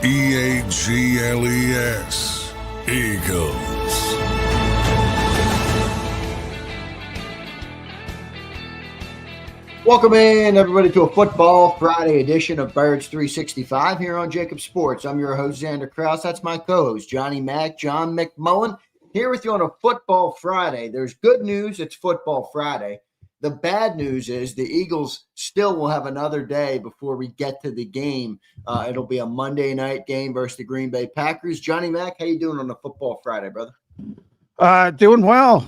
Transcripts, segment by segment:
Eagles. Eagles. Welcome in, everybody, to a Football Friday edition of Birds 365 here on JAKIB Sports. I'm your host, Zander Krause. That's my co-host, John McMullen, here with you on a Football Friday. There's good news. It's Football Friday. The bad news is the Eagles still will have another day before we get to the game. It'll be a Monday night game versus the Green Bay Packers. Johnny Mac, how you doing on a Football Friday, brother? Doing well.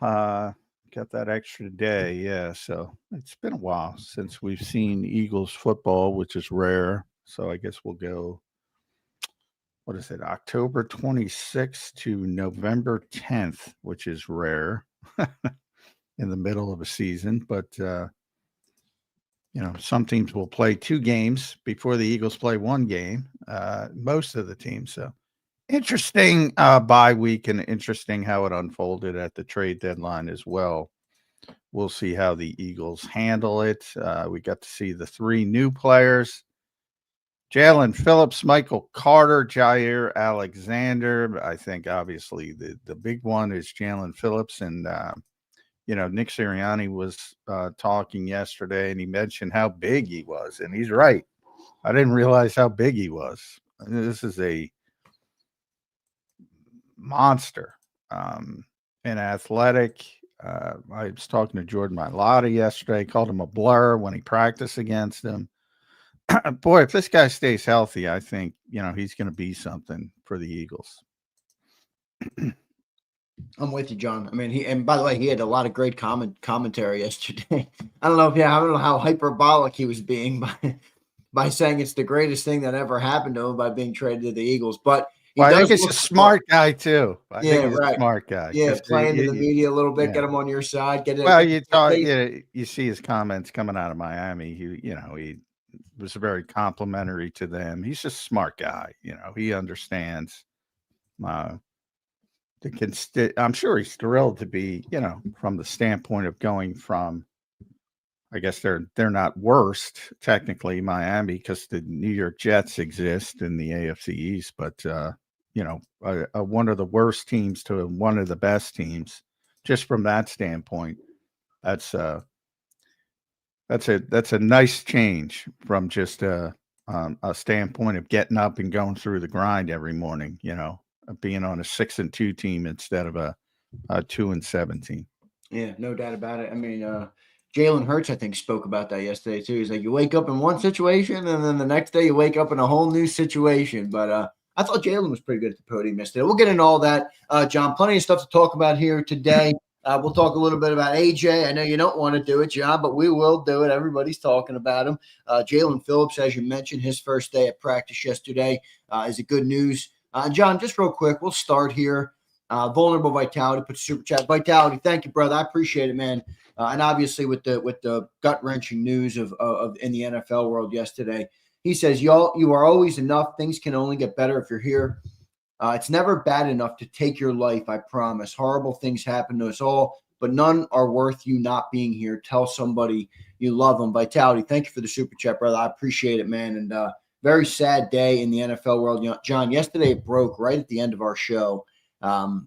Got that extra day, yeah. So it's been a while since we've seen Eagles football, which is rare. So I guess we'll go, what is it, October 26th to November 10th, which is rare in the middle of a season. But, some teams will play two games before the Eagles play one game, most of the teams. So interesting bye week, and interesting how it unfolded at the trade deadline as well. We'll see how the Eagles handle it. We got to see the three new players: Jaelan Phillips, Michael Carter, Jair Alexander. I think obviously the big one is Jaelan Phillips, and Nick Sirianni was talking yesterday, and he mentioned how big he was, and he's right. I didn't realize how big he was. This is a monster, and athletic. I was talking to Jordan Mailata yesterday, called him a blur when he practiced against him. Boy, if this guy stays healthy, I think, he's going to be something for the Eagles. I'm with you, John. I mean, and by the way, he had a lot of great commentary yesterday. I don't know how hyperbolic he was being by saying it's the greatest thing that ever happened to him by being traded to the Eagles. But I think he's a smart guy too. I think he's a smart guy. Yeah, playing to the media a little bit, get him on your side. You see his comments coming out of Miami. He was very complimentary to them. He's just a smart guy. He understands. I'm sure he's thrilled to be, from the standpoint of going from, I guess they're not worst technically, Miami, because the New York Jets exist in the AFC East, but one of the worst teams to one of the best teams. Just from that standpoint, that's a nice change from just a standpoint of getting up and going through the grind every morning. Being on a 6-2 team instead of a 2-7 team. Yeah, no doubt about it. I mean, Jaylen Hurts, I think, spoke about that yesterday too. He's like, you wake up in one situation, and then the next day you wake up in a whole new situation. But I thought Jalen was pretty good at the podium yesterday. We'll get into all that, John. Plenty of stuff to talk about here today. We'll talk a little bit about AJ. I know you don't want to do it, John, but we will do it. Everybody's talking about him. Jaelan Phillips, as you mentioned, his first day at practice yesterday is a good news. John, just real quick, we'll start here. Vulnerable Vitality put super chat. Vitality, thank you, brother. I appreciate it, man. And obviously with the gut wrenching news of in the NFL world yesterday, he says, you are always enough. Things can only get better if you're here. It's never bad enough to take your life, I promise. Horrible things happen to us all, but none are worth you not being here. Tell somebody you love them. Vitality, thank you for the super chat, brother. I appreciate it, man. And very sad day in the NFL world. John, yesterday it broke right at the end of our show.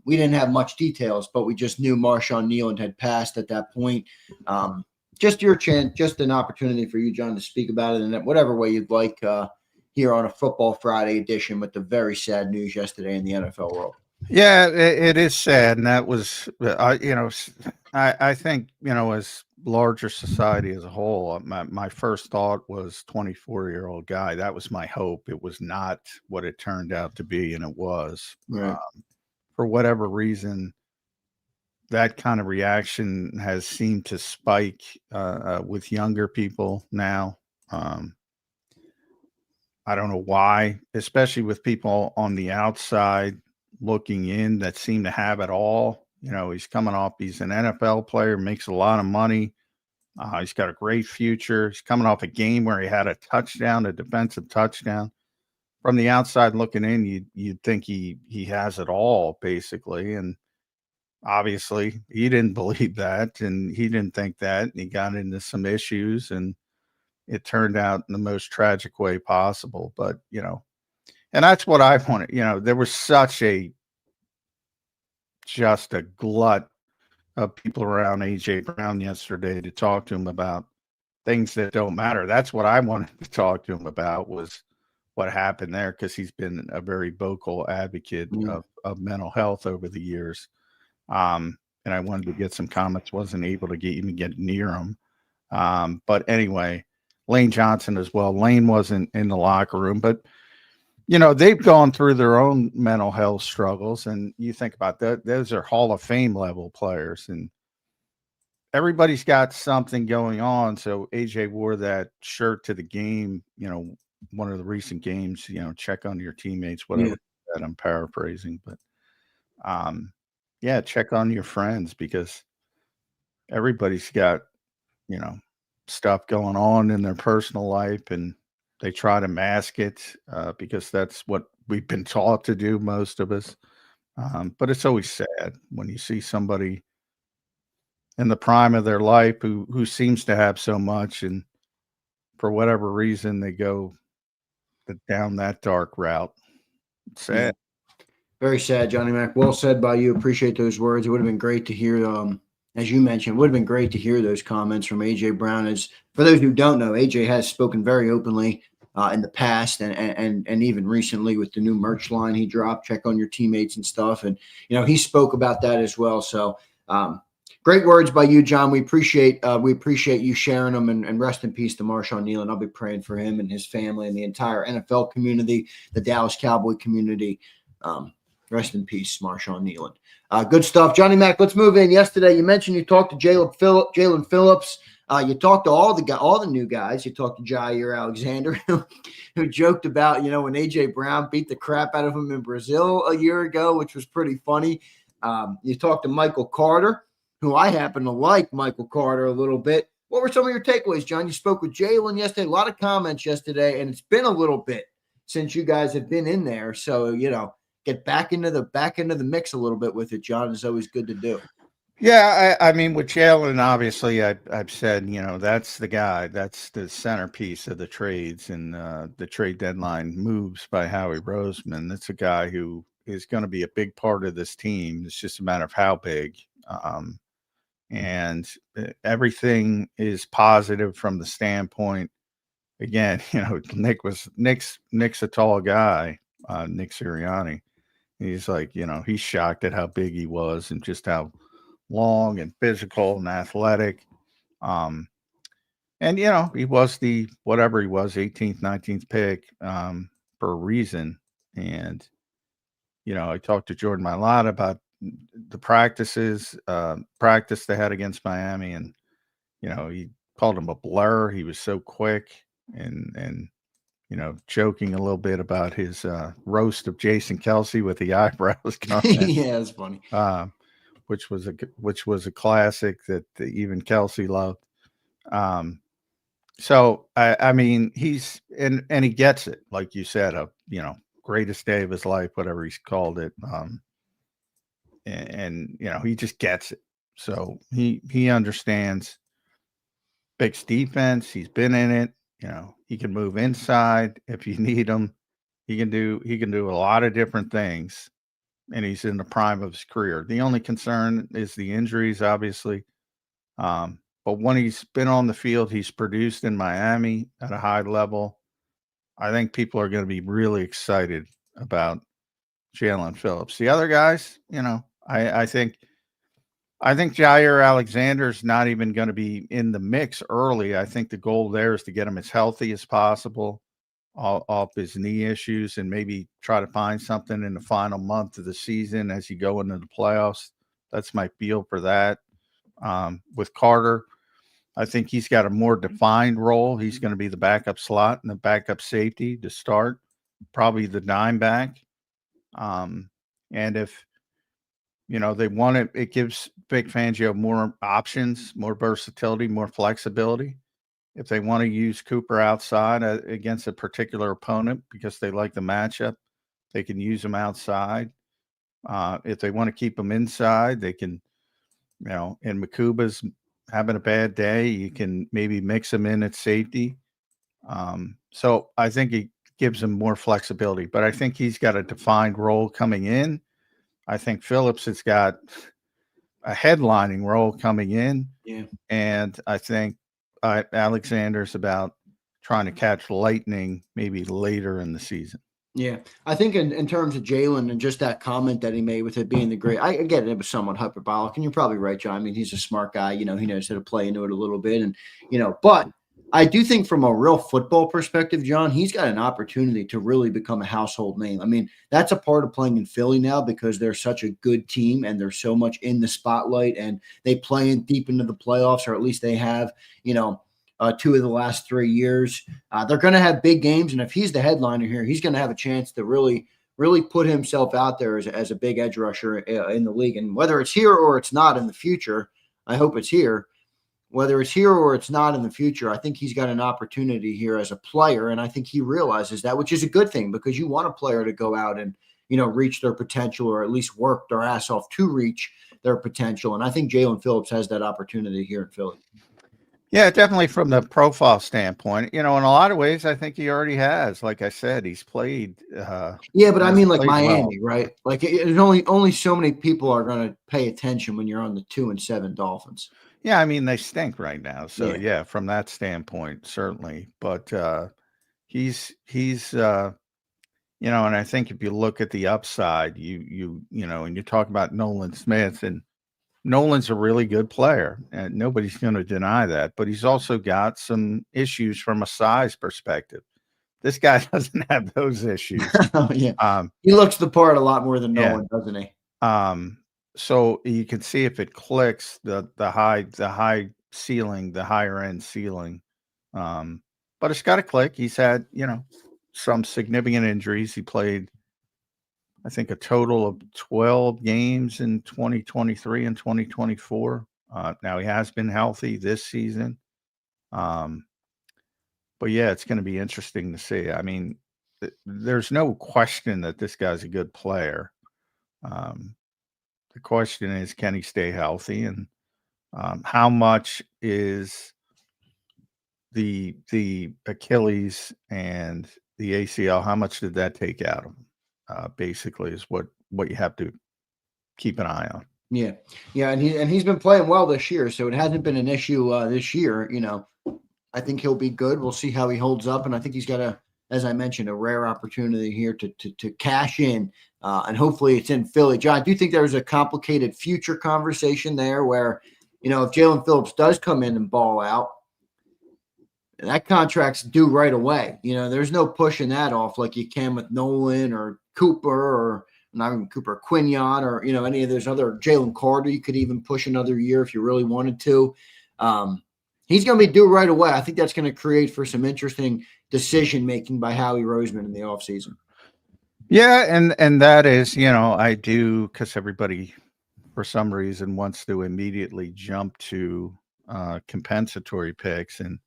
We didn't have much details, but we just knew Marshawn Kneeland had passed at that point. Just your chance, just an opportunity for you, John, to speak about it in whatever way you'd like here on a Football Friday edition with the very sad news yesterday in the NFL world. Yeah, it is sad. And that was, I think, as larger society as a whole, my first thought was 24-year-old guy. That was my hope. It was not what it turned out to be, and it was. Right. For whatever reason, that kind of reaction has seemed to spike with younger people now. I don't know why, especially with people on the outside looking in that seem to have it all. He's coming off, he's an NFL player, makes a lot of money. He's got a great future. He's coming off a game where he had a touchdown, a defensive touchdown. From the outside looking in, you'd think he has it all, basically. And obviously, he didn't believe that, and he didn't think that. And he got into some issues, and it turned out in the most tragic way possible. But, And that's what I wanted. There was just a glut of people around AJ Brown yesterday to talk to him about things that don't matter. That's what I wanted to talk to him about, was what happened there, because he's been a very vocal advocate of mental health over the years. And I wanted to get some comments, wasn't able to even get near him. But anyway, Lane Johnson as well. Lane wasn't in the locker room, but they've gone through their own mental health struggles, and you think about that, those are Hall of Fame level players, and everybody's got something going on. So AJ wore that shirt to the game, one of the recent games, check on your teammates, whatever that I'm paraphrasing, but check on your friends, because everybody's got, stuff going on in their personal life, and they try to mask it because that's what we've been taught to do, most of us. But it's always sad when you see somebody in the prime of their life who seems to have so much, and for whatever reason they go down that dark route. It's sad. Yeah. Very sad, Johnny Mac. Well said by you. Appreciate those words. It would have been great to hear, as you mentioned, it would have been great to hear those comments from AJ Brown. As for those who don't know, AJ has spoken very openly in the past and even recently with the new merch line he dropped, check on your teammates and stuff. And, he spoke about that as well. So great words by you, John. We appreciate you sharing them, and rest in peace to Marshawn Nealon. I'll be praying for him and his family and the entire NFL community, the Dallas Cowboy community. Rest in peace, Marshawn Nealon. Good stuff. Johnny Mac, let's move in. Yesterday, you mentioned you talked to Jaelan Phillips. You talked to all the new guys. You talked to Jair Alexander, who joked about, when A.J. Brown beat the crap out of him in Brazil a year ago, which was pretty funny. You talked to Michael Carter, who I happen to like Michael Carter a little bit. What were some of your takeaways, John? You spoke with Jalen yesterday. A lot of comments yesterday, and it's been a little bit since you guys have been in there. So, get back into the mix a little bit with it, John, is always good to do. Yeah, I mean, with Jalen, obviously, I've said, that's the guy, that's the centerpiece of the trades and the trade deadline moves by Howie Roseman. That's a guy who is going to be a big part of this team. It's just a matter of how big. And everything is positive from the standpoint. Again, Nick's a tall guy, Nick Sirianni. He's like, he's shocked at how big he was and just how long and physical and athletic. And, he was the, whatever he was, 18th, 19th pick for a reason. And, I talked to Jordan Mailata about the practice they had against Miami. And, he called him a blur. He was so quick and joking a little bit about his roast of Jason Kelsey with the eyebrows comment. Yeah, it's funny. Which was a classic that even Kelsey loved. So I mean, he's and he gets it, like you said, greatest day of his life, whatever he's called it. And he just gets it. So he understands Big's defense. He's been in it. He can move inside if you need him. He can do a lot of different things, and he's in the prime of his career. The only concern is the injuries, obviously. But when he's been on the field, he's produced in Miami at a high level. I think people are going to be really excited about Jaelan Phillips. The other guys, I think Jair Alexander's not even going to be in the mix early. I think the goal there is to get him as healthy as possible off his knee issues, and maybe try to find something in the final month of the season as you go into the playoffs. That's my feel for that. With Carter, I think he's got a more defined role. He's going to be the backup slot and the backup safety to start, probably the dime back. And if, they want it, it gives Vic Fangio more options, more versatility, more flexibility. If they want to use Cooper outside against a particular opponent because they like the matchup, they can use him outside. If they want to keep him inside, they can, and Makuba's having a bad day, you can maybe mix him in at safety. So I think gives him more flexibility. But I think he's got a defined role coming in. I think Phillips has got a headlining role coming in. Yeah. And I think Alexander's about trying to catch lightning maybe later in the season. Yeah, I think in terms of Jalen and just that comment that he made with it being the great, I get it was somewhat hyperbolic, and you're probably right, John. I mean, he's a smart guy. He knows how to play into it a little bit, and but I do think from a real football perspective, John, he's got an opportunity to really become a household name. I mean, that's a part of playing in Philly now because they're such a good team and they're so much in the spotlight, and they play in deep into the playoffs, or at least they have, 2 of the last 3 years. They're going to have big games, and if he's the headliner here, he's going to have a chance to really, really put himself out there as a big edge rusher in the league. And whether it's here or it's not in the future, I hope it's here. Whether it's here or it's not in the future, I think he's got an opportunity here as a player, and I think he realizes that, which is a good thing because you want a player to go out and reach their potential, or at least work their ass off to reach their potential. And I think Jaelan Phillips has that opportunity here in Philly. Yeah, definitely from the profile standpoint. In a lot of ways, I think he already has. Like I said, he's played. Yeah, but I mean, like Miami, well. right? Like only so many people are going to pay attention when you're on the 2-7 Dolphins. Yeah, I mean they stink right now. So Yeah. from that standpoint, certainly. But he's and I think if you look at the upside, and you talk about Nolan Smith, and Nolan's a really good player, and nobody's going to deny that. But he's also got some issues from a size perspective. This guy doesn't have those issues. Yeah, he looks the part a lot more than Nolan, doesn't he? So you can see if it clicks the high ceiling, the higher end ceiling. But it's got to click. He's had some significant injuries. He played, I think, a total of 12 games in 2023 and 2024. Now he has been healthy this season. But yeah, it's going to be interesting to see. I mean, there's no question that this guy's a good player. The question is, can he stay healthy, and how much is the Achilles and the ACL? How much did that take out of him? Basically, is what you have to keep an eye on. Yeah, and he's been playing well this year, so it hasn't been an issue this year. I think he'll be good. We'll see how he holds up, and I think he's got as I mentioned, a rare opportunity here to cash in, and hopefully it's in Philly. John, I do think there's a complicated future conversation there where, if Jaelan Phillips does come in and ball out, that contract's due right away. There's no pushing that off like you can with Nolan or Cooper, or not even Cooper, Quinion, or, any of those other, Jalen Carter. You could even push another year if you really wanted to. He's going to be due right away. I think that's going to create for some interesting decision-making by Howie Roseman in the offseason. Yeah, and that is, I do, because everybody, for some reason, wants to immediately jump to compensatory picks, and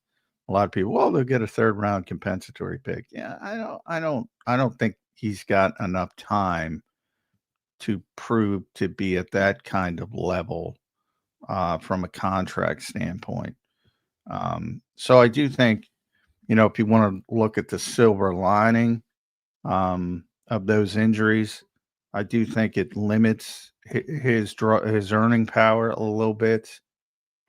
a lot of people, well, they'll get a third-round compensatory pick. Yeah, I don't think he's got enough time to prove to be at that kind of level from a contract standpoint. So I do think, if you want to look at the silver lining of those injuries, I do think it limits his earning power a little bit,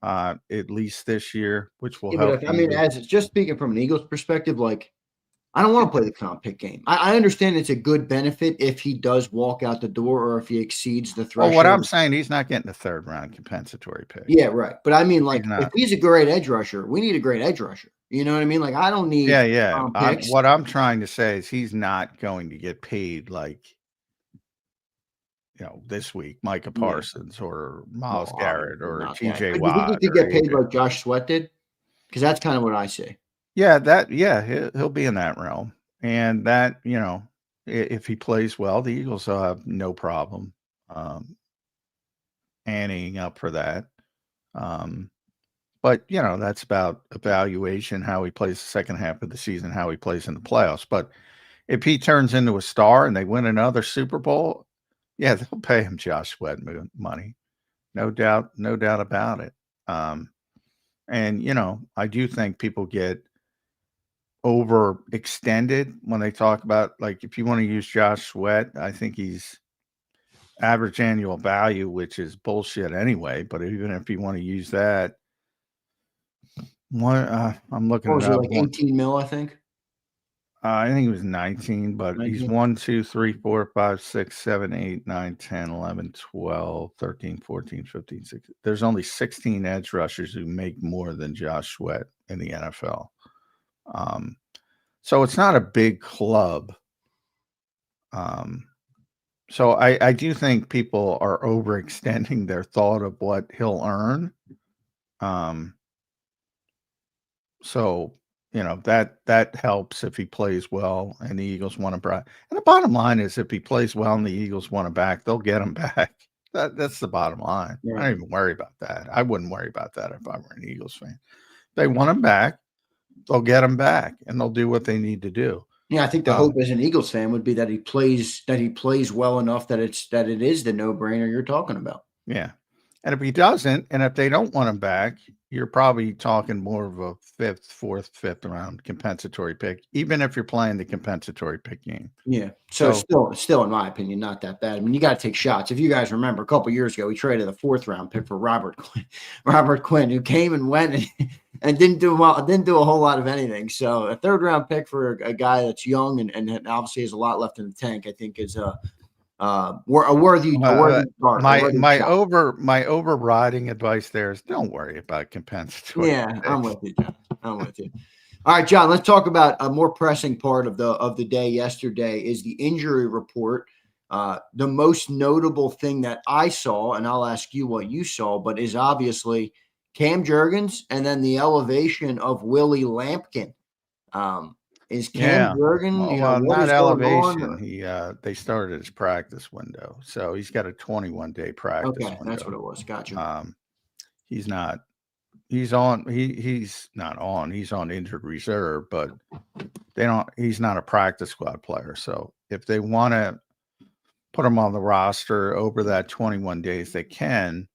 at least this year, which will help. But as it's just speaking from an Eagles perspective, like, I don't want to play the comp pick game. I understand it's a good benefit if he does walk out the door or if he exceeds the threshold. Well, what I'm saying, he's not getting a third round compensatory pick. Yeah, right. But I mean, like, if he's a great edge rusher, we need a great edge rusher. You know what I mean? Like, I don't need what I'm trying to say is he's not going to get paid like, this week, Micah Parsons or Myles Garrett or TJ Watt. Do you think he could get paid like Josh Sweat did? Because that's kind of what I say. Yeah, he'll be in that realm. And that, if he plays well, the Eagles will have no problem anteing up for that. But, that's about evaluation, how he plays the second half of the season, how he plays in the playoffs. But if he turns into a star and they win another Super Bowl, yeah, they'll pay him Josh Sweat money. No doubt about it. And, I do think people get overextended when they talk about, like, if you want to use Josh Sweat, I think he's average annual value, which is bullshit anyway. But even if you want to use that, I'm looking What it was it, up. like 18 mil, I think? I think he was 19, but he's 19? 1, 2, 3, 4, 5, 6, 7, 8, 9, 10, 11, 12, 13, 14, 15, 16. There's only 16 edge rushers who make more than Josh Sweat in the NFL. So it's not a big club. So I do think people are overextending their thought of what he'll earn. So, that helps if he plays well and the Eagles want to back. And the bottom line is, if he plays well and the Eagles want him back, they'll get him back. That's the bottom line. Yeah. I don't even worry about that. I wouldn't worry about that if I were an Eagles fan. If they want him back, they'll get him back, and they'll do what they need to do. Yeah, I think the hope as an Eagles fan would be that he plays well enough that it is the no-brainer you're talking about. Yeah. And if he doesn't, and if they don't want him back, you're probably talking more of a fifth round compensatory pick, even if you're playing the compensatory pick game. Yeah. So still, in my opinion, not that bad. I mean, you got to take shots. If you guys remember, a couple of years ago, we traded a 4th round pick for Robert Quinn, who came and went and didn't do a whole lot of anything. So a 3rd round pick for a guy that's young and obviously has a lot left in the tank, I think is a worthy my overriding advice there is, don't worry about compensatory. Yeah, picks. I'm with you, John. I'm with you. All right, John, let's talk about a more pressing part of the day yesterday is the injury report. The most notable thing that I saw, and I'll ask you what you saw, but is obviously Cam Jurgens and then the elevation of Willie Lampkin. Is Cam Jurgens, not elevation. They started his practice window, so he's got a 21-day practice window. That's what it was. Gotcha. He's not. He's on. He's not on. He's on injured reserve, but he's not a practice squad player. So if they want to put him on the roster over that 21 days, they can.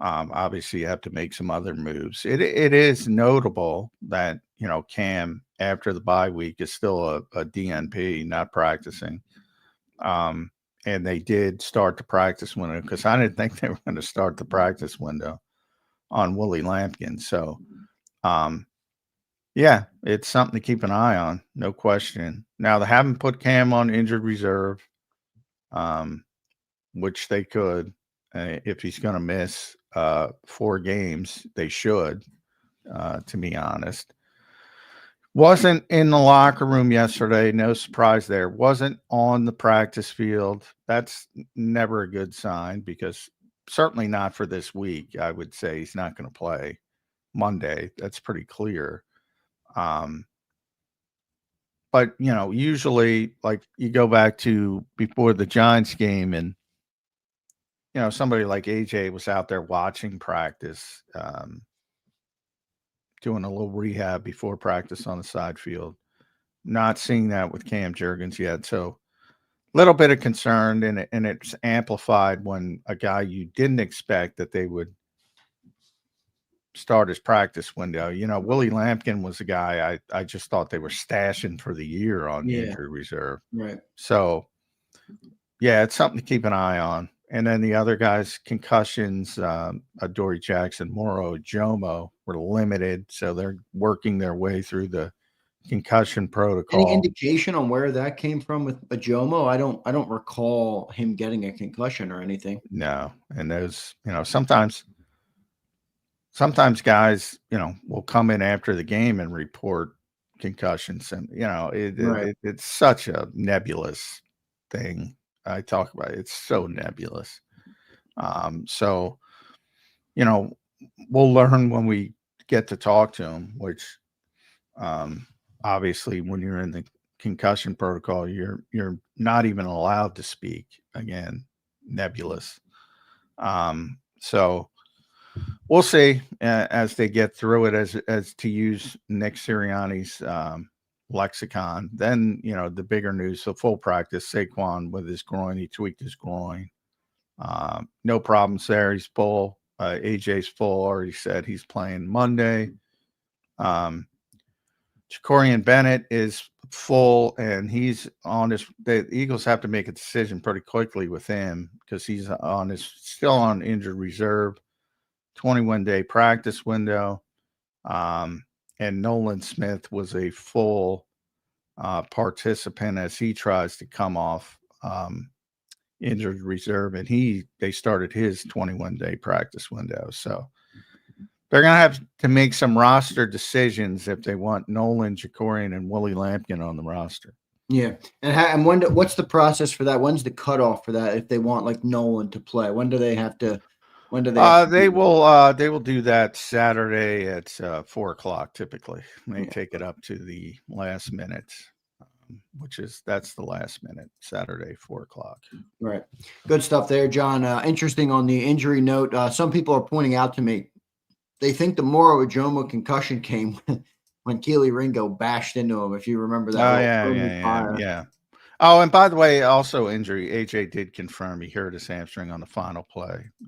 Obviously, you have to make some other moves. It is notable that Cam, after the bye week, is still a DNP, not practicing. And they did start the practice window, because I didn't think they were going to start the practice window on Willie Lampkin. So, yeah, it's something to keep an eye on, no question. Now, they haven't put Cam on injured reserve, which they could. If he's going to miss 4 games, they should, to be honest. Wasn't in the locker room yesterday. No surprise there. Wasn't on the practice field. That's never a good sign, because certainly not for this week. I would say he's not going to play Monday. That's pretty clear. But, usually, like, you go back to before the Giants game, and somebody like AJ was out there watching practice, doing a little rehab before practice on the side field. Not seeing that with Cam Jurgens yet. So a little bit of concern, and it's amplified when a guy you didn't expect that they would start his practice window. Willie Lampkin was a guy I just thought they were stashing for the year on injury reserve. Right. So, yeah, it's something to keep an eye on. And then the other guys, concussions, Adoree Jackson, Moro, Jomo were limited. So they're working their way through the concussion protocol. Any indication on where that came from with Jomo? I don't recall him getting a concussion or anything. No. And those, sometimes guys, will come in after the game and report concussions. And, it's such a nebulous thing. I talk about it. It's so nebulous. So, we'll learn when we get to talk to him, which, obviously when you're in the concussion protocol, you're not even allowed to speak. Again, nebulous. So we'll see as they get through it, as to use Nick Sirianni's lexicon. Then, the bigger news, so full practice, Saquon with his groin, he tweaked his groin. No problems there. He's full. AJ's full. Already said he's playing Monday. Jacorian Bennett is full, and he's on his. The Eagles have to make a decision pretty quickly with him because he's still on injured reserve, 21-day practice window. And Nolan Smith was a full participant as he tries to come off injured reserve, and they started his 21-day practice window. So they're going to have to make some roster decisions if they want Nolan, Jacorian, and Willie Lampkin on the roster. Yeah, and what's the process for that? When's the cutoff for that? If they want like Nolan to play, when do they have to? When do they? They will do that Saturday at 4:00 typically. They take it up to the last minute, that's the last minute, Saturday 4:00. Right, good stuff there, John. Interesting on the injury note. Some people are pointing out to me they think the Moro Ujoma concussion came when Keely Ringo bashed into him. If you remember that. Oh yeah. Oh, and by the way, also injury. AJ did confirm he hurt his hamstring on the final play. He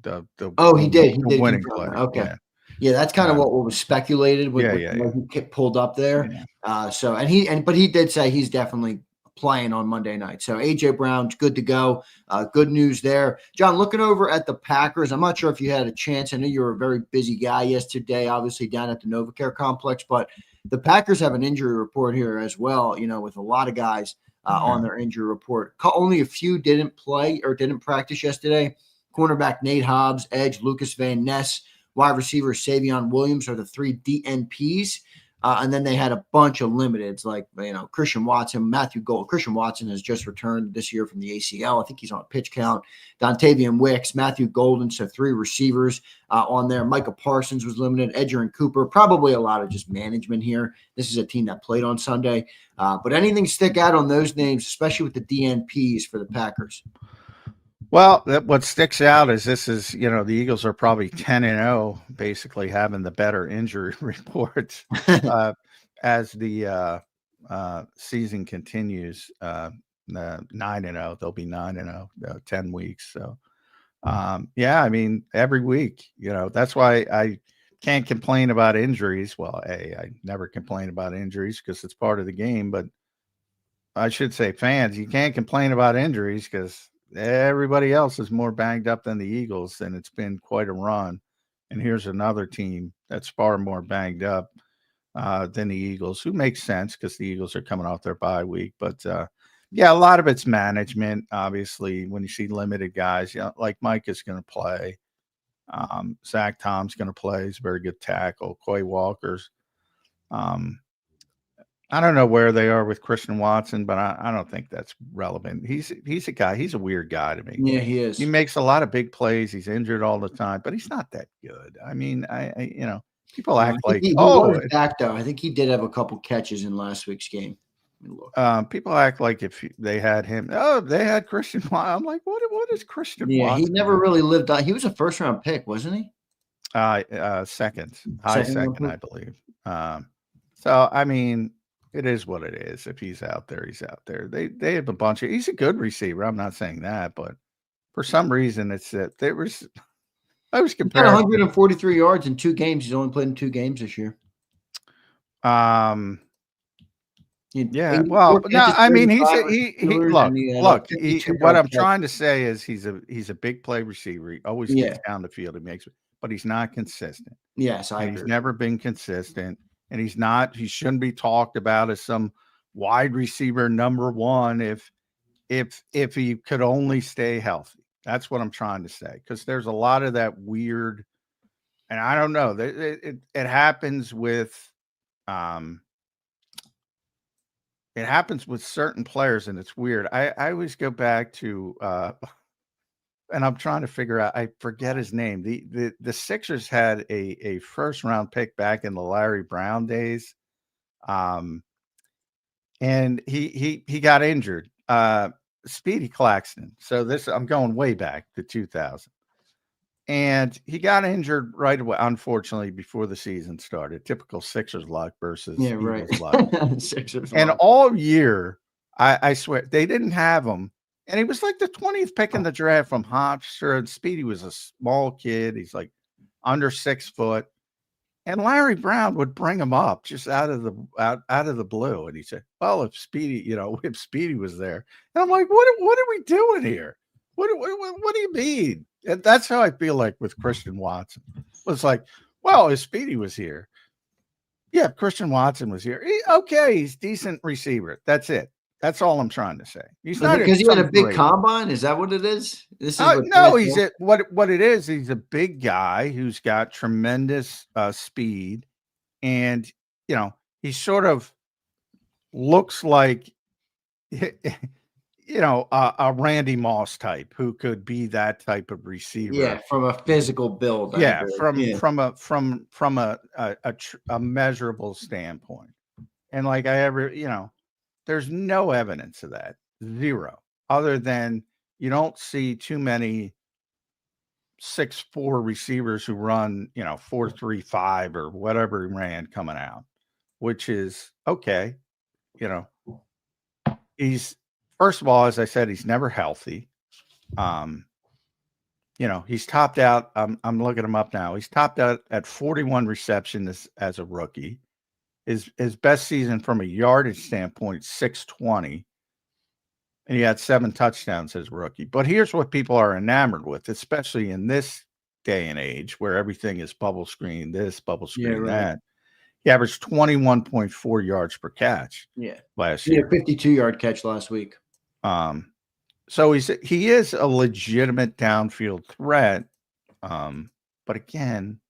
did. He did winning confirm play. that. Okay. Yeah, that's kind of what was speculated when he pulled up there. Yeah. But he did say he's definitely playing on Monday night. So AJ Brown's good to go. Good news there. John, looking over at the Packers, I'm not sure if you had a chance. I know you were a very busy guy yesterday, obviously down at the NovaCare complex, but the Packers have an injury report here as well, with a lot of guys on their injury report. Only a few didn't play or didn't practice yesterday. Cornerback Nate Hobbs, edge Lucas Van Ness, wide receiver Savion Williams are the 3 DNPs. And then they had a bunch of limiteds like, Christian Watson, Matthew Gold. Christian Watson has just returned this year from the ACL. I think he's on a pitch count. Dontavian Wicks, Matthew Golden, so 3 receivers on there. Micah Parsons was limited. Edger and Cooper, probably a lot of just management here. This is a team that played on Sunday. But anything stick out on those names, especially with the DNPs for the Packers? Well, what sticks out is the Eagles are probably 10-0, basically having the better injury reports as the season continues. 9-0, they'll be 9-0, 10 weeks. So, every week, that's why I can't complain about injuries. Well, I never complain about injuries because it's part of the game, but I should say fans, you can't complain about injuries because everybody else is more banged up than the Eagles, and it's been quite a run. And here's another team that's far more banged up than the Eagles, who makes sense because the Eagles are coming off their bye week. But, a lot of it's management. Obviously, when you see limited guys, like Mike is going to play. Zach Tom's going to play. He's a very good tackle. Quay Walker's. I don't know where they are with Christian Watson, but I don't think that's relevant. He's a guy. He's a weird guy to me. Yeah, he is. He makes a lot of big plays. He's injured all the time, but he's not that good. I mean, people act like he was back though. I think he did have a couple catches in last week's game. People act like if they had him, they had Christian Watson. I'm like, what is Christian Watson? Yeah, he never really lived on. He was a first-round pick, wasn't he? Second, high second, I believe. So I mean, it is what it is. If he's out there, he's out there. They have a bunch of. He's a good receiver. I'm not saying that, but for some reason, it's that there was. I was comparing 143 yards in 2 games. He's only played in 2 games this year. Yeah. Well, no. I mean, look. What I'm trying to say is he's a big play receiver. He always gets down the field. He makes it, but he's not consistent. Yes, I agree. He's never been consistent. And he shouldn't be talked about as some wide receiver number 1 if he could only stay healthy. That's what I'm trying to say. Because there's a lot of that weird, and I don't know. It happens with certain players, and it's weird. I always go back to and I'm trying to figure out, I forget his name. The Sixers had a first round pick back in the Larry Brown days. And he got injured. Speedy Claxton. So I'm going way back to 2000. And he got injured right away, unfortunately, before the season started. Typical Sixers luck versus Eagles luck. Sixers and luck. All year, I swear, they didn't have him. And he was like the 20th pick in the draft from Hofstra. And Speedy was a small kid. He's like under 6 foot. And Larry Brown would bring him up just out of the blue, and he said, "Well, if Speedy was there," and I'm like, "What are we doing here? What do you mean?" And that's how I feel like with Christian Watson. It's like, well, if Speedy was here, yeah, if Christian Watson was here, he's decent receiver. That's it. That's all I'm trying to say. He's not because he had a big great combine. Is that what it is? This is what no, what it is. He's a big guy who's got tremendous speed, and he sort of looks like a Randy Moss type who could be that type of receiver. Yeah, from a physical build. Yeah, from a measurable standpoint, and like there's no evidence of that. Zero, other than you don't see too many 6'4" receivers who run 4.35 or whatever he ran coming out, which is okay. He's, first of all, as I said, he's never healthy. He's topped out. I'm looking him up now. He's topped out at 41 receptions as a rookie. His best season from a yardage standpoint, 620. And he had 7 touchdowns as a rookie. But here's what people are enamored with, especially in this day and age where everything is bubble screen this, bubble screen that. He averaged 21.4 yards per catch. Yeah. Last year. He had a 52-yard catch last week. So he is a legitimate downfield threat. But again,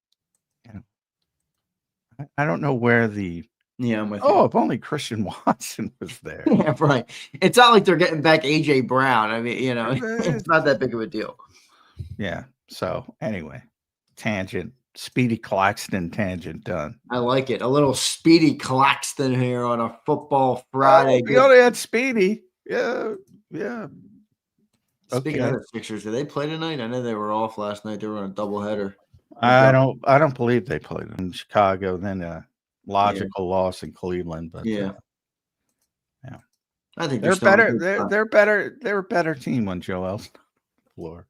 I don't know where the I'm with you. If only Christian Watson was there. Yeah, right. It's not like they're getting back AJ Brown. I mean, it's not that big of a deal. Yeah. So anyway, Speedy Claxton tangent done. I like it. A little Speedy Claxton here on a football Friday. We only had Speedy. Yeah. Speaking of the Sixers, did they play tonight? I know they were off last night. They were on a doubleheader. I don't believe they played in Chicago. Then a logical loss in Cleveland, but I think they're better. They're better. They're a better team on Joel's floor.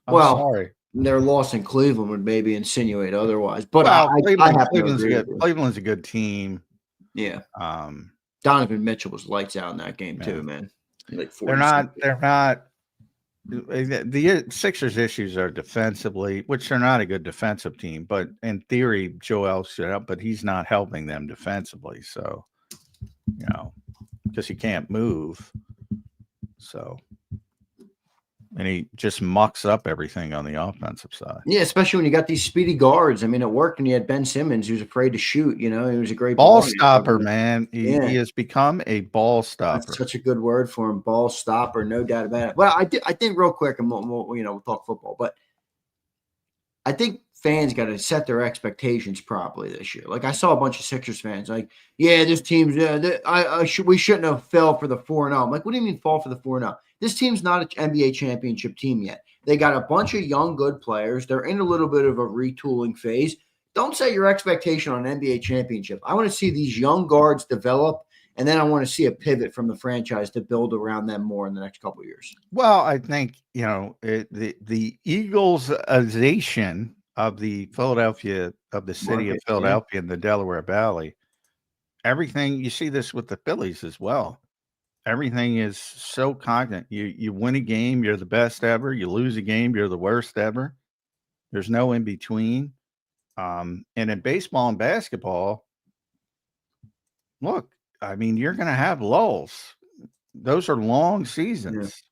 Sorry. Their loss in Cleveland would maybe insinuate otherwise, but Cleveland's a good team. Yeah. Donovan Mitchell was lights out in that game too, man. Like they're not. The Sixers' issues are defensively, which they're not a good defensive team, but in theory, Joel should help, but he's not helping them defensively. So, because he can't move. So, and he just mucks up everything on the offensive side. Yeah, especially when you got these speedy guards. I mean, it worked when you had Ben Simmons, who's afraid to shoot. He was a great ball stopper, man. He has become a ball stopper. That's such a good word for him, ball stopper, no doubt about it. Well, I think real quick, and we'll talk football, but I think fans got to set their expectations properly this year. Like I saw a bunch of Sixers fans like, yeah, this team's we shouldn't have fell for the 4-0. I'm like, what do you mean fall for the 4-0? This team's not an NBA championship team yet. They got a bunch of young, good players. They're in a little bit of a retooling phase. Don't set your expectation on an NBA championship. I want to see these young guards develop, and then I want to see a pivot from the franchise to build around them more in the next couple of years. Well, I think, the Eaglesization of the city of Philadelphia and the Delaware Valley, everything, you see this with the Phillies as well. Everything is so cognate. You win a game, you're the best ever. You lose a game, you're the worst ever. There's no in between. And in baseball and basketball, look, I mean, you're going to have lulls. Those are long seasons.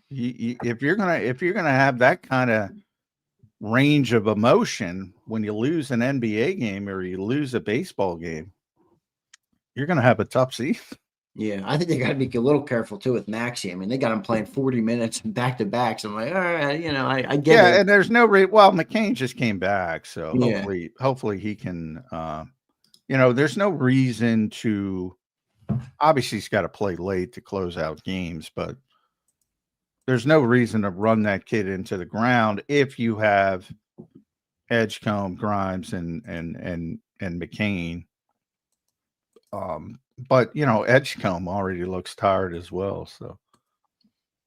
Yeah. If you're gonna have that kind of range of emotion when you lose an NBA game or you lose a baseball game, you're going to have a tough season. Yeah, I think they got to be a little careful too with Maxey. I mean, they got him playing 40 minutes back to back. So I'm like, all right, I get it. Yeah, and there's no well, McCain just came back, so hopefully he can. There's no reason to. Obviously, he's got to play late to close out games, but there's no reason to run that kid into the ground if you have Edgecombe, Grimes, and McCain. But Edgecombe already looks tired as well. So,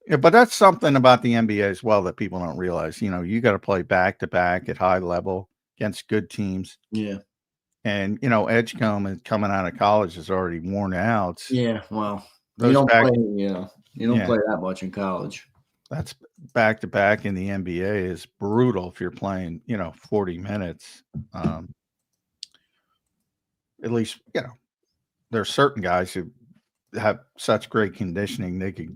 yeah, but that's something about the NBA as well that people don't realize. You got to play back to back at high level against good teams. Yeah, And Edgecombe is coming out of college is already worn out. Yeah, well, you Those don't back, play, you don't yeah, play that much in college. that's back to back in the NBA is brutal if you're playing 40 minutes. At least there are certain guys who have such great conditioning they could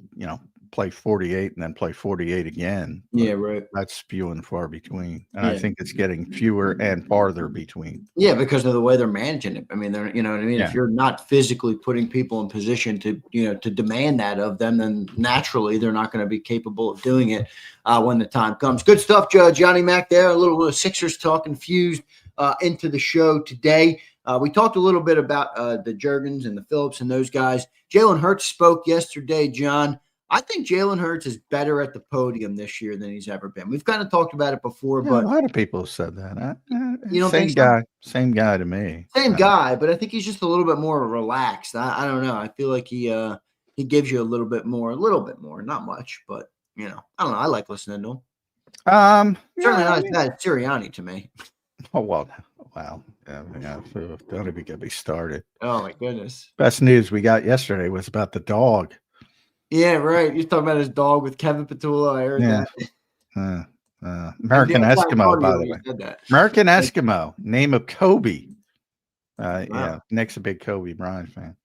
play 48 and then play 48 again. Yeah, right. That's few and far between, and I Yeah. think it's getting fewer and farther between. Yeah, because of the way they're managing it. I mean, they're, you know what I mean? Yeah. If you're not physically putting people in position to, to demand that of them, then naturally they're not going to be capable of doing it when the time comes. Good stuff, Johnny Mac there. A little Sixers talk infused into the show today. We talked a little bit about the Jurgens and the Phillips and those guys. Jalen Hurts spoke yesterday, John. I think Jalen Hurts is better at the podium this year than he's ever been. We've kind of talked about it before, Yeah, but a lot of people have said that. you don't Same think so? same guy to me. Same guy, but I think he's just a little bit more relaxed. I don't know. I feel like he gives you a little bit more, not much, but I don't know. I like listening to him. Certainly not as bad as Sirianni to me. Oh well, wow. Don't even get me started. Oh my goodness. Best news we got yesterday was about the dog. Yeah, right. You're talking about his dog with Kevin Patulo. I heard that. American That's Eskimo, by the way. American Eskimo, name of Kobe. Wow. Yeah, Nick's a big Kobe Bryant fan.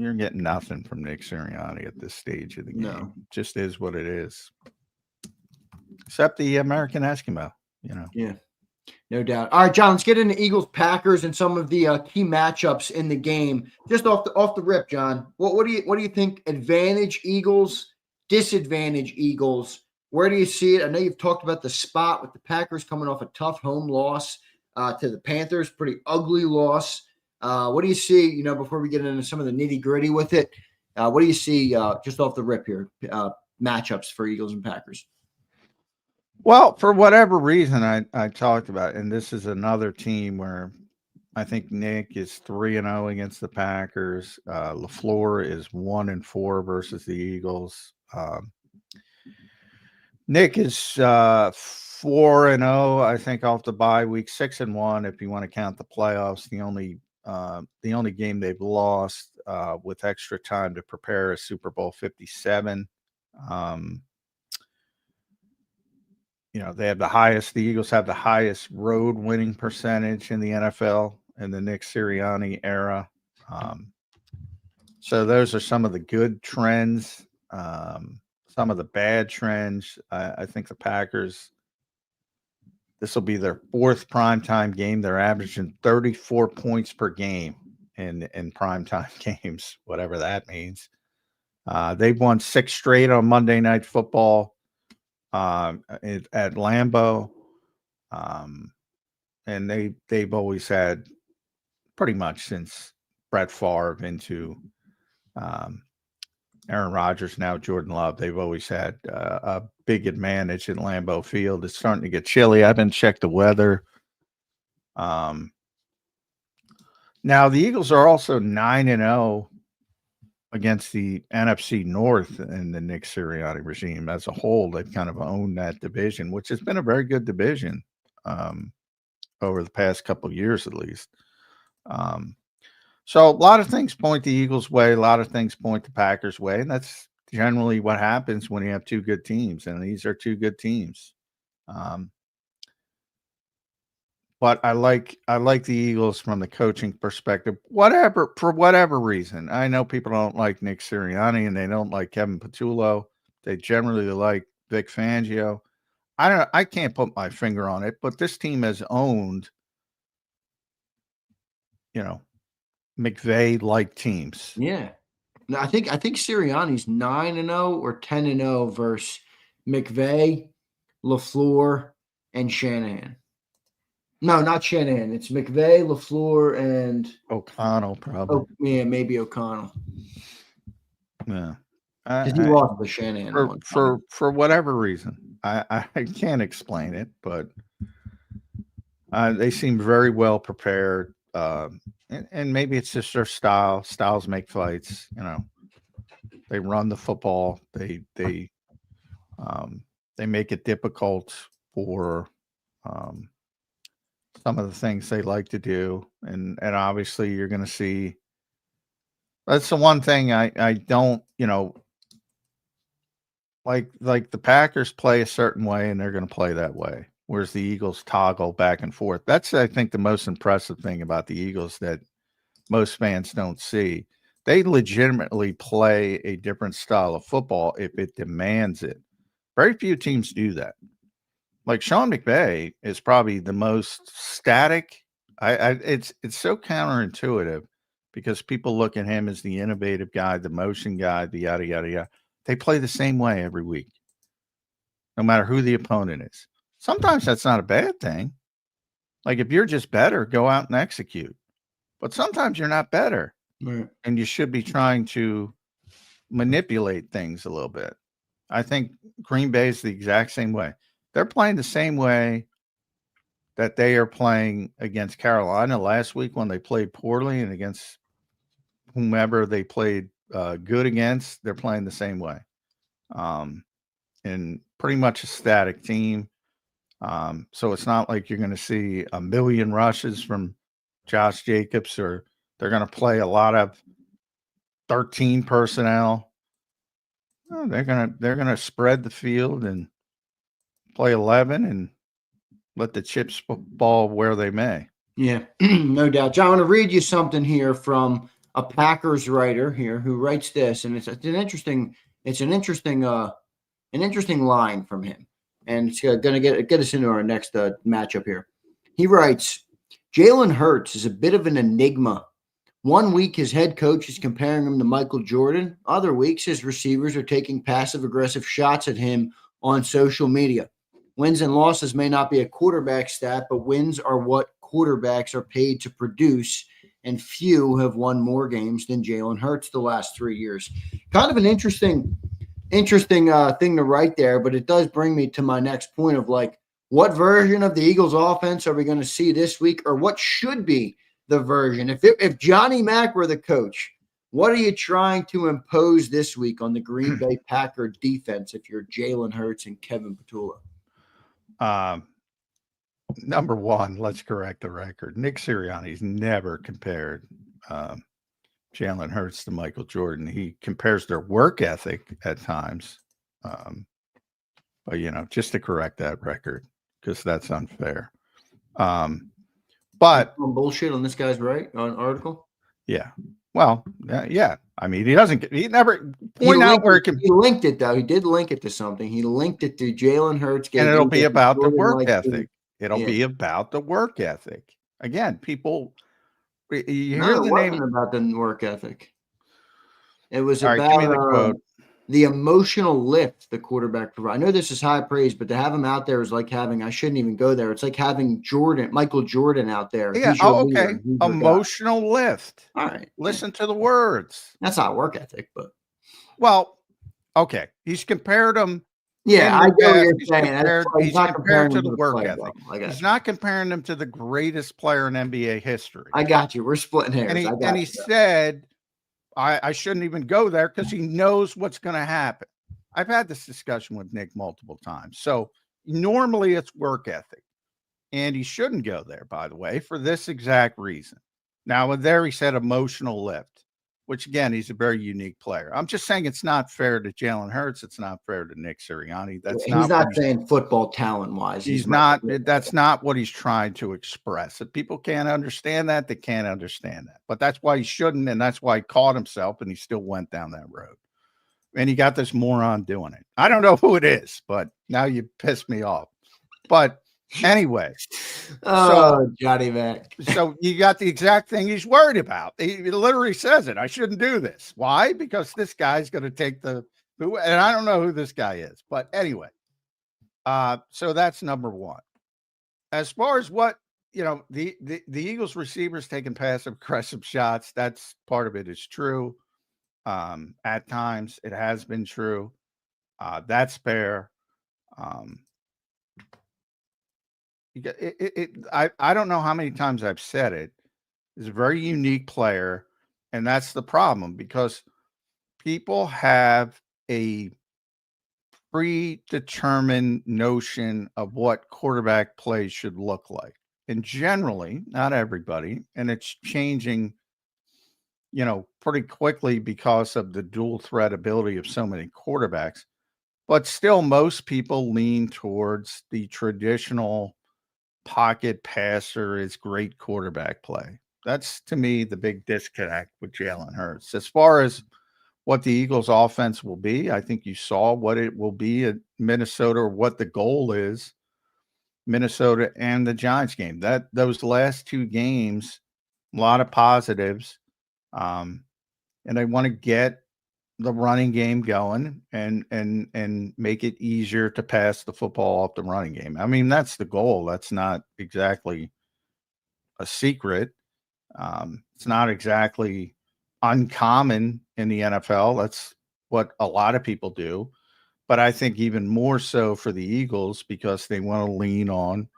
You're getting nothing from Nick Sirianni at this stage of the game. No. Just is what it is. Except the American Eskimo, Yeah. No doubt. All right, John, let's get into Eagles Packers and some of the key matchups in the game. Just off the rip, John. What do you think? Advantage Eagles, disadvantage Eagles. Where do you see it? I know you've talked about the spot with the Packers coming off a tough home loss to the Panthers, pretty ugly loss. What do you see? Before we get into some of the nitty gritty with it, what do you see just off the rip here? Matchups for Eagles and Packers. Well, for whatever reason, I talked about, and this is another team where I think Nick is 3-0 against the Packers. LaFleur is 1-4 versus the Eagles. Nick is 4-0, I think, off the bye week, 6-1 if you want to count the playoffs. The only game they've lost with extra time to prepare is Super Bowl 57. The Eagles have the highest road winning percentage in the NFL in the Nick Sirianni era. So those are some of the good trends. Some of the bad trends. I think the Packers, this will be their fourth primetime game. They're averaging 34 points per game in primetime games, whatever that means. They've won 6 straight on Monday Night Football. At Lambeau, and they've always had, pretty much since Brett Favre into Aaron Rodgers, now Jordan Love, they've always had a big advantage at Lambeau Field. It's starting to get chilly. I've been checked the weather. Now the Eagles are also 9-0 against the NFC North in the Nick Sirianni regime as a whole. They've kind of owned that division, which has been a very good division over the past couple of years, at least. So a lot of things point the Eagles' way. A lot of things point the Packers' way. And that's generally what happens when you have two good teams. And these are two good teams. But I like the Eagles from the coaching perspective, for whatever reason. I know people don't like Nick Sirianni and they don't like Kevin Patulo. They generally like Vic Fangio. I can't put my finger on it, but this team has owned, McVay-like teams. Yeah. No, I think Sirianni's 9-0 or 10-0 versus McVay, LaFleur, and Shanahan. No, not Shanahan. It's McVay, LaFleur, and O'Connell, probably. Yeah, maybe O'Connell. Yeah, because he lost the Shanahan for whatever reason. I can't explain it, but they seem very well prepared. And maybe it's just their style. Styles make fights. They run the football. They make it difficult for some of the things they like to do. And obviously you're going to see, that's the one thing I don't, like the Packers play a certain way and they're going to play that way. Whereas the Eagles toggle back and forth. That's, I think, the most impressive thing about the Eagles that most fans don't see. They legitimately play a different style of football if it demands it. Very few teams do that. Like Sean McVay is probably the most static. It's so counterintuitive because people look at him as the innovative guy, the motion guy, the yada, yada, yada. They play the same way every week, no matter who the opponent is. Sometimes that's not a bad thing. Like if you're just better, go out and execute. But sometimes you're not better. Right. And you should be trying to manipulate things a little bit. I think Green Bay is the exact same way. They're playing the same way that they are playing against Carolina last week when they played poorly, and against whomever they played good against, they're playing the same way. And pretty much a static team. So it's not like you're going to see a million rushes from Josh Jacobs, or they're going to play a lot of 13 personnel. No, they're going to spread the field and play 11 and let the chips fall where they may. Yeah, no doubt. John, I want to read you something here from a Packers writer here who writes this, and it's an interesting line from him, and it's going to get us into our next matchup here. He writes, Jalen Hurts is a bit of an enigma. One week, his head coach is comparing him to Michael Jordan. Other weeks, his receivers are taking passive-aggressive shots at him on social media. Wins and losses may not be a quarterback stat, but wins are what quarterbacks are paid to produce, and few have won more games than Jalen Hurts the last 3 years. Kind of an interesting thing to write there, but it does bring me to my next point of like, what version of the Eagles offense are we going to see this week, or what should be the version? If Johnny Mack were the coach, what are you trying to impose this week on the Green Bay Packer defense if you're Jalen Hurts and Kevin Patulo? Number one, let's correct the record. Nick Sirianni's never compared Jalen Hurts to Michael Jordan. He compares their work ethic at times. But, just to correct that record, because that's unfair. But bullshit on this guy's article. Yeah. Well, yeah. I mean, he never point out where it can. He linked it though. He did link it to something. He linked it to Jalen Hurts, and it'll be about the work ethic. It'll be about the work ethic. Again, people. You hear the name about the work ethic. It was about give me the quote. The emotional lift the quarterback provides. I know this is high praise, but to have him out there is like having, I shouldn't even go there. It's like having Michael Jordan out there. Yeah. Okay. Emotional lift. All right. Listen to the words. That's not work ethic, but. Well, okay. He's compared them. Yeah, I get what you're saying. He's compared to the work ethic. He's not comparing them to the greatest player in NBA history. I got you. We're splitting hairs. And he said, I shouldn't even go there because he knows what's going to happen. I've had this discussion with Nick multiple times. So normally it's work ethic. And he shouldn't go there, by the way, for this exact reason. Now, there he said emotional lift, which, again, he's a very unique player. I'm just saying it's not fair to Jalen Hurts. It's not fair to Nick Sirianni. He's not saying football talent-wise. He's not. That's not what he's trying to express. If people can't understand that, they can't understand that. But that's why he shouldn't, and that's why he caught himself, and he still went down that road. And he got this moron doing it. I don't know who it is, but now you pissed me off. But anyway. Johnny Mac. So you got the exact thing he's worried about. He literally says it. I shouldn't do this. Why? Because this guy's going to take and I don't know who this guy is. But anyway. So that's number one. As far as what, the Eagles receivers taking passive aggressive shots, that's part of it is true. At times it has been true. That's fair. I don't know how many times I've said it. He's a very unique player, and that's the problem because people have a predetermined notion of what quarterback play should look like. And generally, not everybody, and it's changing, pretty quickly because of the dual threat ability of so many quarterbacks. But still, most people lean towards the traditional pocket passer is great quarterback play. That's, to me, the big disconnect with Jalen Hurts. As far as what the Eagles' offense will be, I think you saw what it will be at Minnesota, or what the goal is. Minnesota and the Giants game. Those last two games, a lot of positives, and they want to get the running game going and make it easier to pass the football off the running game. I mean, that's the goal. That's not exactly a secret. It's not exactly uncommon in the NFL. That's what a lot of people do. But I think even more so for the Eagles, because they want to lean on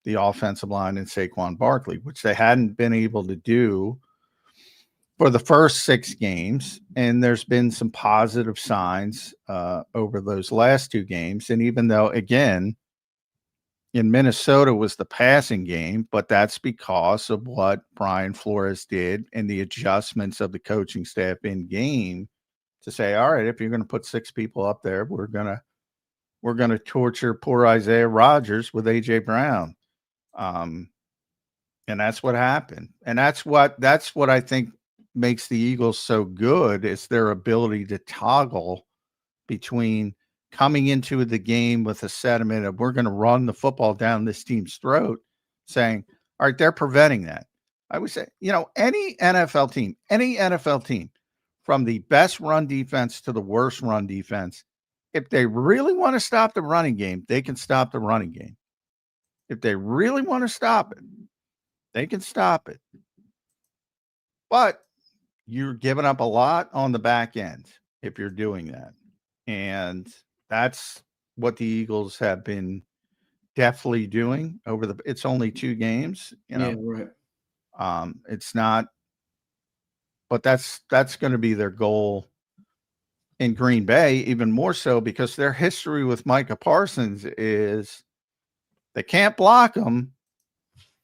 the offensive line and Saquon Barkley, which they hadn't been able to do for the first 6 games. And there's been some positive signs over those last 2 games. And even though, again, in Minnesota was the passing game, but that's because of what Brian Flores did and the adjustments of the coaching staff in game to say, all right, if you're going to put 6 people up there, we're going to torture poor Isaiah Rodgers with AJ Brown. And that's what happened. And that's what I think makes the Eagles so good, is their ability to toggle between coming into the game with a sentiment of we're going to run the football down this team's throat, saying, all right, they're preventing that. I would say, any NFL team, from the best run defense to the worst run defense, if they really want to stop the running game, they can stop the running game. If they really want to stop it, they can stop it. But you're giving up a lot on the back end if you're doing that. And that's what the Eagles have been definitely doing it's only 2 games, Yeah, right. It's not, but that's going to be their goal in Green Bay, even more so because their history with Micah Parsons is they can't block him.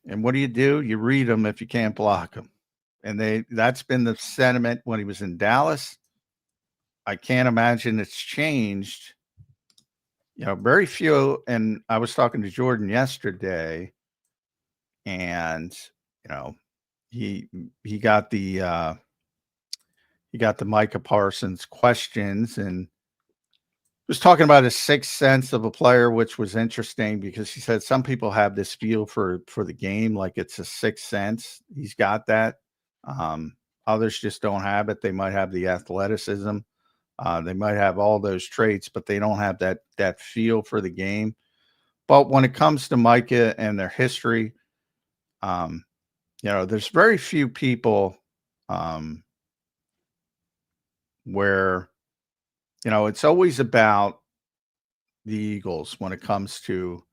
And what do? You read them if you can't block them. And that's been the sentiment when he was in Dallas. I can't imagine it's changed. Very few. And I was talking to Jordan yesterday, and he got the Micah Parsons questions, and was talking about his sixth sense of a player, which was interesting because he said some people have this feel for the game like it's a sixth sense. He's got that. Others just don't have it. They might have the athleticism. They might have all those traits, but they don't have that feel for the game. But when it comes to Micah and their history, there's very few people where, it's always about the Eagles when it comes to,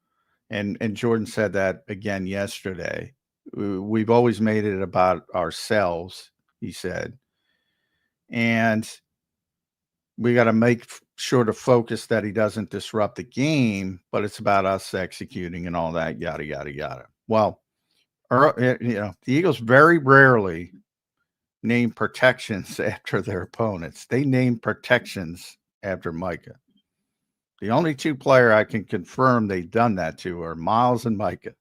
and Jordan said that again yesterday. We've always made it about ourselves, he said. And we got to make sure to focus that he doesn't disrupt the game, but it's about us executing and all that, yada, yada, yada. Well, the Eagles very rarely name protections after their opponents. They name protections after Micah. The only 2 player I can confirm they've done that to are Miles and Micah.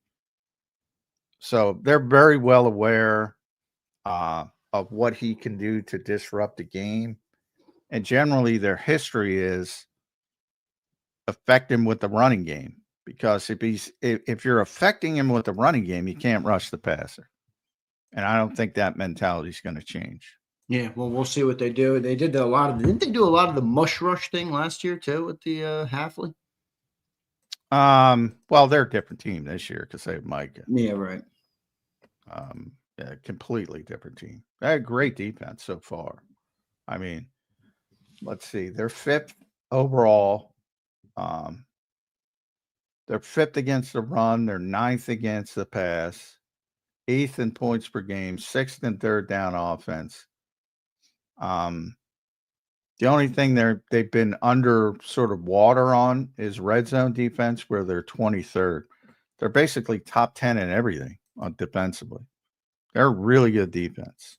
So they're very well aware of what he can do to disrupt the game. And generally their history is affect him with the running game, because if you're affecting him with the running game, you can't rush the passer. And I don't think that mentality is going to change. Yeah, well, we'll see what they do. They did didn't they do a lot of the mush rush thing last year too with the Halfley? Well, they're a different team this year because they have Micah. Yeah, right. Yeah, completely different team. They had great defense so far. I mean, let's see, they're 5th overall. They're 5th against the run. They're 9th against the pass, 8th in points per game, 6th and 3rd down offense. The only thing they've been under sort of water on is red zone defense, where they're 23rd. They're basically top 10 in everything on defensively. They're really good defense.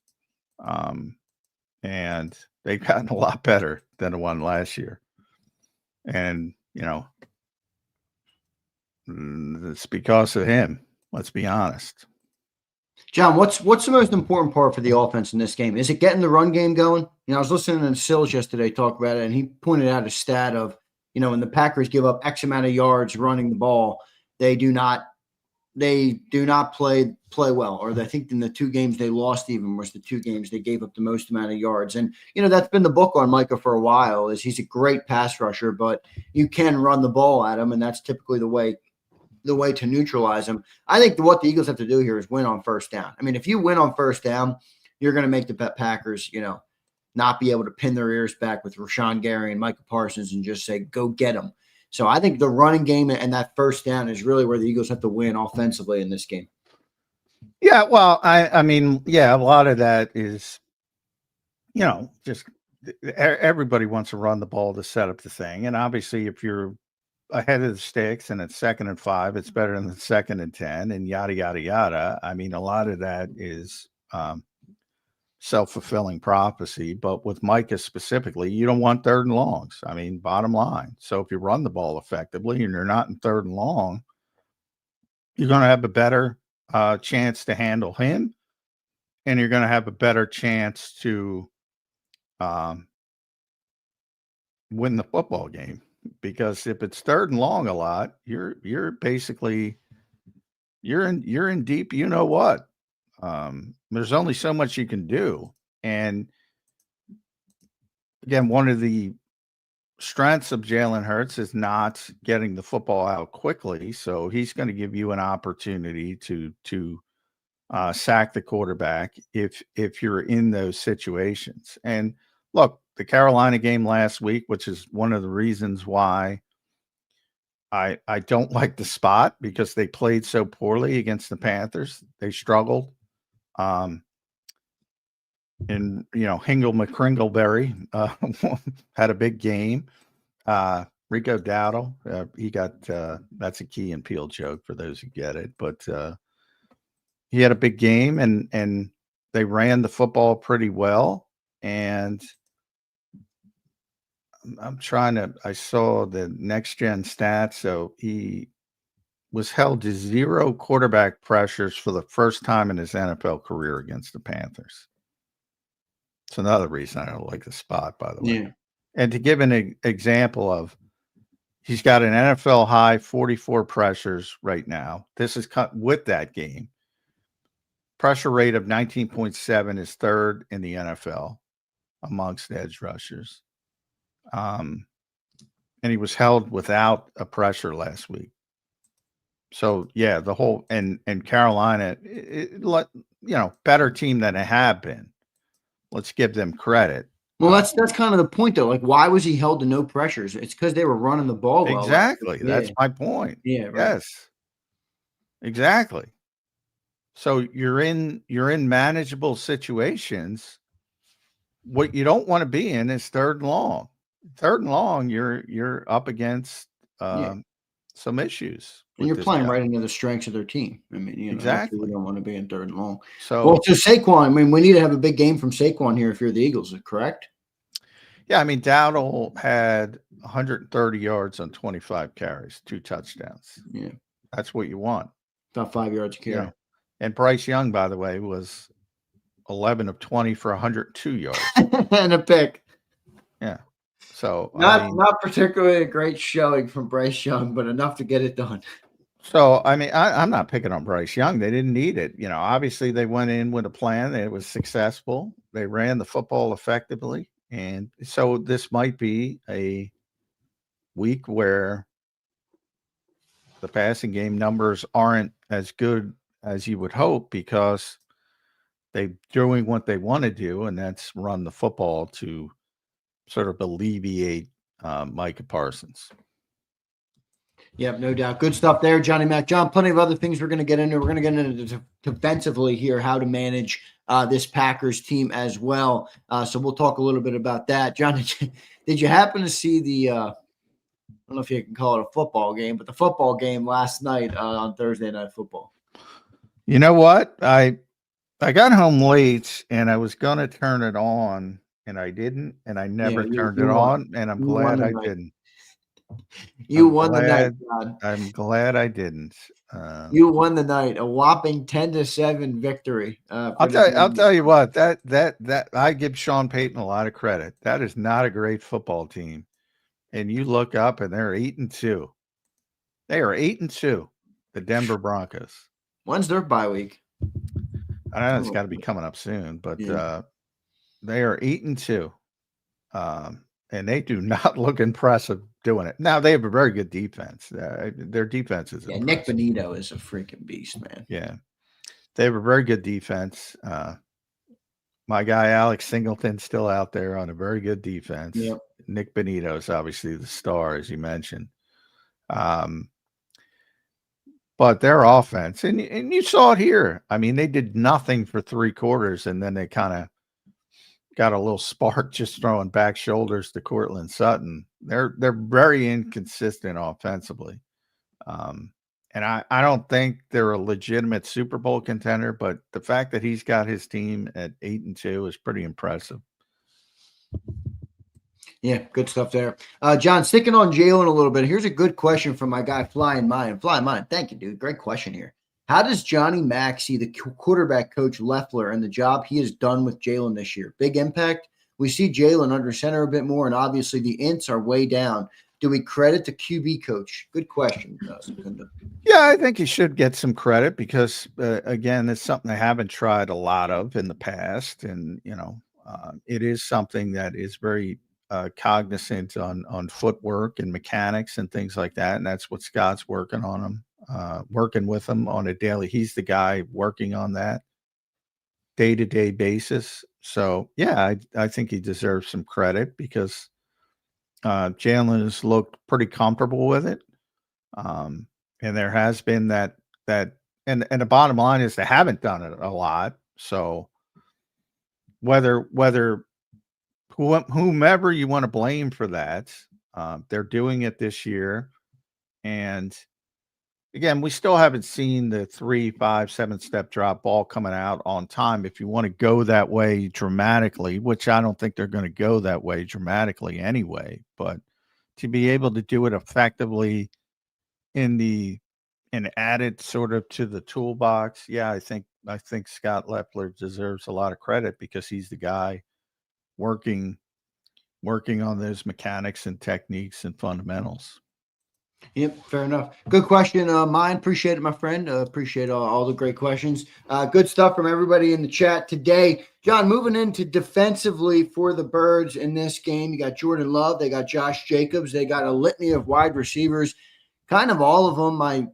And they've gotten a lot better than the one last year. And, it's because of him. Let's be honest. John, what's the most important part for the offense in this game? Is it getting the run game going? I was listening to Sills yesterday talk about it, and he pointed out a stat of, when the Packers give up X amount of yards running the ball, they do not play well. Or I think in the 2 games they lost even was the 2 games they gave up the most amount of yards. And, that's been the book on Micah for a while, is he's a great pass rusher, but you can run the ball at him, and that's typically the way to neutralize him. I think what the Eagles have to do here is win on first down. I mean, if you win on first down, you're going to make the Packers, not be able to pin their ears back with Rashawn Gary and Micah Parsons and just say, go get them. So I think the running game and that first down is really where the Eagles have to win offensively in this game. Yeah, well, I mean, a lot of that is, just everybody wants to run the ball to set up the thing. And obviously, if you're ahead of the sticks and it's 2nd and 5, it's better than 2nd and 10 and yada, yada, yada. I mean, a lot of that is self-fulfilling prophecy, but with Micah specifically, you don't want 3rd and longs. I mean, bottom line. So if you run the ball effectively and you're not in 3rd and long, you're going to have a better chance to handle him, and you're going to have a better chance to win the football game. Because if it's 3rd and long a lot, you're basically you're in deep, what. There's only so much you can do. And again, one of the strengths of Jalen Hurts is not getting the football out quickly. So he's going to give you an opportunity to sack the quarterback if you're in those situations. And look, the Carolina game last week, which is one of the reasons why I don't like the spot, because they played so poorly against the Panthers. They struggled. And Hingle McCringleberry had a big game. Rico Dowdle, he got that's a Key and Peele joke for those who get it, but he had a big game, and they ran the football pretty well. And I saw the next gen stats. So he was held to 0 quarterback pressures for the first time in his NFL career against the Panthers. It's another reason I don't like the spot, by the way. Yeah. And to give an example of, he's got an NFL high 44 pressures right now. This is cut with that game. Pressure rate of 19.7 is 3rd in the NFL amongst edge rushers. And he was held without a pressure last week. So the whole and Carolina, better team than they have been. Let's give them credit. Well, that's kind of the point, though. Like, why was he held to no pressures? It's because they were running the ball well. Exactly. That's my point. Yeah. Right. Yes. Exactly. So you're in manageable situations. What you don't want to be in is 3rd and long. 3rd and long, you're up against some issues. And you're playing right into the strengths of their team. I mean, exactly. You don't want to be in 3rd and long. So Saquon, I mean, we need to have a big game from Saquon here if you're the Eagles, correct? Yeah, I mean, Dowdle had 130 yards on 25 carries, 2 touchdowns. Yeah. That's what you want. About 5 yards a carry. And Bryce Young, by the way, was 11 of 20 for 102 yards. And a pick. Yeah. So not particularly a great showing from Bryce Young, but enough to get it done. So, I mean, I'm not picking on Bryce Young. They didn't need it. Obviously they went in with a plan. It was successful. They ran the football effectively. And so this might be a week where the passing game numbers aren't as good as you would hope, because they're doing what they want to do, and that's run the football to sort of alleviate Micah Parsons. Yep, no doubt. Good stuff there, Johnny Mac. John, plenty of other things we're going to get into. We're going to get into defensively here, how to manage this Packers team as well. So we'll talk a little bit about that. John, did you happen to see the I don't know if you can call it a football game, but the football game last night on Thursday Night Football? You know what? I got home late and I was going to turn it on and I didn't, and I never turned it on, and I'm glad I didn't. You won the night, John. I'm glad I didn't. You won the night, a whopping 10-7 victory. I'll tell you what, that I give Sean Payton a lot of credit. That is not a great football team. And you look up and they're 8-2. They are 8-2, the Denver Broncos. When's their bye week? I know it's got to be coming up soon, but they are 8-2. And they do not look impressive doing it. Now, they have a very good defense. Their defense is impressive. Nick Benito is a freaking beast, man. Yeah. They have a very good defense. My guy, Alex Singleton's still out there on a very good defense. Yep. Nick Benito is obviously the star, as you mentioned. But their offense, and you saw it here. I mean, they did nothing for 3 quarters, and then they kind of got a little spark just throwing back shoulders to Courtland Sutton. They're very inconsistent offensively. And I don't think they're a legitimate Super Bowl contender, but the fact that he's got his team at 8-2 is pretty impressive. Yeah, good stuff there. John, sticking on Jalen a little bit, here's a good question from my guy, Flying Mind. Flying Mind, thank you, dude. Great question here. How does Johnny Mac see the quarterback coach Leffler and the job he has done with Jalen this year? Big impact? We see Jalen under center a bit more, and obviously the ints are way down. Do we credit the QB coach? Good question. Yeah, I think he should get some credit because, again, it's something they haven't tried a lot of in the past. And, it is something that is very cognizant on footwork and mechanics and things like that. And that's what Scott's working with him on a daily. He's the guy working on that day-to-day basis. So, yeah, I think he deserves some credit because Jalen has looked pretty comfortable with it. And there has been that and the bottom line is they haven't done it a lot. So whether whomever you want to blame for that, they're doing it this year. And again, we still haven't seen the 3, 5, 7-step drop ball coming out on time. If you want to go that way dramatically, which I don't think they're going to go that way dramatically anyway, but to be able to do it effectively and added sort of to the toolbox, yeah, I think Scott Leffler deserves a lot of credit because he's the guy working on those mechanics and techniques and fundamentals. Yep, fair enough. Good question. Mine. Appreciate it, my friend. Appreciate all the great questions. Good stuff from everybody in the chat today. John, moving into defensively for the Birds in this game, you got Jordan Love. They got Josh Jacobs. They got a litany of wide receivers. Kind of all of them. I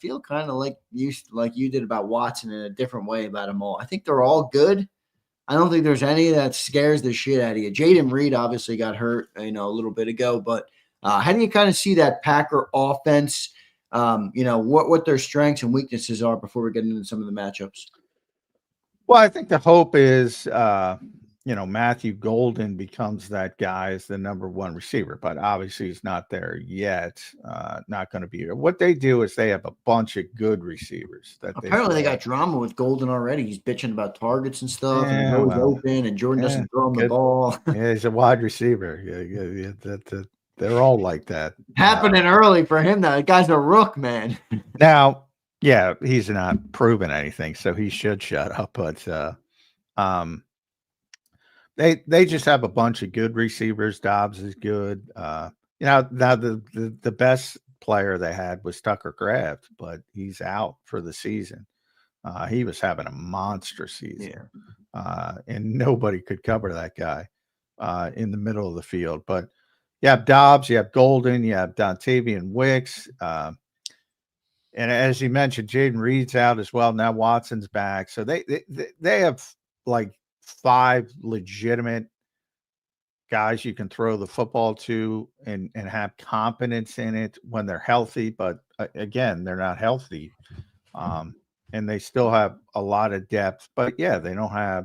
feel kind of like you did about Watson in a different way about them all. I think they're all good. I don't think there's any that scares the shit out of you. Jaden Reed obviously got hurt, a little bit ago, but how do you kind of see that Packer offense, what their strengths and weaknesses are before we get into some of the matchups? Well, I think the hope is, Matthew Golden becomes that guy as the number 1 receiver, but obviously he's not there yet. Not going to be there. What they do is they have a bunch of good receivers. Apparently they got drama with Golden already. He's bitching about targets and stuff, and he goes open, and Jordan doesn't throw him the ball. Yeah, he's a wide receiver. Yeah, they're all like that. Happening early for him, though. The guy's a rook, man. Now, yeah, he's not proven anything, so he should shut up. But they just have a bunch of good receivers. Dobbs is good. Now the best player they had was Tucker Kraft, but he's out for the season. He was having a monster season, and nobody could cover that guy in the middle of the field. But you have Dobbs, you have Golden, you have Dontavian Wicks. And as you mentioned, Jaden Reed's out as well. Now Watson's back. So they have like 5 legitimate guys you can throw the football to and have confidence in it when they're healthy. But again, they're not healthy. And they still have a lot of depth. But yeah, they don't have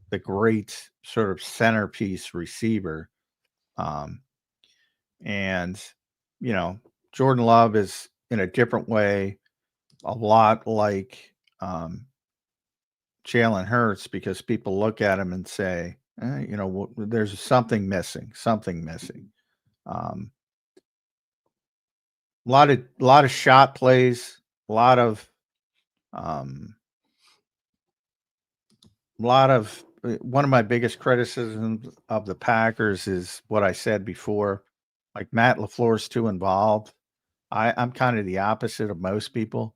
the great sort of centerpiece receiver. And, Jordan Love is in a different way, a lot like Jalen Hurts, because people look at him and say, there's something missing. A lot of shot plays, a lot of one of my biggest criticisms of the Packers is what I said before. Like Matt LaFleur's too involved. I'm kind of the opposite of most people.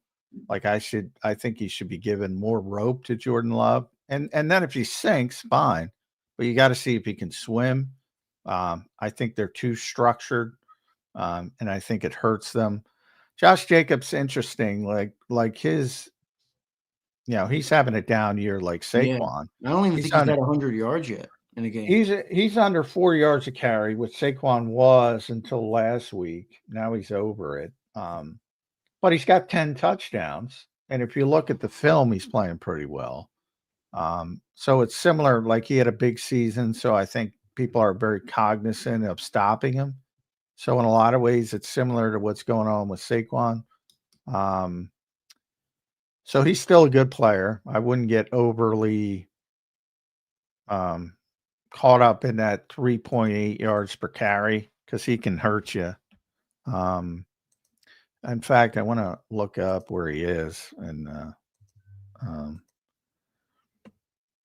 Like I think he should be given more rope to Jordan Love. And then if he sinks, fine. But you got to see if he can swim. I think they're too structured. And I think it hurts them. Josh Jacobs, interesting. Like his, he's having a down year like Saquon. Yeah. I don't even think he's had 100 yards yet in a game. He's under 4 yards a carry, which Saquon was until last week. Now he's over it. But he's got 10 touchdowns. And if you look at the film, he's playing pretty well. So it's similar, like he had a big season. So I think people are very cognizant of stopping him. So in a lot of ways, it's similar to what's going on with Saquon. So he's still a good player. I wouldn't get overly caught up in that 3.8 yards per carry because he can hurt you. In fact, I want to look up where he is. And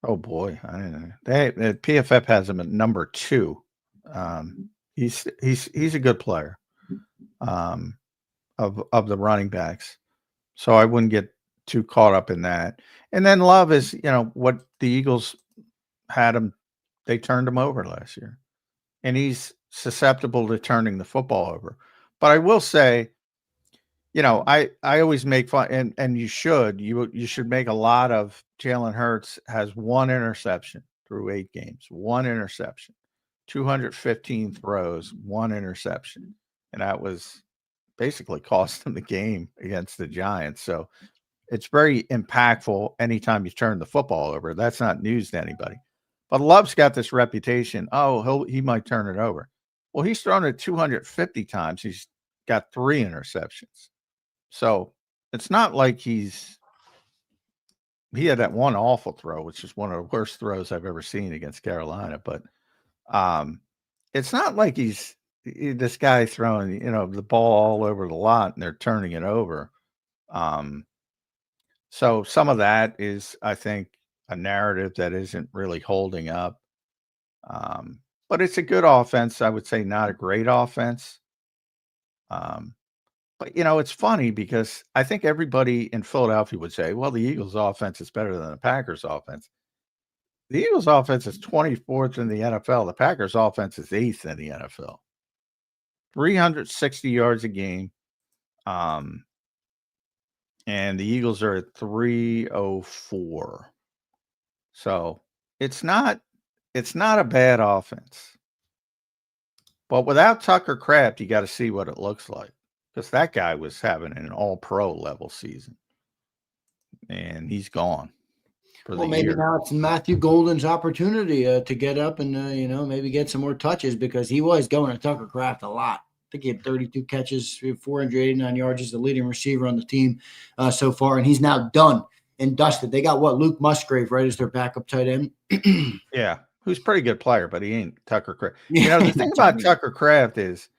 oh boy, I don't know. PFF has him at number 2. He's a good player of the running backs. So I wouldn't get too caught up in that. And then Love is, what the Eagles had him, they turned him over last year. And he's susceptible to turning the football over. But I will say, I always make fun, and you should make a lot of Jalen Hurts has 1 interception through 8 games, 1 interception, 215 throws, 1 interception. And that was basically cost them the game against the Giants. So it's very impactful anytime you turn the football over. That's not news to anybody. But Love's got this reputation. Oh, he might turn it over. Well, he's thrown it 250 times. He's got 3 interceptions. So it's not like he had that one awful throw, which is one of the worst throws I've ever seen against Carolina. But it's not like this guy throwing, the ball all over the lot and they're turning it over. So some of that is, I think, a narrative that isn't really holding up. But it's a good offense. I would say not a great offense. But, it's funny because I think everybody in Philadelphia would say, well, the Eagles offense is better than the Packers offense. The Eagles offense is 24th in the NFL. The Packers offense is 8th in the NFL. 360 yards a game. And the Eagles are at 304. So it's not a bad offense. But without Tucker Kraft, you got to see what it looks like. Because that guy was having an all-pro level season. And he's gone for the year. Maybe now it's Matthew Golden's opportunity to get up and, maybe get some more touches because he was going to Tucker Kraft a lot. I think he had 32 catches, 489 yards as the leading receiver on the team so far. And he's now done and dusted. They got Luke Musgrave, right, as their backup tight end. Yeah, who's a pretty good player, but he ain't Tucker Kraft. The thing about Tucker Kraft is,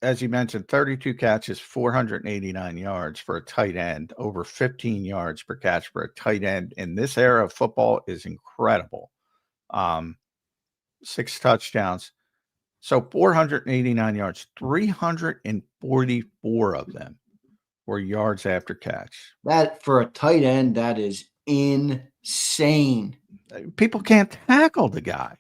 as you mentioned, 32 catches, 489 yards for a tight end, over 15 yards per catch for a tight end in this era of football is incredible. 6 touchdowns. So 489 yards, 344 of them were yards after catch. That for a tight end, that is insane. People can't tackle the guy.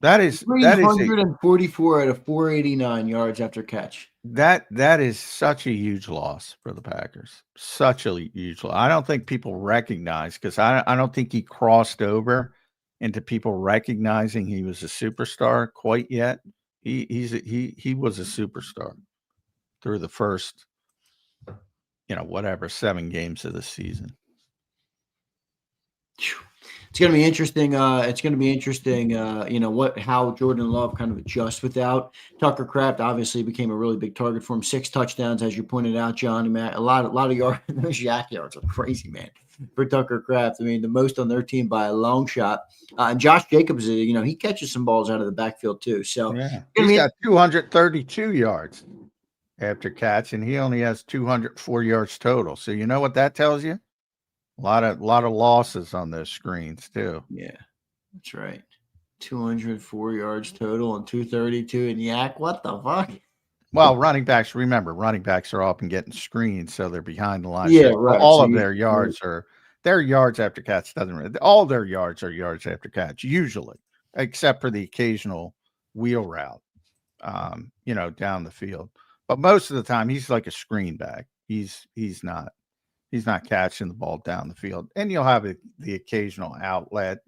That is 344 out of 489 yards after catch. That is such a huge loss for the Packers. Such a huge loss. I don't think people recognize because I don't think he crossed over into people recognizing he was a superstar quite yet. He was a superstar through the first, 7 games of the season. It's going to be interesting. It's going to be interesting. How Jordan Love kind of adjusts without Tucker Kraft. Obviously, became a really big target for him. 6 touchdowns, as you pointed out, John. And Matt, a lot of yards. Those yak yards are crazy, man. For Tucker Kraft, I mean, the most on their team by a long shot. And Josh Jacobs, he catches some balls out of the backfield too. So yeah, he's got 232 yards after catch, and he only has 204 yards total. So you know what that tells you? A lot of losses on those screens too. Yeah, that's right. 204 yards total and 232 in yak. What the fuck? Well, running backs are often getting screens, so they're behind the line. Yeah, so right. All So of their yards are their yards after catch. All their yards are yards after catch usually, except for the occasional wheel route, down the field. But most of the time, he's like a screen back. He's not catching the ball down the field, and you'll have the occasional outlet.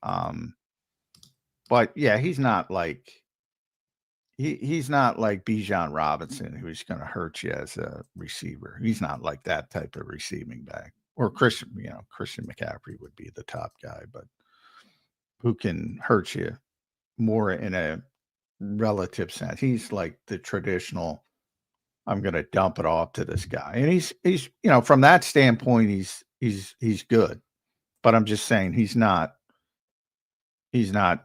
But yeah, he's not like Bijan Robinson, who's going to hurt you as a receiver. He's not like that type of receiving back. Or Christian McCaffrey would be the top guy, but who can hurt you more in a relative sense. He's like the traditional, I'm going to dump it off to this guy. And he's from that standpoint, he's good. But I'm just saying he's not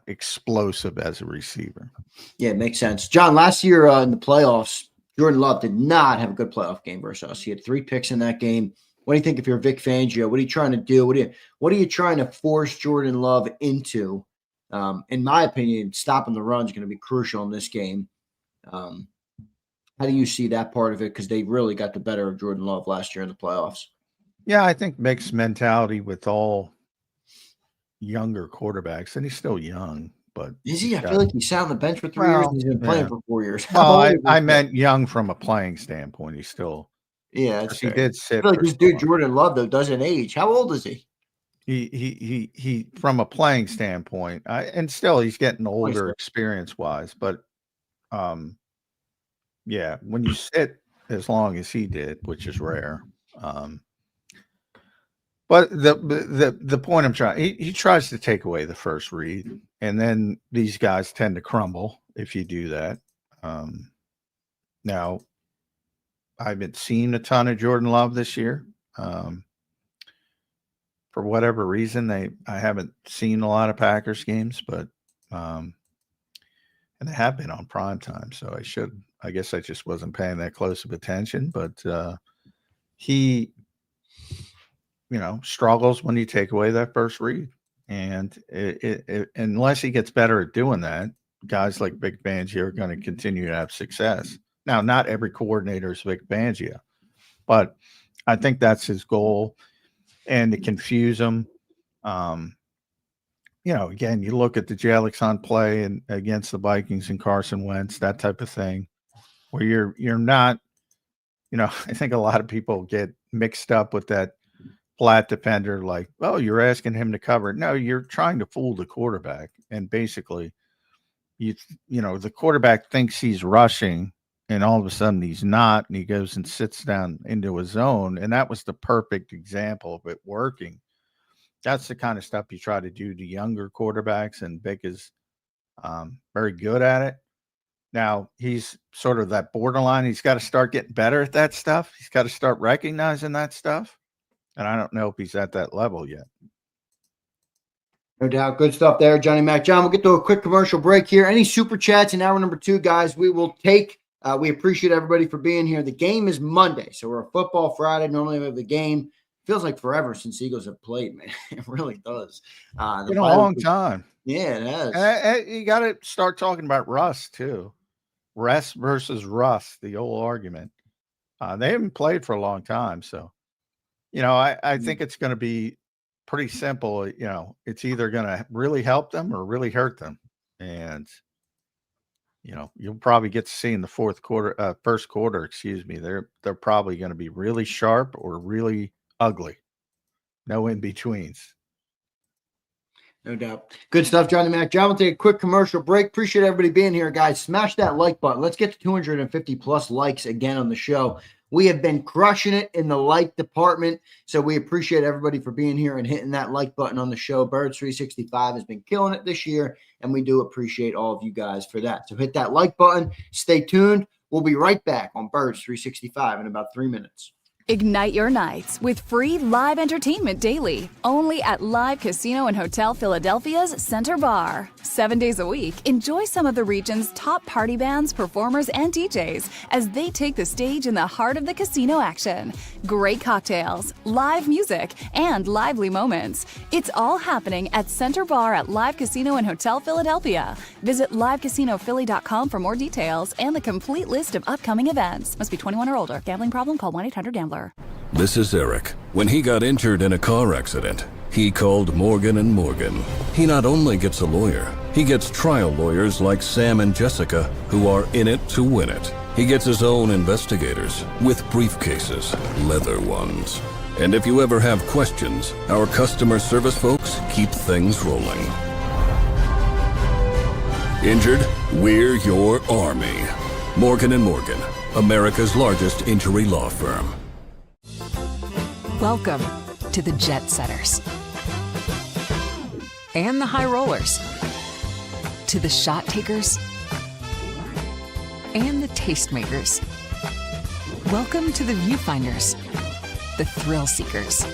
explosive as a receiver. Yeah, it makes sense. John, last year in the playoffs, Jordan Love did not have a good playoff game versus us. He had 3 picks in that game. What do you think if you're Vic Fangio? What are you trying to do? What are you trying to force Jordan Love into? In my opinion, stopping the run is going to be crucial in this game. How do you see that part of it? Because they really got the better of Jordan Love last year in the playoffs. Yeah, I think mixed mentality with all younger quarterbacks, and he's still young. But is he? I feel like he sat on the bench for 3 years and he's been playing for 4 years. Well, I meant young from a playing standpoint. He's still he did sit. I feel like this dude Jordan Love though doesn't age. How old is he? He from a playing standpoint, and still he's getting older experience wise. But yeah, when you sit as long as he did, which is rare. But the point I'm trying, he tries to take away the first read, and then these guys tend to crumble if you do that. Now, I haven't seen a ton of Jordan Love this year. For whatever reason, I haven't seen a lot of Packers games, but and they have been on prime time, so I guess I just wasn't paying that close of attention. But he struggles when you take away that first read. And unless he gets better at doing that, guys like Vic Fangio are going to continue to have success. Now, not every coordinator is Vic Fangio, but I think that's his goal. And to confuse him, again, you look at the Jalen play and against the Vikings and Carson Wentz, that type of thing, where you're not, I think a lot of people get mixed up with that flat defender, like, oh, you're asking him to cover. No, you're trying to fool the quarterback. And basically, the quarterback thinks he's rushing, and all of a sudden he's not, and he goes and sits down into his zone. And that was the perfect example of it working. That's the kind of stuff you try to do to younger quarterbacks, and Vic is very good at it. Now, he's sort of that borderline. He's got to start getting better at that stuff. He's got to start recognizing that stuff. And I don't know if he's at that level yet. No doubt. Good stuff there, Johnny Mac. John, we'll get to a quick commercial break here. Any super chats in hour number 2, guys, we will take. We appreciate everybody for being here. The game is Monday, so we're a football Friday. Normally we have the game. Feels like forever since Eagles have played, man. It really does. It's been a long time. Yeah, it has. You got to start talking about Russ, too. Russ versus Russ, the old argument. They haven't played for a long time, so. I think it's going to be pretty simple. It's either going to really help them or really hurt them. And, you'll probably get to see in the first quarter, they're probably going to be really sharp or really ugly. No in-betweens. No doubt. Good stuff, Johnny Mac. John, we'll take a quick commercial break. Appreciate everybody being here, guys. Smash that like button. Let's get to 250 plus likes again on the show. We have been crushing it in the like department, so we appreciate everybody for being here and hitting that like button on the show. Birds 365 has been killing it this year, and we do appreciate all of you guys for that. So hit that like button. Stay tuned. We'll be right back on Birds 365 in about 3 minutes. Ignite your nights with free live entertainment daily, only at Live Casino and Hotel Philadelphia's Center Bar. 7 days a week, enjoy some of the region's top party bands, performers, and DJs as they take the stage in the heart of the casino action. Great cocktails, live music, and lively moments. It's all happening at Center Bar at Live Casino and Hotel Philadelphia. Visit livecasinophilly.com for more details and the complete list of upcoming events. Must be 21 or older. Gambling problem? Call 1-800-GAMBLER. This is Eric. When he got injured in a car accident, he called Morgan & Morgan. He not only gets a lawyer, he gets trial lawyers like Sam and Jessica, who are in it to win it. He gets his own investigators with briefcases, leather ones. And if you ever have questions, our customer service folks keep things rolling. Injured? We're your army. Morgan & Morgan, America's largest injury law firm. Welcome to the Jet Setters and the High Rollers, to the Shot Takers and the Tastemakers. Welcome to the Viewfinders, the Thrill Seekers,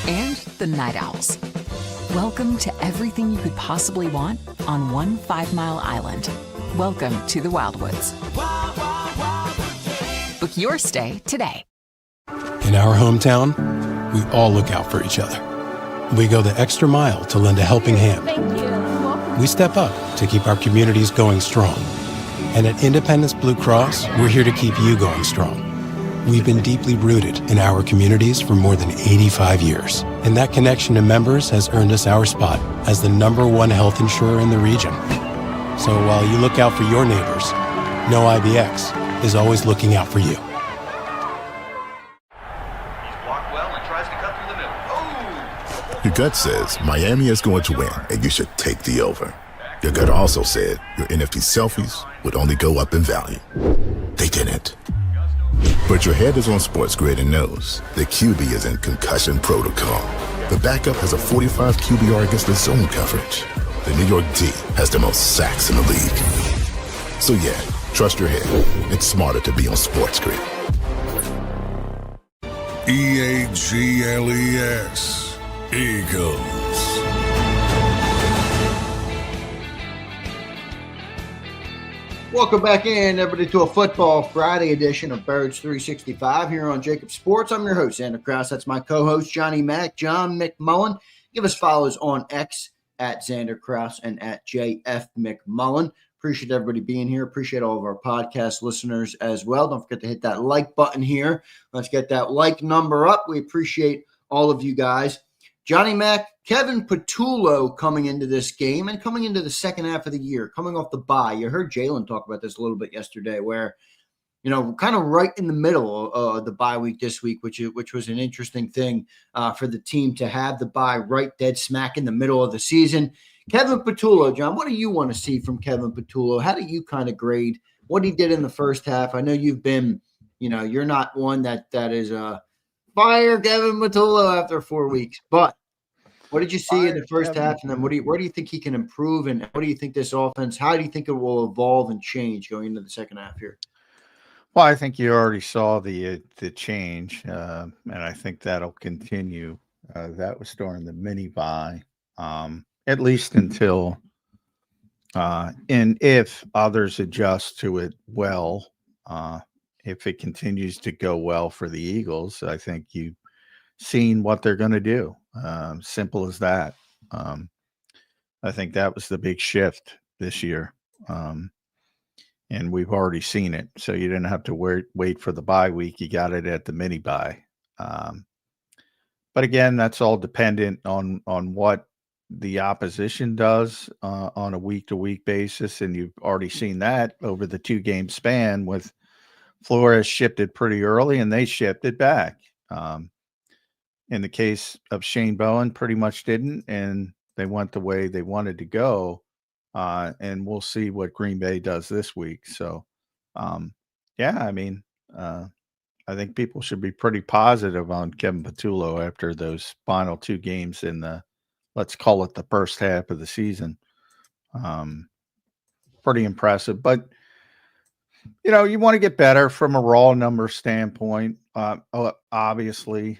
and the Night Owls. Welcome to everything you could possibly want on one 5-mile island. Welcome to the Wildwoods. Book your stay today. In our hometown, we all look out for each other. We go the extra mile to lend a helping hand. We step up to keep our communities going strong. And at Independence Blue Cross, we're here to keep you going strong. We've been deeply rooted in our communities for more than 85 years. And that connection to members has earned us our spot as the #1 health insurer in the region. So while you look out for your neighbors, know IBX is always looking out for you. Your gut says Miami is going to win, and you should take the over. Your gut also said your NFT selfies would only go up in value. They didn't. But your head is on Sports Grid and knows the QB is in concussion protocol. The backup has a 45 QBR against the zone coverage. The New York D has the most sacks in the league. So yeah, trust your head. It's smarter to be on Sports Grid. EAGLES. Eagles. Welcome back in, everybody, to a Football Friday edition of Birds 365 here on JAKIB Sports. I'm your host, Zander Krause. That's my co-host, Johnny Mac, John McMullen. Give us follows on X at Zander Krause and at JF McMullen. Appreciate everybody being here. Appreciate all of our podcast listeners as well. Don't forget to hit that like button here. Let's get that like number up. We appreciate all of you guys. Johnny Mac, Kevin Patulo coming into this game and coming into the second half of the year, coming off the bye. You heard Jalen talk about this a little bit yesterday where, you know, kind of right in the middle of the bye week this week, which was an interesting thing for the team to have the bye right dead smack in the middle of the season. Kevin Patulo, John, what do you want to see from Kevin Patulo? How do you kind of grade what he did in the first half? I know you've been, you know, you're not one that is fire Kevin Patulo after 4 weeks, but what did you see in the first half? And then where do you think he can improve? And what do you think this offense, how do you think it will evolve and change going into the second half here? Well, I think you already saw the change, and I think that'll continue. That was during the mini bye, at least until and if others adjust to it well, if it continues to go well for the Eagles, I think you've seen what they're going to do. Simple as that. I think that was the big shift this year. And we've already seen it. So you didn't have to wait for the bye week. You got it at the mini bye. But again, that's all dependent on what the opposition does on a week-to-week basis. And you've already seen that over the 2-game span with Flores shifted pretty early and they shifted back. In the case of Shane Bowen, pretty much didn't. And they went the way they wanted to go. And we'll see what Green Bay does this week. So, yeah, I mean, I think people should be pretty positive on Kevin Patulo after those final 2 games in the, let's call it the first half of the season. Pretty impressive, but you want to get better from a raw number standpoint. Obviously,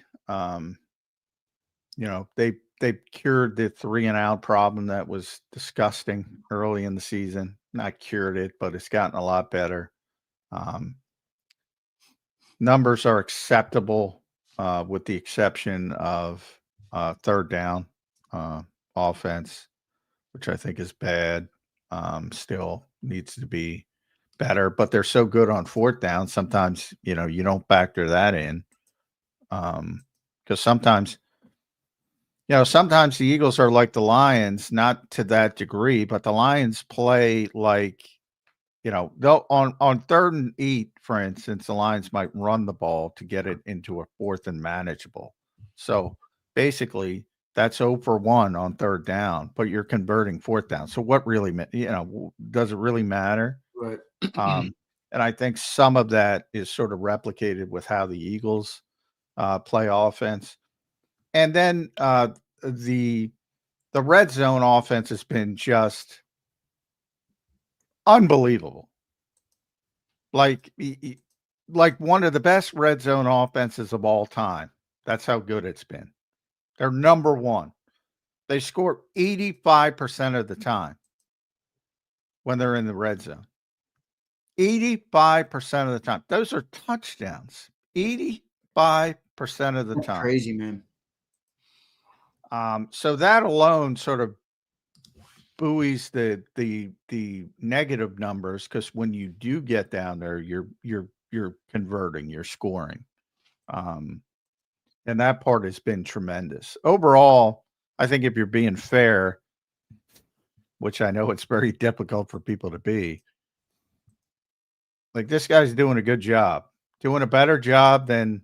they cured the 3-and-out problem that was disgusting early in the season. Not cured it, but it's gotten a lot better. Numbers are acceptable, with the exception of third down offense, which I think is bad. Still needs to be better, but they're so good on fourth down. Sometimes, you don't factor that in. Because sometimes the Eagles are like the Lions, not to that degree, but the Lions play like, they'll on 3rd and 8, for instance, the Lions might run the ball to get it into a 4th and manageable. So basically, that's 0 for 1 on 3rd down, but you're converting 4th down. So what really, does it really matter? Right. And I think some of that is sort of replicated with how the Eagles play offense. And then the red zone offense has been just unbelievable. Like one of the best red zone offenses of all time. That's how good it's been. They're number 1. They score 85% of the time when they're in the red zone. 85% of the time. Those are touchdowns. 85% of the That's time. crazy, man. So that alone sort of buoys the negative numbers, because when you do get down there, you're converting, you're scoring. And that part has been tremendous. Overall, I think if you're being fair, which I know it's very difficult for people to be, like, this guy's doing a good job, doing a better job than,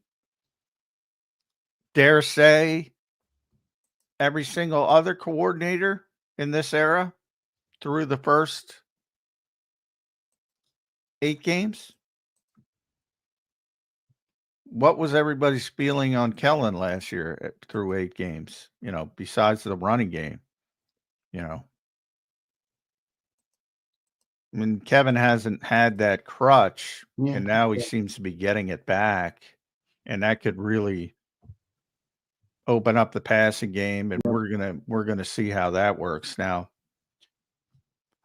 dare say, every single other coordinator in this era through the first 8 games. What was everybody's feeling on Kellen last year through 8 games, besides the running game? I mean, Kevin hasn't had that crutch, and now he seems to be getting it back, and that could really open up the passing game, and we're gonna see how that works. Now,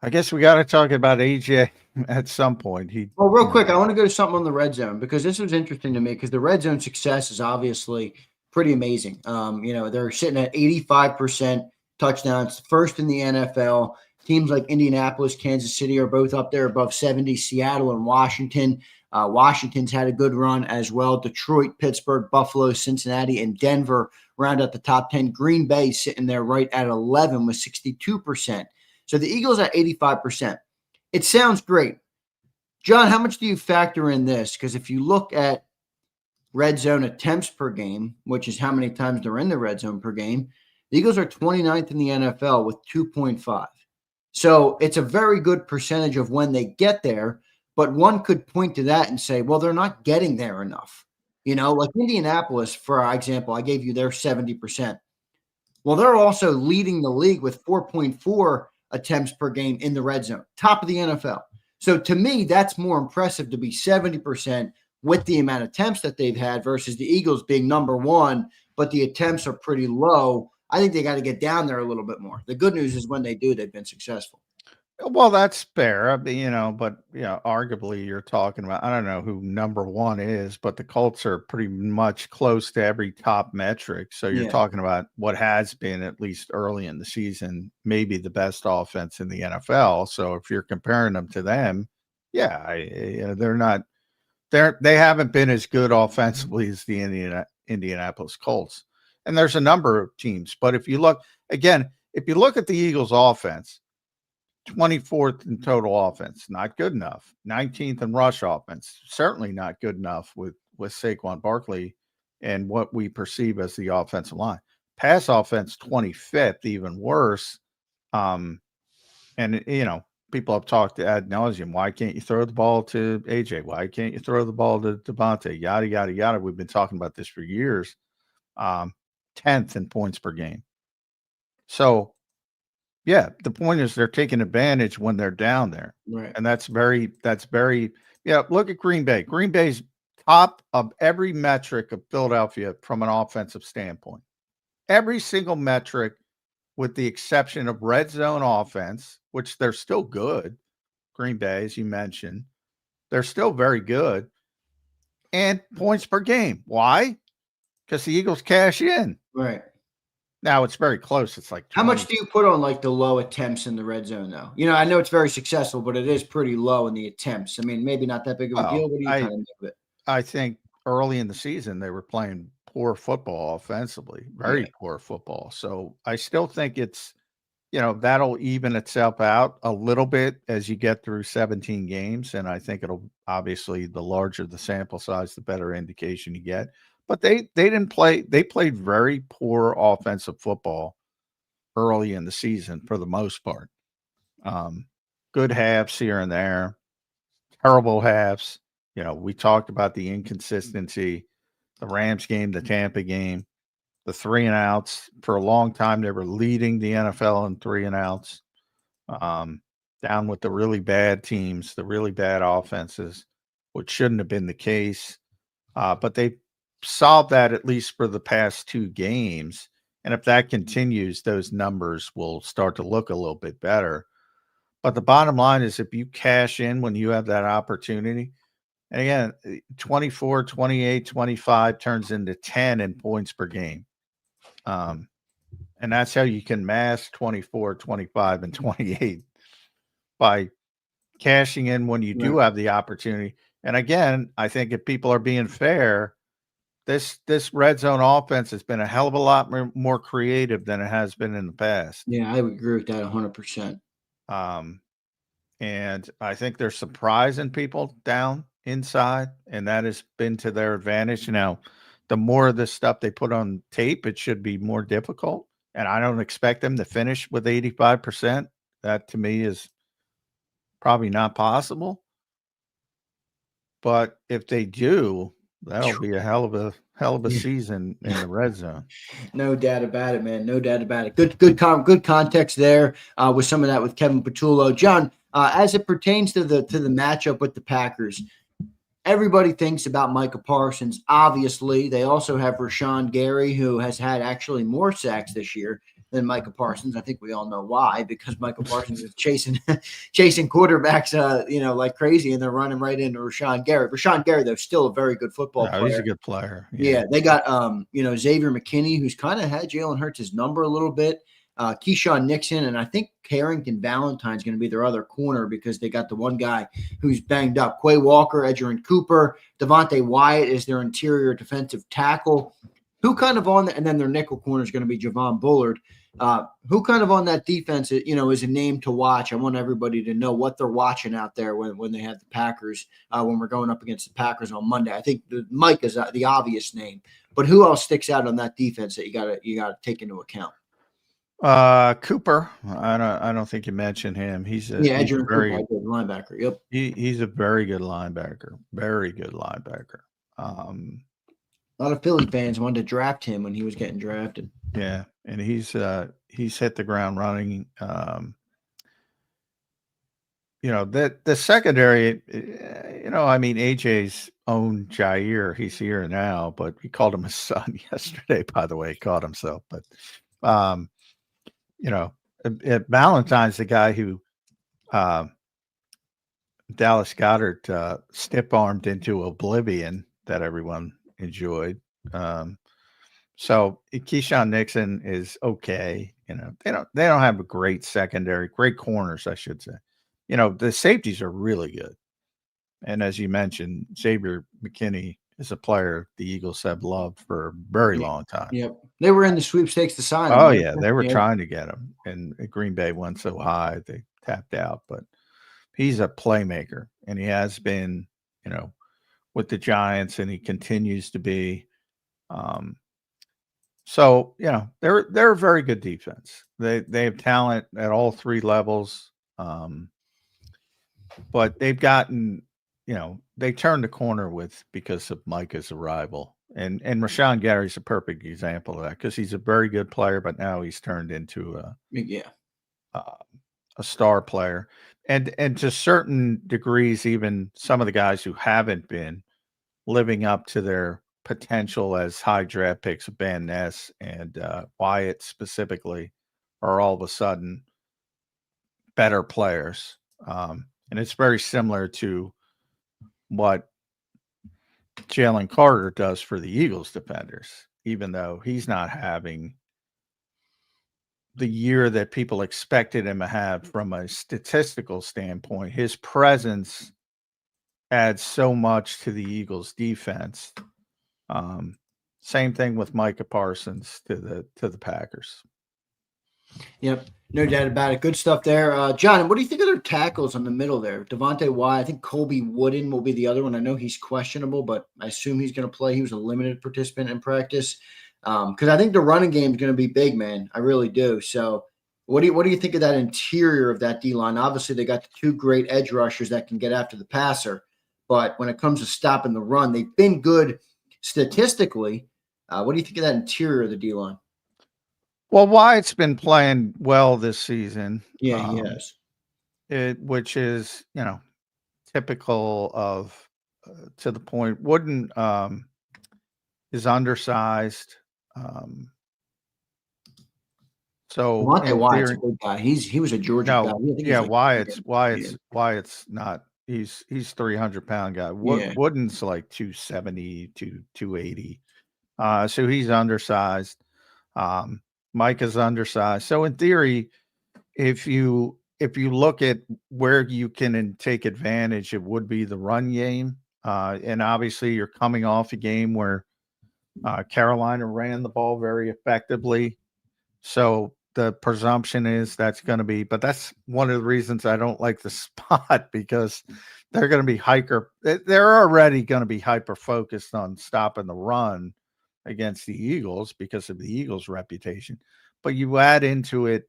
I guess we got to talk about AJ at some point. Well, real quick, I want to go to something on the red zone, because this was interesting to me, because the red zone success is obviously pretty amazing. They're sitting at 85% touchdowns, first in the NFL. Teams like Indianapolis, Kansas City are both up there above 70. Seattle and Washington. Washington's had a good run as well. Detroit, Pittsburgh, Buffalo, Cincinnati, and Denver round out the top 10. Green Bay sitting there right at 11 with 62%. So the Eagles at 85%. It sounds great. John, how much do you factor in this? Because if you look at red zone attempts per game, which is how many times they're in the red zone per game, the Eagles are 29th in the NFL with 2.5. So it's a very good percentage of when they get there, but one could point to that and say, well, they're not getting there enough. Like Indianapolis, for example, I gave you their 70%. Well, they're also leading the league with 4.4 attempts per game in the red zone, top of the NFL. So to me, that's more impressive to be 70% with the amount of attempts that they've had versus the Eagles being number 1, but the attempts are pretty low. I think they got to get down there a little bit more. The good news is when they do, they've been successful. Well, that's fair, but arguably you're talking about, I don't know who number 1 is, but the Colts are pretty much close to every top metric. So you're talking about what has been, at least early in the season, maybe the best offense in the NFL. So if you're comparing them to them, they're not, they haven't been as good offensively as the Indianapolis Colts. And there's a number of teams, but if you look at the Eagles offense, 24th in total offense, not good enough. 19th in rush offense, certainly not good enough with Saquon Barkley and what we perceive as the offensive line. pass offense 25th, even worse. And people have talked ad nauseum. Why can't you throw the ball to AJ? Why can't you throw the ball to Devontae? Yada yada yada. We've been talking about this for years. 10th in points per game. So, yeah, the point is they're taking advantage when they're down there, Right. and that's very. Yeah, look at Green Bay. Green Bay's top of every metric of Philadelphia from an offensive standpoint. Every single metric, with the exception of red zone offense, which they're still good. Green Bay, as you mentioned, they're still very good. And points per game. Why? Because the Eagles cash in. Right. Now it's very close. It's like 20. How much do you put on like the low attempts in the red zone, though? I know it's very successful, but it is pretty low in the attempts. I mean, maybe not that big of a deal. What do you kind of make of it? I think early in the season they were playing poor football offensively, very poor football. So I still think it's, that'll even itself out a little bit as you get through 17 games. And I think it'll obviously, the larger the sample size, the better indication you get. But they didn't play. They played very poor offensive football early in the season for the most part. Good halves here and there, terrible halves. We talked about the inconsistency, the Rams game, the Tampa game, the 3-and-outs. For a long time, they were leading the NFL in 3-and-outs, down with the really bad teams, the really bad offenses, which shouldn't have been the case. But they solved that at least for the past 2 games. And if that continues, those numbers will start to look a little bit better. But the bottom line is if you cash in when you have that opportunity, and again, 24, 28, 25 turns into 10 in points per game. And that's how you can mask 24, 25, and 28 by cashing in when you do have the opportunity. And again, I think if people are being fair, this red zone offense has been a hell of a lot more creative than it has been in the past. Yeah, I would agree with that 100%. And I think they're surprising people down inside, and that has been to their advantage. Now, the more of this stuff they put on tape, it should be more difficult. And I don't expect them to finish with 85%. That to me is probably not possible. But if they do, that'll be a hell of a season in the red zone. No doubt about it, man. No doubt about it. Good context there with some of that with Kevin Patulo. John, as it pertains to the matchup with the Packers, everybody thinks about Micah Parsons. Obviously, they also have Rashawn Gary, who has had actually more sacks this year than Micah Parsons. I think we all know why, because Micah Parsons is chasing quarterbacks, like crazy, and they're running right into Rashawn Gary. Rashawn Gary, though, still a very good football player. He's a good player. Yeah, they got Xavier McKinney, who's kind of had Jalen Hurts' number a little bit. Keyshawn Nixon, and I think Carrington Valentine's going to be their other corner because they got the one guy who's banged up. Quay Walker, Edgerrin Cooper, Devontae Wyatt is their interior defensive tackle. Who kind of on and then their nickel corner is going to be Javon Bullard. Who kind of on that defense, is a name to watch. I want everybody to know what they're watching out there when they have the Packers, when we're going up against the Packers on Monday. I think Mike is the obvious name, but who else sticks out on that defense that you got to take into account? Cooper. I don't think you mentioned him. He's a very good linebacker. Yep. He's a very good linebacker. Very good linebacker. A lot of Philly fans wanted to draft him when he was getting drafted. Yeah, and he's hit the ground running. The secondary, AJ's own Jair, he's here now, but he called him his son yesterday, by the way, he called himself. But Valentine's the guy who Dallas Goedert stiff-armed into oblivion that everyone enjoyed. So Keyshawn Nixon is okay. They don't have a great secondary, great corners, I should say. The safeties are really good. And as you mentioned, Xavier McKinney is a player the Eagles have loved for a very long time. Yep. They were in the sweepstakes to sign him. Oh, yeah. They were trying to get him. And Green Bay went so high, they tapped out. But he's a playmaker, and he has been, with the Giants, and he continues to be. So, they're a very good defense. They have talent at all three levels. But they've gotten, they turned the corner because of Micah's arrival. And Rashawn Gary's a perfect example of that because he's a very good player, but now he's turned into a star player. And to certain degrees, even some of the guys who haven't been living up to their potential as high draft picks, Van Ness and Wyatt specifically, are all of a sudden better players. And it's very similar to what Jalen Carter does for the Eagles defenders, even though he's not having the year that people expected him to have from a statistical standpoint. His presence adds so much to the Eagles defense. Same thing with Micah Parsons to the Packers. Yep, no doubt about it. Good stuff there. John, what do you think of their tackles on the middle there? Devontae Wyatt, I think Colby Wooden will be the other one. I know he's questionable, but I assume he's going to play. He was a limited participant in practice. Because I think the running game is going to be big, man. I really do. So what do you think of that interior of that D-line? Obviously, they got the two great edge rushers that can get after the passer. But when it comes to stopping the run, they've been good statistically. What do you think of that interior of the D-line? Well, Wyatt's been playing well this season. Yeah, he has. Which is, typical of to the point. Wooden is undersized. So Devontae Wyatt's a good guy. He was a Georgia guy. Yeah, Wyatt's not. He's 300-pound guy. Wooden's like 270 to 280. So he's undersized. Mike is undersized. So in theory, if you look at where you can take advantage, it would be the run game. And obviously you're coming off a game where Carolina ran the ball very effectively. So the presumption is that's going to be, but that's one of the reasons I don't like the spot, because they're going to be they're already going to be hyper focused on stopping the run against the Eagles because of the Eagles' reputation. But you add into it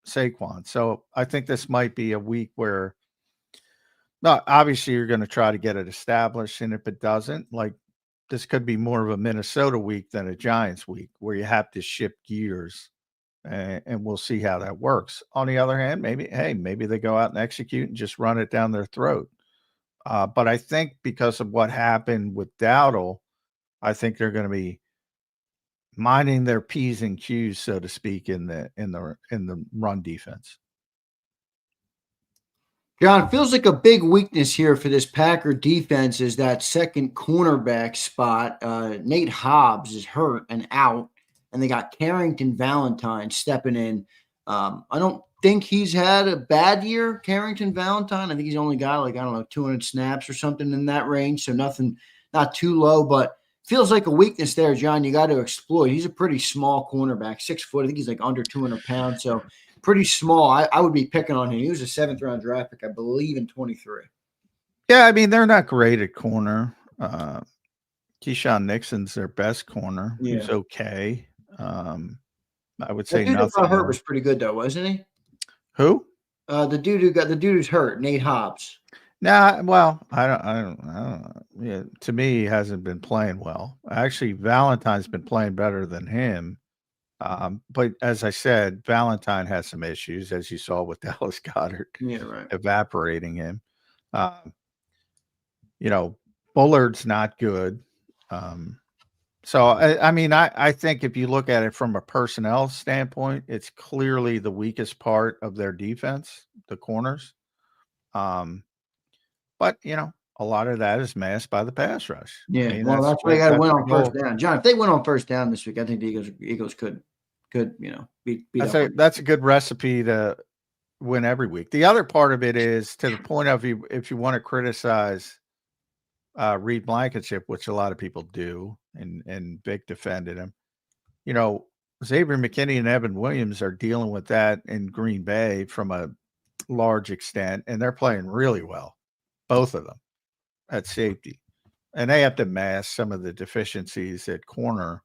Saquon. So I think this might be a week where, obviously you're going to try to get it established. And if it doesn't, this could be more of a Minnesota week than a Giants week where you have to shift gears, and we'll see how that works. On the other hand, maybe they go out and execute and just run it down their throat. But I think because of what happened with Dowdle, I think they're going to be minding their P's and Q's, so to speak, in the run defense. John, feels like a big weakness here for this Packer defense is that second cornerback spot. Nate Hobbs is hurt and out, and they got Carrington Valentine stepping in. I don't think he's had a bad year, Carrington Valentine. I think he's only got 200 snaps or something in that range, so nothing, not too low, but feels like a weakness there, John. You got to exploit. He's a pretty small cornerback, 6 foot. I think he's under 200 pounds, so pretty small. I would be picking on him. He was a 7th-round draft pick, I believe, in 23. Yeah, I mean, they're not great at corner. Keyshawn Nixon's their best corner. Yeah. He's okay. I would say nothing. That hurt was pretty good, though, wasn't he? Who? The dude who's hurt, Nate Hobbs. Nah, well, I don't. Yeah, to me, he hasn't been playing well. Actually, Valentine's been playing better than him. But as I said, Valentine has some issues, as you saw with Dallas Goedert. Yeah, right. Evaporating him. Bullard's not good. So I think if you look at it from a personnel standpoint, it's clearly the weakest part of their defense, the corners. But a lot of that is masked by the pass rush. Yeah, that's why they got to win on first down. John, if they win on first down this week, I think the Eagles could beat that's a good recipe to win every week. The other part of it is to the point of if you want to criticize Reed Blankenship, which a lot of people do, and Vic defended him. Xavier McKinney and Evan Williams are dealing with that in Green Bay from a large extent, and they're playing really well, both of them, at safety. And they have to mask some of the deficiencies at corner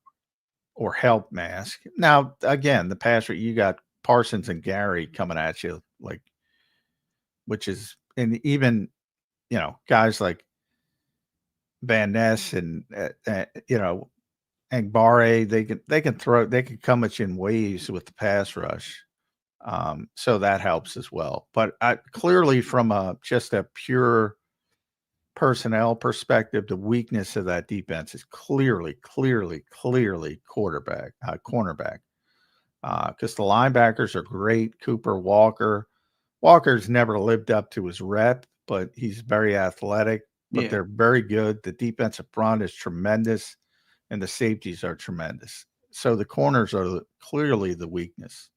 or help mask. Now, again, the pass you got Parsons and Gary coming at you, like, which is, and even, guys like Van Ness and, and Barre, they can come at you in waves with the pass rush. So that helps as well. But clearly from just a pure personnel perspective, the weakness of that defense is clearly cornerback. Because the linebackers are great. Cooper, Walker's never lived up to his rep, but he's very athletic. But they're very good. The defensive front is tremendous, and the safeties are tremendous. So the corners are clearly the weakness.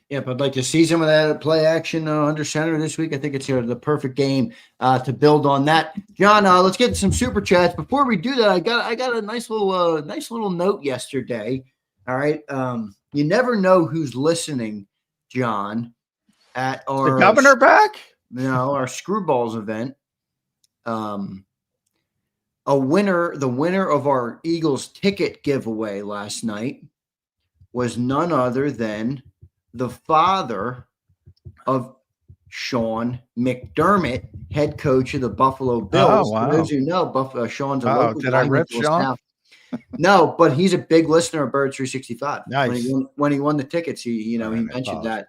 Yeah, but I'd like to see some of that play action under center this week. I think it's the perfect game to build on that. John, let's get some super chats. Before we do that, I got a nice little note yesterday. All right, you never know who's listening, John. At our the governor back? No, our Screwballs event. The winner of our Eagles ticket giveaway last night was none other than the father of Sean McDermott, head coach of the Buffalo Bills. Oh, wow. For those who know, Sean's a local did guy. I rip Sean? No, but he's a big listener of Bird 365. Nice. When he won the tickets, he mentioned that.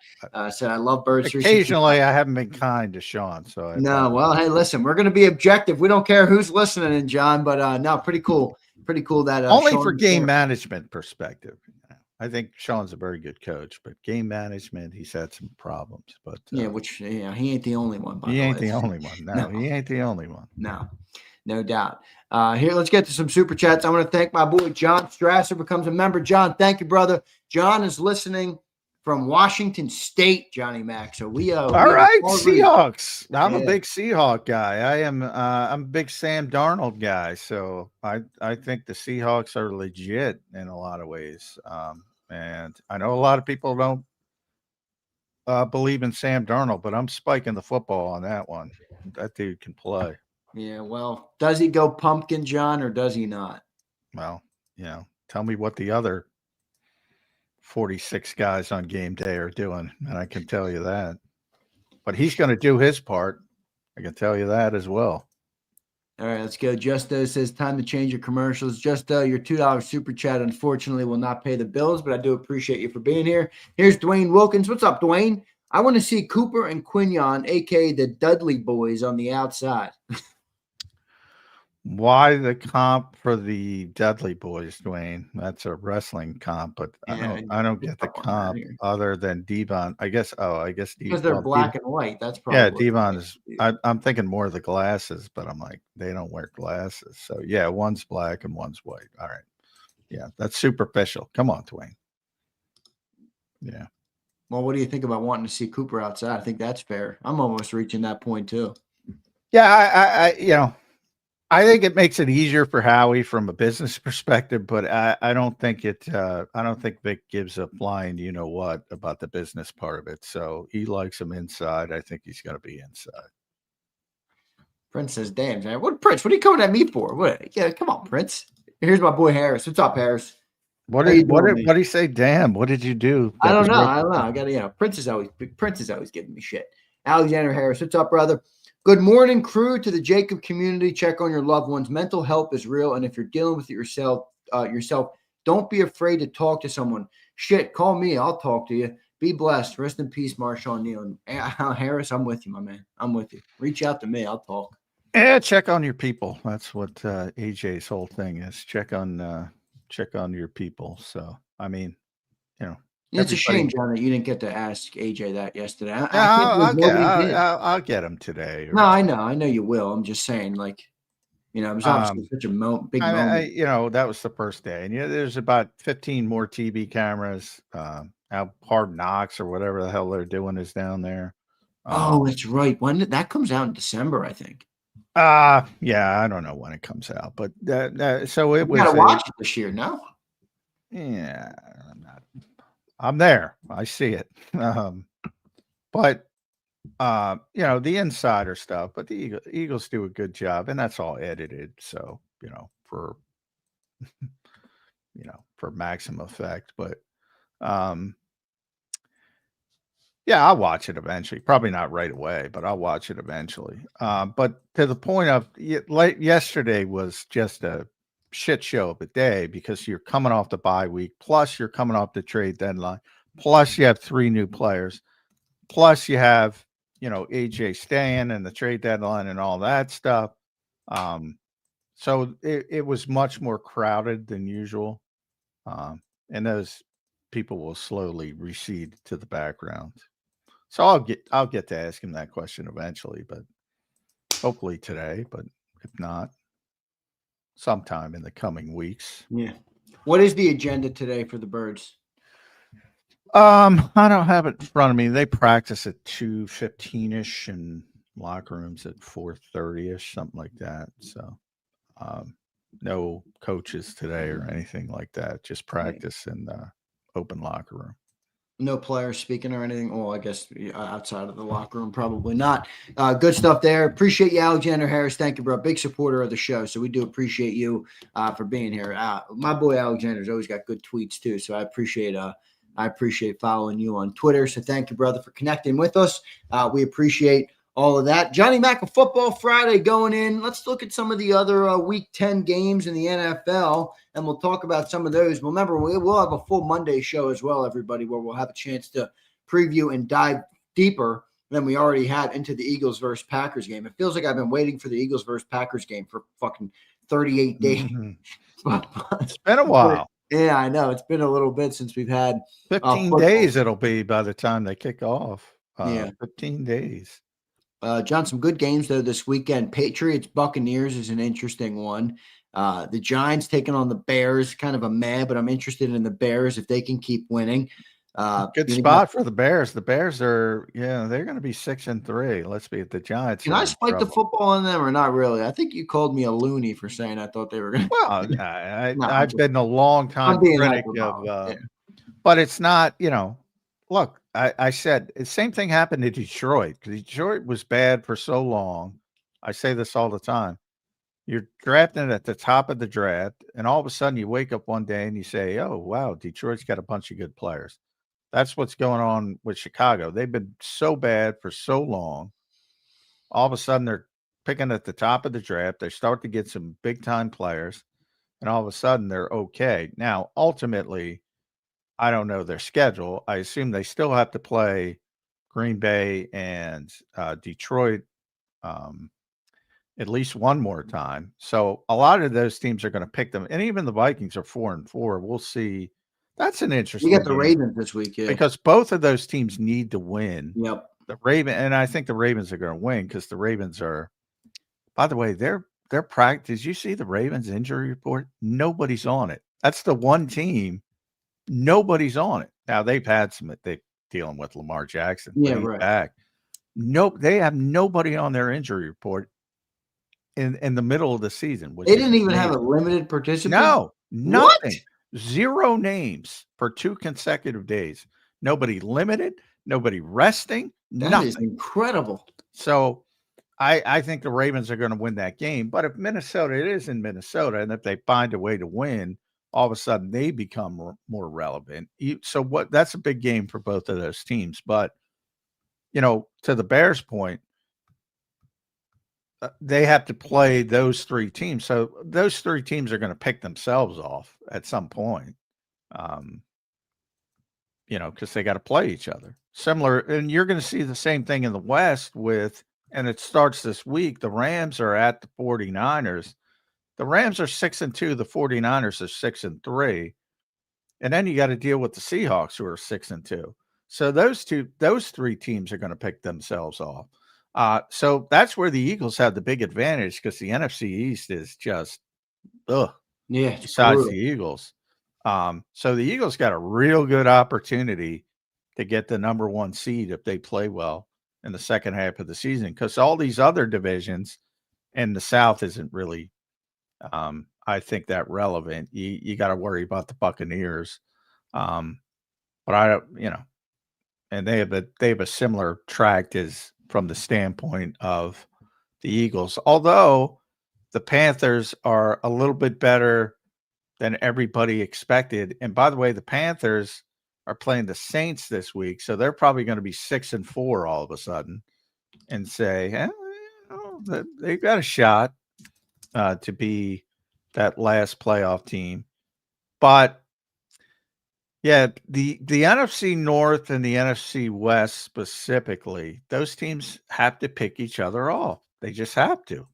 Said, I love Bird 365. Occasionally, I haven't been kind to Sean. So well, hey, listen, we're going to be objective. We don't care who's listening, John, but no, pretty cool. Pretty cool that only Sean for game management perspective. I think Sean's a very good coach, but game management, he's had some problems. But he ain't the only one. He ain't the only one. No, he ain't the only one. No doubt. Here, let's get to some super chats. I want to thank my boy John Strasser becomes a member. John, thank you, brother. John is listening from Washington State, Johnny Mac. So all right, Seahawks. I'm a big Seahawk guy. I'm a big Sam Darnold guy. So I think the Seahawks are legit in a lot of ways. And I know a lot of people don't believe in Sam Darnold, but I'm spiking the football on that one. That dude can play. Yeah, well, does he go pumpkin, John, or does he not? Well, tell me what the other 46 guys on game day are doing, and I can tell you that. But he's going to do his part. I can tell you that as well. All right, let's go. Justo says, time to change your commercials. Justo, your $2 super chat, unfortunately, will not pay the bills, but I do appreciate you for being here. Here's Dwayne Wilkins. What's up, Dwayne? I want to see Cooper and Quignon, a.k.a. the Dudley Boys, on the outside. Why the comp for the Dudley Boys, Dwayne? That's a wrestling comp, but I don't get the comp other than Devon. I guess because they're black and white. That's probably Devon is. I'm thinking more of the glasses, but I'm like, they don't wear glasses. So yeah, one's black and one's white. All right, yeah, that's superficial. Come on, Dwayne. Yeah. Well, what do you think about wanting to see Cooper outside? I think that's fair. I'm almost reaching that point too. Yeah, I think it makes it easier for Howie from a business perspective, but I don't think Vic gives a flying what about the business part of it. So he likes him inside. I think he's going to be inside. Prince says, "Damn, man, what Prince? What are you coming at me for? What? Yeah, come on, Prince. Here's my boy Harris. What's up, Harris? What did he say? Damn, what did you do? I don't know. I got to Prince is always giving me shit. Alexander Harris, what's up, brother? Good morning, crew, to the JAKIB community. Check on your loved ones. Mental health is real, and if you're dealing with it yourself, don't be afraid to talk to someone. Shit, call me. I'll talk to you. Be blessed. Rest in peace, Marshawn Neal. Harris, I'm with you, my man. I'm with you. Reach out to me. I'll talk. Yeah, check on your people. That's what AJ's whole thing is. Check on your people. So, I mean, it's a shame, John, that you didn't get to ask AJ that yesterday. I'll get him today. No, I know you will. I'm just saying, it was obviously such a big moment. That was the first day, and there's about 15 more TV cameras. How Hard Knocks or whatever the hell they're doing is down there. That's right. When that comes out in December, I think. Yeah, I don't know when it comes out, but so it was. Gotta watch it this year, no? Yeah, I'm there. I see it. But the insider stuff, but the Eagles do a good job, and that's all edited. So, for for maximum effect. But yeah, I'll watch it eventually. Probably not right away, but I'll watch it eventually. But to the point of yesterday was just a shit show of a day because you're coming off the bye week, plus you're coming off the trade deadline, plus you have 3 new players, plus you have, AJ staying and the trade deadline and all that stuff. So it was much more crowded than usual. And those people will slowly recede to the background. So I'll get to ask him that question eventually, but hopefully today, but if not, sometime in the coming weeks. Yeah. What is the agenda today for the Birds? I don't have it in front of me. They practice at 2:15ish and locker rooms at 4:30ish, something like that. So no coaches today or anything like that. Just practice in the open locker room. No players speaking or anything. Well, I guess outside of the locker room, probably not. Good stuff there. Appreciate you, Alexander Harris. Thank you, bro. Big supporter of the show. So we do appreciate you for being here. My boy Alexander's always got good tweets too. So I appreciate following you on Twitter. So thank you, brother, for connecting with us. We appreciate all of that. Johnny Mac, a Football Friday going in. Let's look at some of the other Week 10 games in the NFL, and we'll talk about some of those. Remember, we'll have a full Monday show as well, everybody, where we'll have a chance to preview and dive deeper than we already had into the Eagles versus Packers game. It feels like I've been waiting for the Eagles versus Packers game for fucking 38 days. Mm-hmm. It's been a while. Yeah, I know. It's been a little bit since we've had 15 days it'll be by the time they kick off. 15 days. John, some good games, though, this weekend. Patriots-Buccaneers is an interesting one. The Giants taking on the Bears, kind of a meh, but I'm interested in the Bears if they can keep winning. Good spot for the Bears. The Bears are, they're going to be 6-3. Let's be at the Giants. Can I spike the football on them or not really? I think you called me a loony for saying I thought they were going to. Well, I've been a long time critic of, but it's not, look, I said the same thing happened to Detroit. Detroit was bad for so long. I say this all the time. You're drafting at the top of the draft, and all of a sudden you wake up one day and you say, oh, wow, Detroit's got a bunch of good players. That's what's going on with Chicago. They've been so bad for so long. All of a sudden they're picking at the top of the draft. They start to get some big-time players, and all of a sudden they're okay. Now, ultimately, I don't know their schedule. I assume they still have to play Green Bay and Detroit at least one more time. So a lot of those teams are going to pick them. And even the Vikings are 4-4. We'll see. That's an interesting You got the Ravens this week, because both of those teams need to win. Yep. And I think the Ravens are going to win because the Ravens are, by the way, their practice. Did you see the Ravens injury report? Nobody's on it. That's the one team. Nobody's on it. Now they've had they're dealing with Lamar Jackson. Yeah, right. Back. Nope. They have nobody on their injury report in the middle of the season. They didn't even have a limited participant. No, nothing. What? 0 names for 2 consecutive days. Nobody limited, nobody resting. That is incredible. So I think the Ravens are going to win that game. But if it is in Minnesota, and if they find a way to win, all of a sudden they become more relevant. So that's a big game for both of those teams. But, to the Bears' point, they have to play those 3 teams. So those 3 teams are going to pick themselves off at some point, because they got to play each other. Similar, and you're going to see the same thing in the West and it starts this week. The Rams are at the 49ers. The Rams are 6-2. The 49ers are 6-3. And then you got to deal with the Seahawks, who are 6-2. So those 3 teams are going to pick themselves off. So that's where the Eagles have the big advantage because the NFC East is just, besides the Eagles. So the Eagles got a real good opportunity to get the number 1 seed if they play well in the second half of the season because all these other divisions and the South isn't really, I think, that relevant. You got to worry about the Buccaneers. But I don't, and they have a similar tract as from the standpoint of the Eagles, although the Panthers are a little bit better than everybody expected. And by the way, the Panthers are playing the Saints this week, so they're probably going to be 6-4 all of a sudden, and say, they've got a shot to be that last playoff team. But yeah, the NFC North and the NFC West specifically, those teams have to pick each other off. They just have to.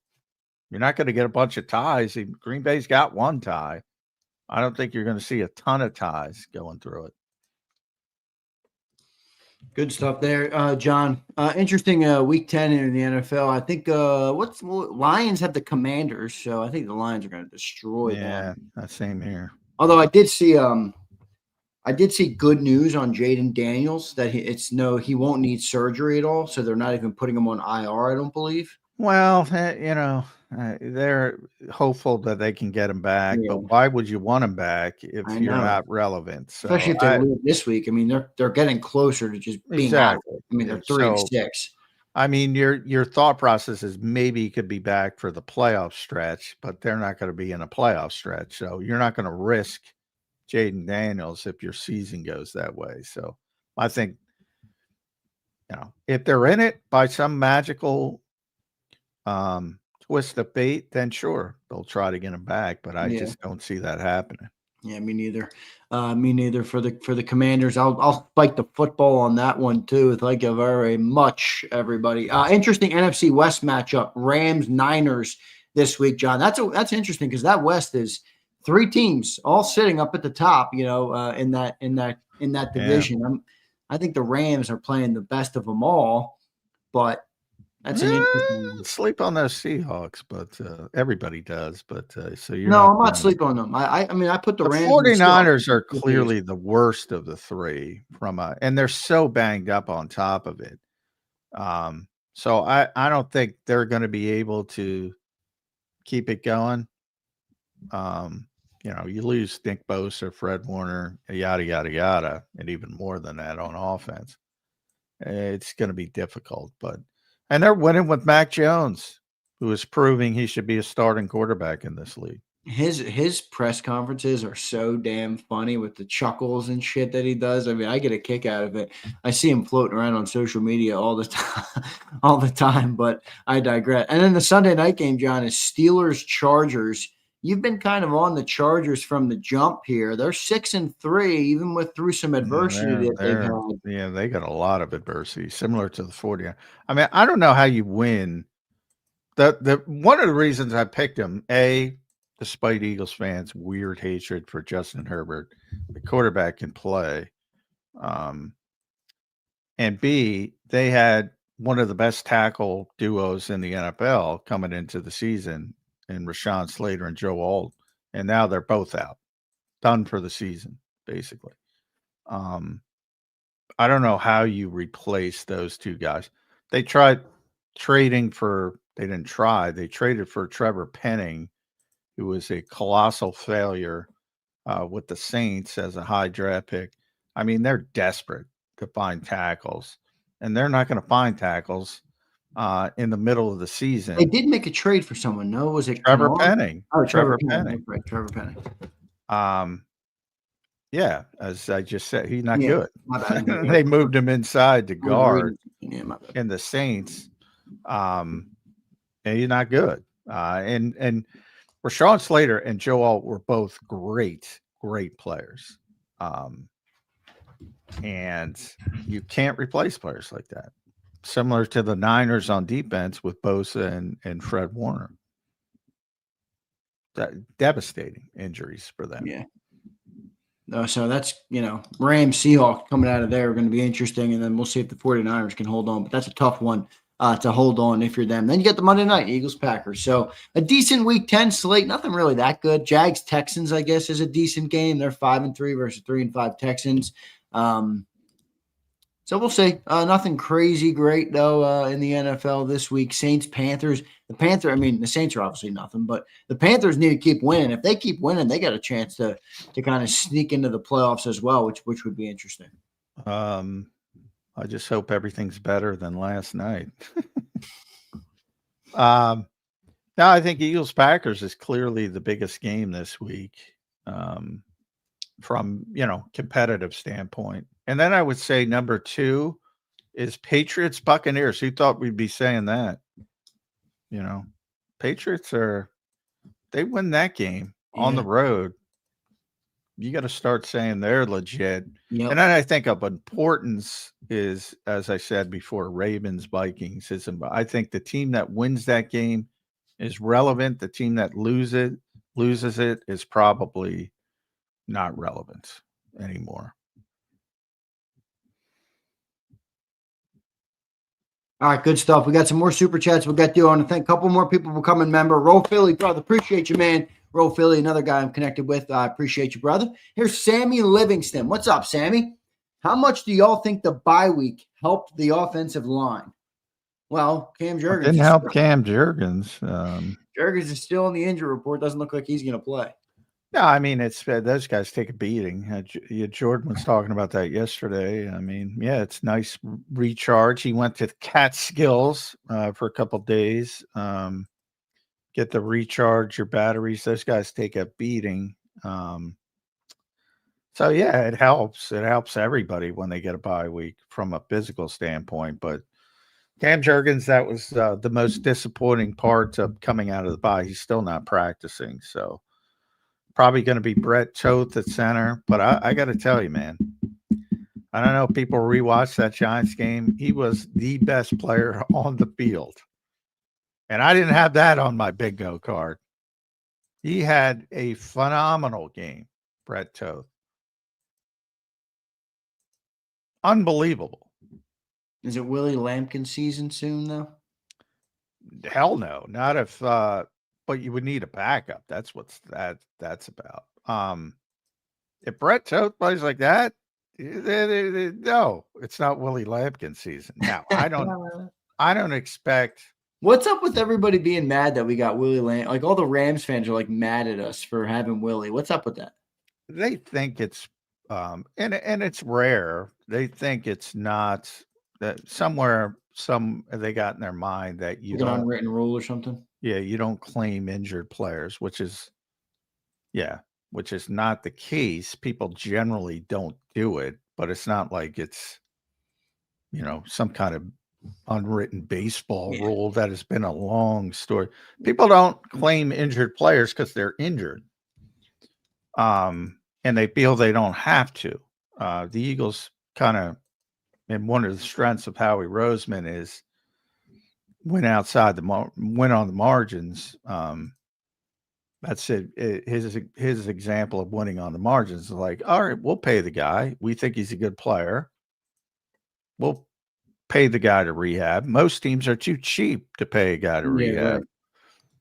You're not going to get a bunch of ties. Green Bay's got one tie. I don't think you're going to see a ton of ties going through it. Good stuff there, John. Interesting week 10 in the NFL. I think Lions have the Commanders, so I think the Lions are going to destroy them. Yeah, same here. Although I did see good news on Jaden Daniels that he won't need surgery at all, so they're not even putting him on IR, I don't believe. Well, they're hopeful that they can get him back, but why would you want him back if you're not relevant? So especially if they lose this week. I mean, they're getting closer to just being out. I mean, they're 3-6. I mean, your thought process is maybe he could be back for the playoff stretch, but they're not going to be in a playoff stretch. So you're not going to risk Jaden Daniels if your season goes that way. So I think, if they're in it by some magical twist of fate, then sure, they'll try to get him back. But I just don't see that happening. Yeah, me neither. Me neither for the Commanders. I'll spike the football on that one too. Thank you very much, everybody. Interesting NFC West matchup: Rams-Niners this week, John. That's interesting because that West is 3 teams all sitting up at the top. In that division. Yeah. I think the Rams are playing the best of them all, but that's an interesting. Sleep on those Seahawks, but everybody does. But so you're I'm not sleeping on them. I mean, I put the Rams. 49ers are clearly the worst of the 3 and they're so banged up on top of it. So I don't think they're going to be able to keep it going. You lose Nick Bosa, Fred Warner, yada, yada, yada, and even more than that on offense. It's going to be difficult, and they're winning with Mac Jones, who is proving he should be a starting quarterback in this league. His press conferences are so damn funny with the chuckles and shit that he does. I mean, I get a kick out of it. I see him floating around on social media all the time, but I digress. And then the Sunday night game, John, is Steelers-Chargers. You've been kind of on the Chargers from the jump here. They're 6-3, even through some adversity that they've had. Yeah, they got a lot of adversity, similar to the 49ers. I mean, I don't know how you win. The one of the reasons I picked them, despite Eagles fans' weird hatred for Justin Herbert, the quarterback can play. And B, they had one of the best tackle duos in the NFL coming into the season, and Rashawn Slater and Joe Alt, and now they're both out, done for the season, basically. I don't know how you replace those 2 guys. They tried trading for, they traded for Trevor Penning, who was a colossal failure with the Saints as a high draft pick. I mean, they're desperate to find tackles, and they're not going to find tackles in the middle of the season. They did make a trade for someone. No, was it Trevor Penning? Oh, Trevor Penning. Right, Trevor Penning. Yeah, as I just said, he's not good. My bad. They moved him inside to guard in the Saints, and he's not good. And Rashawn Slater and Joe Alt were both great players. And you can't replace players like that. Similar to the Niners on defense with Bosa and Fred Warner. Devastating injuries for them. Yeah. So that's, Rams, Seahawks coming out of there are going to be interesting. And then we'll see if the 49ers can hold on. But that's a tough one to hold on if you're them. Then you get the Monday night, Eagles, Packers. So a decent week 10 slate. Nothing really that good. Jags, Texans, I guess, is a decent game. They're 5-3 versus 3-5 Texans. So we'll see. Nothing crazy great, though, in the NFL this week. Saints, Panthers. The Saints are obviously nothing, but the Panthers need to keep winning. If they keep winning, they got a chance to kind of sneak into the playoffs as well, which would be interesting. I just hope everything's better than last night. Now, I think Eagles-Packers is clearly the biggest game this week. from, competitive standpoint. And then I would say number 2 is Patriots Buccaneers. Who thought we'd be saying that? Patriots they win that game on the road. You got to start saying they're legit. Yep. And then I think of importance is, as I said before, Ravens, Vikings. I think the team that wins that game is relevant. The team that loses it is probably not relevant anymore. All right, good stuff. We got some more super chats we'll get to. I want to thank a couple more people for becoming member. Roll Philly, brother. Appreciate you, man. Roll Philly, another guy I'm connected with. I appreciate you, brother. Here's Sammy Livingston. What's up, Sammy? How much do y'all think the bye week helped the offensive line? Well, Cam Jurgens. Didn't help Cam Jurgens. Jurgens is still in the injury report. Doesn't look like he's going to play. No, I mean, it's those guys take a beating. Jordan was talking about that yesterday. I mean, yeah, it's nice recharge. He went to Catskills for a couple of days. Get the recharge your batteries. Those guys take a beating. So yeah, it helps. It helps everybody when they get a bye week from a physical standpoint. But Cam Jurgens, that was the most disappointing part of coming out of the bye. He's still not practicing, so. Probably going to be Brett Toth at center, but I got to tell you, man, I don't know if people rewatched that Giants game. He was the best player on the field, and I didn't have that on my bingo card. He had a phenomenal game, Brett Toth. Unbelievable. Is it Willie Lampkin season soon, though? Hell no, not if. But you would need a backup. That's what that's about. If Brett Toth plays like that, no, it's not Willie Lampkin season. Now I don't expect. What's up with everybody being mad that we got Willie Lampkin? Like all the Rams fans are like mad at us for having Willie. What's up with that? They think it's and it's rare. They think it's not that somewhere they got in their mind that you Like an don't unwritten rule or something. Yeah, you don't claim injured players, which is not the case. People generally don't do it, but it's not like it's, some kind of unwritten baseball rule that has been a long story. People don't claim injured players because they're injured. And they feel they don't have to. The Eagles kind of, and one of the strengths of Howie Roseman is went outside went on the margins. That's it. His example of winning on the margins is like, all right, we'll pay the guy. We think he's a good player. We'll pay the guy to rehab. Most teams are too cheap to pay a guy to rehab.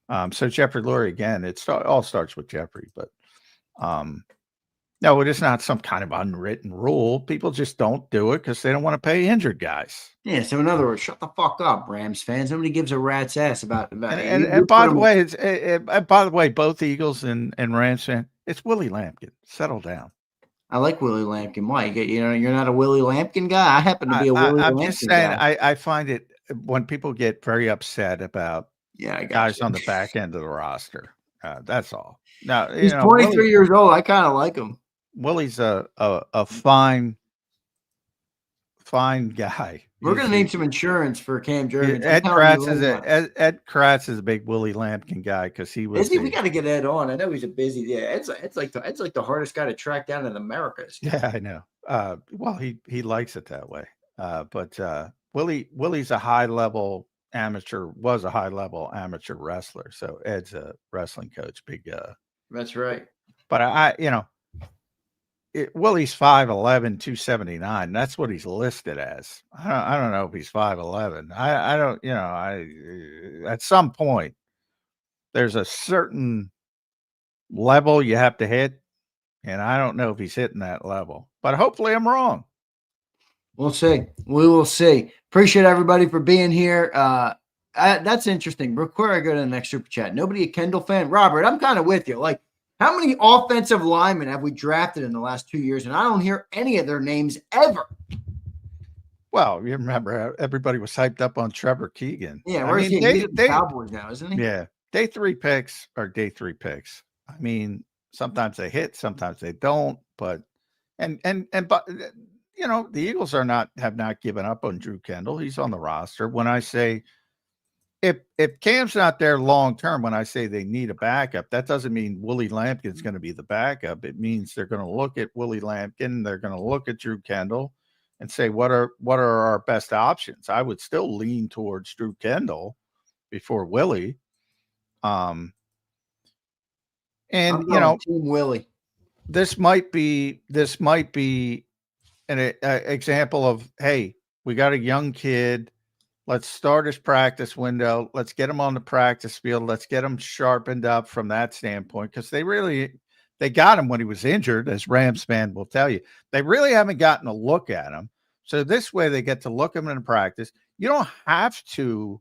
Right. So Jeffrey Lurie, again, it all starts with Jeffrey, but no, it is not some kind of unwritten rule. People just don't do it because they don't want to pay injured guys. Yeah. So in other words, shut the fuck up, Rams fans. Nobody gives a rat's ass about it. And by the way, both Eagles and Rams fans, it's Willie Lampkin. Settle down. I like Willie Lampkin. Why? You're not a Willie Lampkin guy. I happen to be a Willie Lampkin guy. I'm just saying. I find it when people get very upset about guys on the back end of the roster. That's all. Now he's 23 years old. I kind of like him. Willie's a fine guy. We're gonna need some insurance for Cam Jurgens. Ed Kratz is a big Willie Lampkin guy because he was. We got to get Ed on. I know he's a busy. Yeah, it's like the hardest guy to track down in America. Yeah, I know. Well, he likes it that way. But Willie's a high level amateur. Was a high level amateur wrestler. So Ed's a wrestling coach. Big. That's right. But Willie's 5'11", 279. That's what he's listed as. I don't know if he's 5'11". I don't, at some point there's a certain level you have to hit, and I don't know if he's hitting that level. But hopefully I'm wrong. We'll see. We will see. Appreciate everybody for being here. That's interesting. Before I go to the next super chat, nobody a Kendall fan? Robert, I'm kind of with you. Like, how many offensive linemen have we drafted in the last 2 years? And I don't hear any of their names ever. Well, you remember everybody was hyped up on Trevor Keegan. Yeah, where's he? He's at the Cowboys now, isn't he? Yeah. Day 3 picks are day 3 picks. I mean, Sometimes they hit, sometimes they don't. But but the Eagles have not given up on Drew Kendall. He's on the roster. When I say if Cam's not there long term, when I say they need a backup, that doesn't mean Willie Lampkin's going to be the backup. It means they're going to look at Willie Lampkin, they're going to look at Drew Kendall, and say what are our best options. I would still lean towards Drew Kendall before Willie. And Team Willie. This might be an example of, hey, we got a young kid. Let's start his practice window. Let's get him on the practice field. Let's get him sharpened up from that standpoint, because they got him when he was injured, as Rams fan will tell you. They really haven't gotten a look at him. So this way they get to look him in practice. You don't have to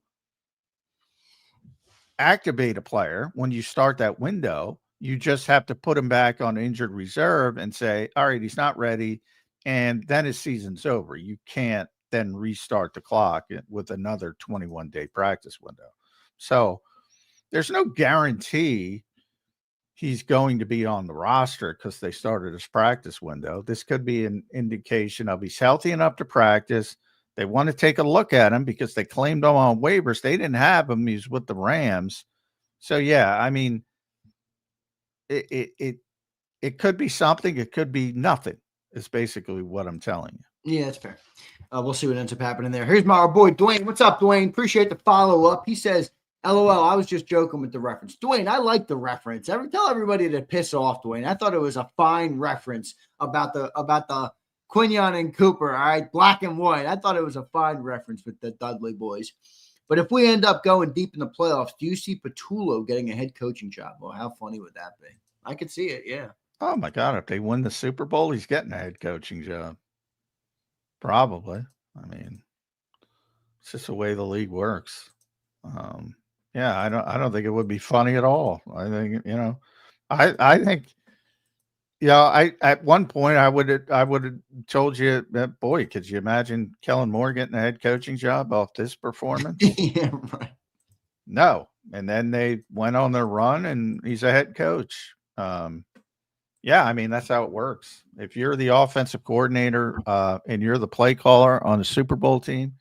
activate a player when you start that window. You just have to put him back on injured reserve and say, all right, he's not ready. And then his season's over. You can't then restart the clock with another 21-day practice window. So there's no guarantee he's going to be on the roster because they started his practice window. This could be an indication of he's healthy enough to practice. They want to take a look at him because they claimed him on waivers. They didn't have him. He's with the Rams. So, yeah, I mean, it could be something. It could be nothing is basically what I'm telling you. Yeah, that's fair. We'll see what ends up happening there. Here's our boy, Dwayne. What's up, Dwayne? Appreciate the follow-up. He says, LOL, I was just joking with the reference. Dwayne, I like the reference. Tell everybody to piss off, Dwayne. I thought it was a fine reference about the Quinion and Cooper, all right, black and white. I thought it was a fine reference with the Dudley boys. But if we end up going deep in the playoffs, do you see Patulo getting a head coaching job? Well, how funny would that be? I could see it, yeah. Oh, my God. If they win the Super Bowl, he's getting a head coaching job. Probably. I mean, it's just the way the league works. Yeah, I don't think it would be funny at all. I think, I think, at one point I would have told you that, boy, could you imagine Kellen Moore getting a head coaching job off this performance? Yeah, right. No. And then they went on their run and he's a head coach. Yeah, I mean, that's how it works. If you're the offensive coordinator and you're the play caller on a Super Bowl team,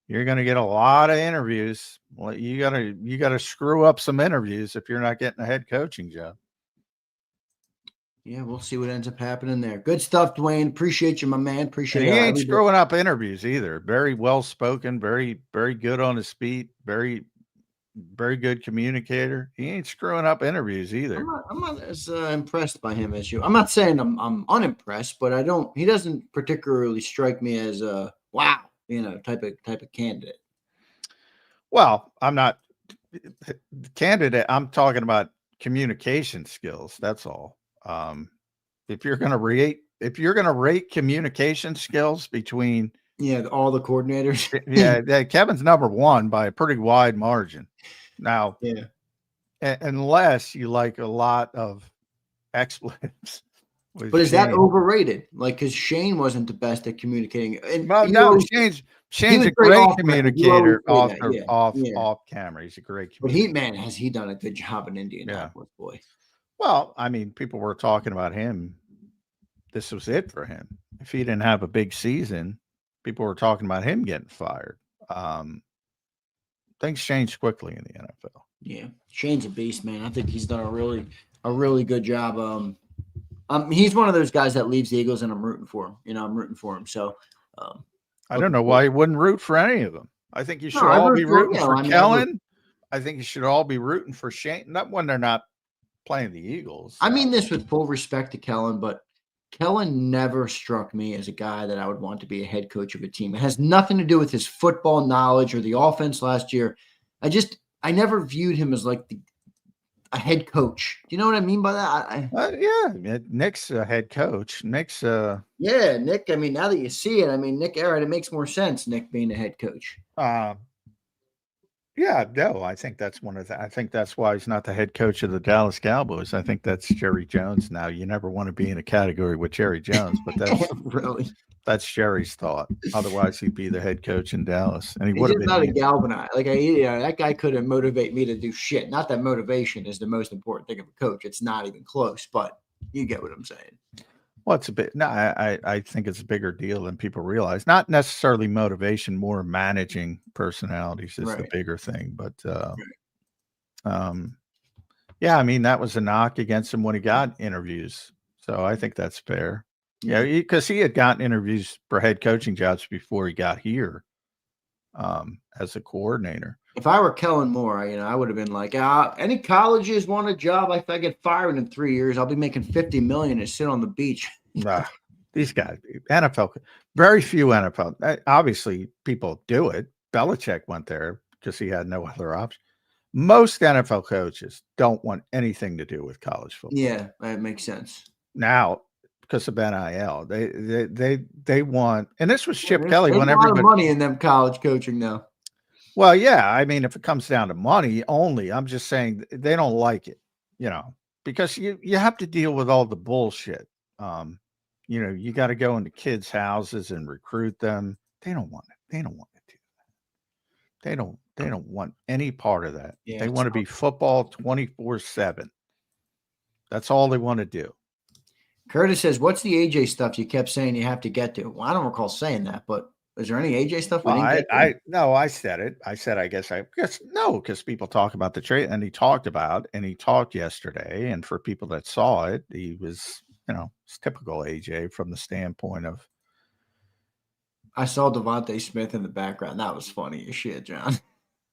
you're going to get a lot of interviews. Well, you gotta screw up some interviews if you're not getting a head coaching job. Yeah, we'll see what ends up happening there. Good stuff, Dwayne. Appreciate you, my man. Appreciate it. He ain't screwing up interviews either. Very well spoken, very, very good on his feet, very, very good communicator. He ain't screwing up interviews either. I'm not as impressed by him as you. I'm not saying I'm unimpressed, but he doesn't particularly strike me as a wow, type of candidate. Well, I'm not candidate. I'm talking about communication skills. That's all. If you're going to rate communication skills between all the coordinators, Kevin's number one by a pretty wide margin. Now, unless you like a lot of expletives. But is that overrated? Like, because Shane wasn't the best at communicating. Shane's a great communicator off camera. He's a great communicator. But has he done a good job in Indianapolis, boy? Well, I mean, people were talking about him. This was it for him. If he didn't have a big season, people were talking about him getting fired. Things change quickly in the NFL. Yeah, Shane's a beast, man. I think he's done a really good job. He's one of those guys that leaves the Eagles, and I'm rooting for him. I'm rooting for him. So I don't know why you wouldn't root for any of them. I think you should all be rooting for Kellen. I think you should all be rooting for Shane. Not when they're not playing the Eagles. I mean this with full respect to Kellen, but Kellen never struck me as a guy that I would want to be a head coach of a team. It has nothing to do with his football knowledge or the offense last year. I never viewed him as like a head coach. Do you know what I mean by that? Nick's a head coach. Nick. I mean, now that you see it, Nick Arrett, it makes more sense. Nick being a head coach. Yeah, no, I think that's I think that's why he's not the head coach of the Dallas Cowboys. I think that's Jerry Jones now. You never want to be in a category with Jerry Jones, but Really. that's Jerry's thought. Otherwise, he'd be the head coach in Dallas, and he He's would have just not a been. galvanize. Like that guy couldn't motivate me to do shit. Not that motivation is the most important thing of a coach. It's not even close, but you get what I'm saying. Well, it's a bit. No, I think it's a bigger deal than people realize. Not necessarily motivation, more managing personalities is the Right. bigger thing. But yeah, I mean that was a knock against him when he got interviews. So I think that's fair. Yeah, because he had gotten interviews for head coaching jobs before he got here as a coordinator. If I were Kellen Moore, I would have been like, any colleges want a job? If I get fired in 3 years, I'll be making $50 million and sit on the beach. These guys, NFL, very few NFL. Obviously, people do it. Belichick went there because he had no other option. Most NFL coaches don't want anything to do with college football. Yeah, that makes sense. Now, because of NIL, they want, and this was Chip Kelly There's when a lot everybody of money in them college coaching now. Well, yeah, I mean, if it comes down to money only, I'm just saying they don't like it, because you have to deal with all the bullshit. You got to go into kids' houses and recruit them. They don't want it. They don't want to do that. They don't want any part of that. Yeah, they want to be football 24/7. That's all they want to do. Curtis says, "What's the AJ stuff you kept saying you have to get to?" Well, I don't recall saying that, but is there any AJ stuff we didn't get to? No, I said it. I said, I guess no, because people talk about the trade, and he talked yesterday. And for people that saw it, he was, it's typical AJ from the standpoint of. I saw Devontae Smith in the background. That was funny as shit, John.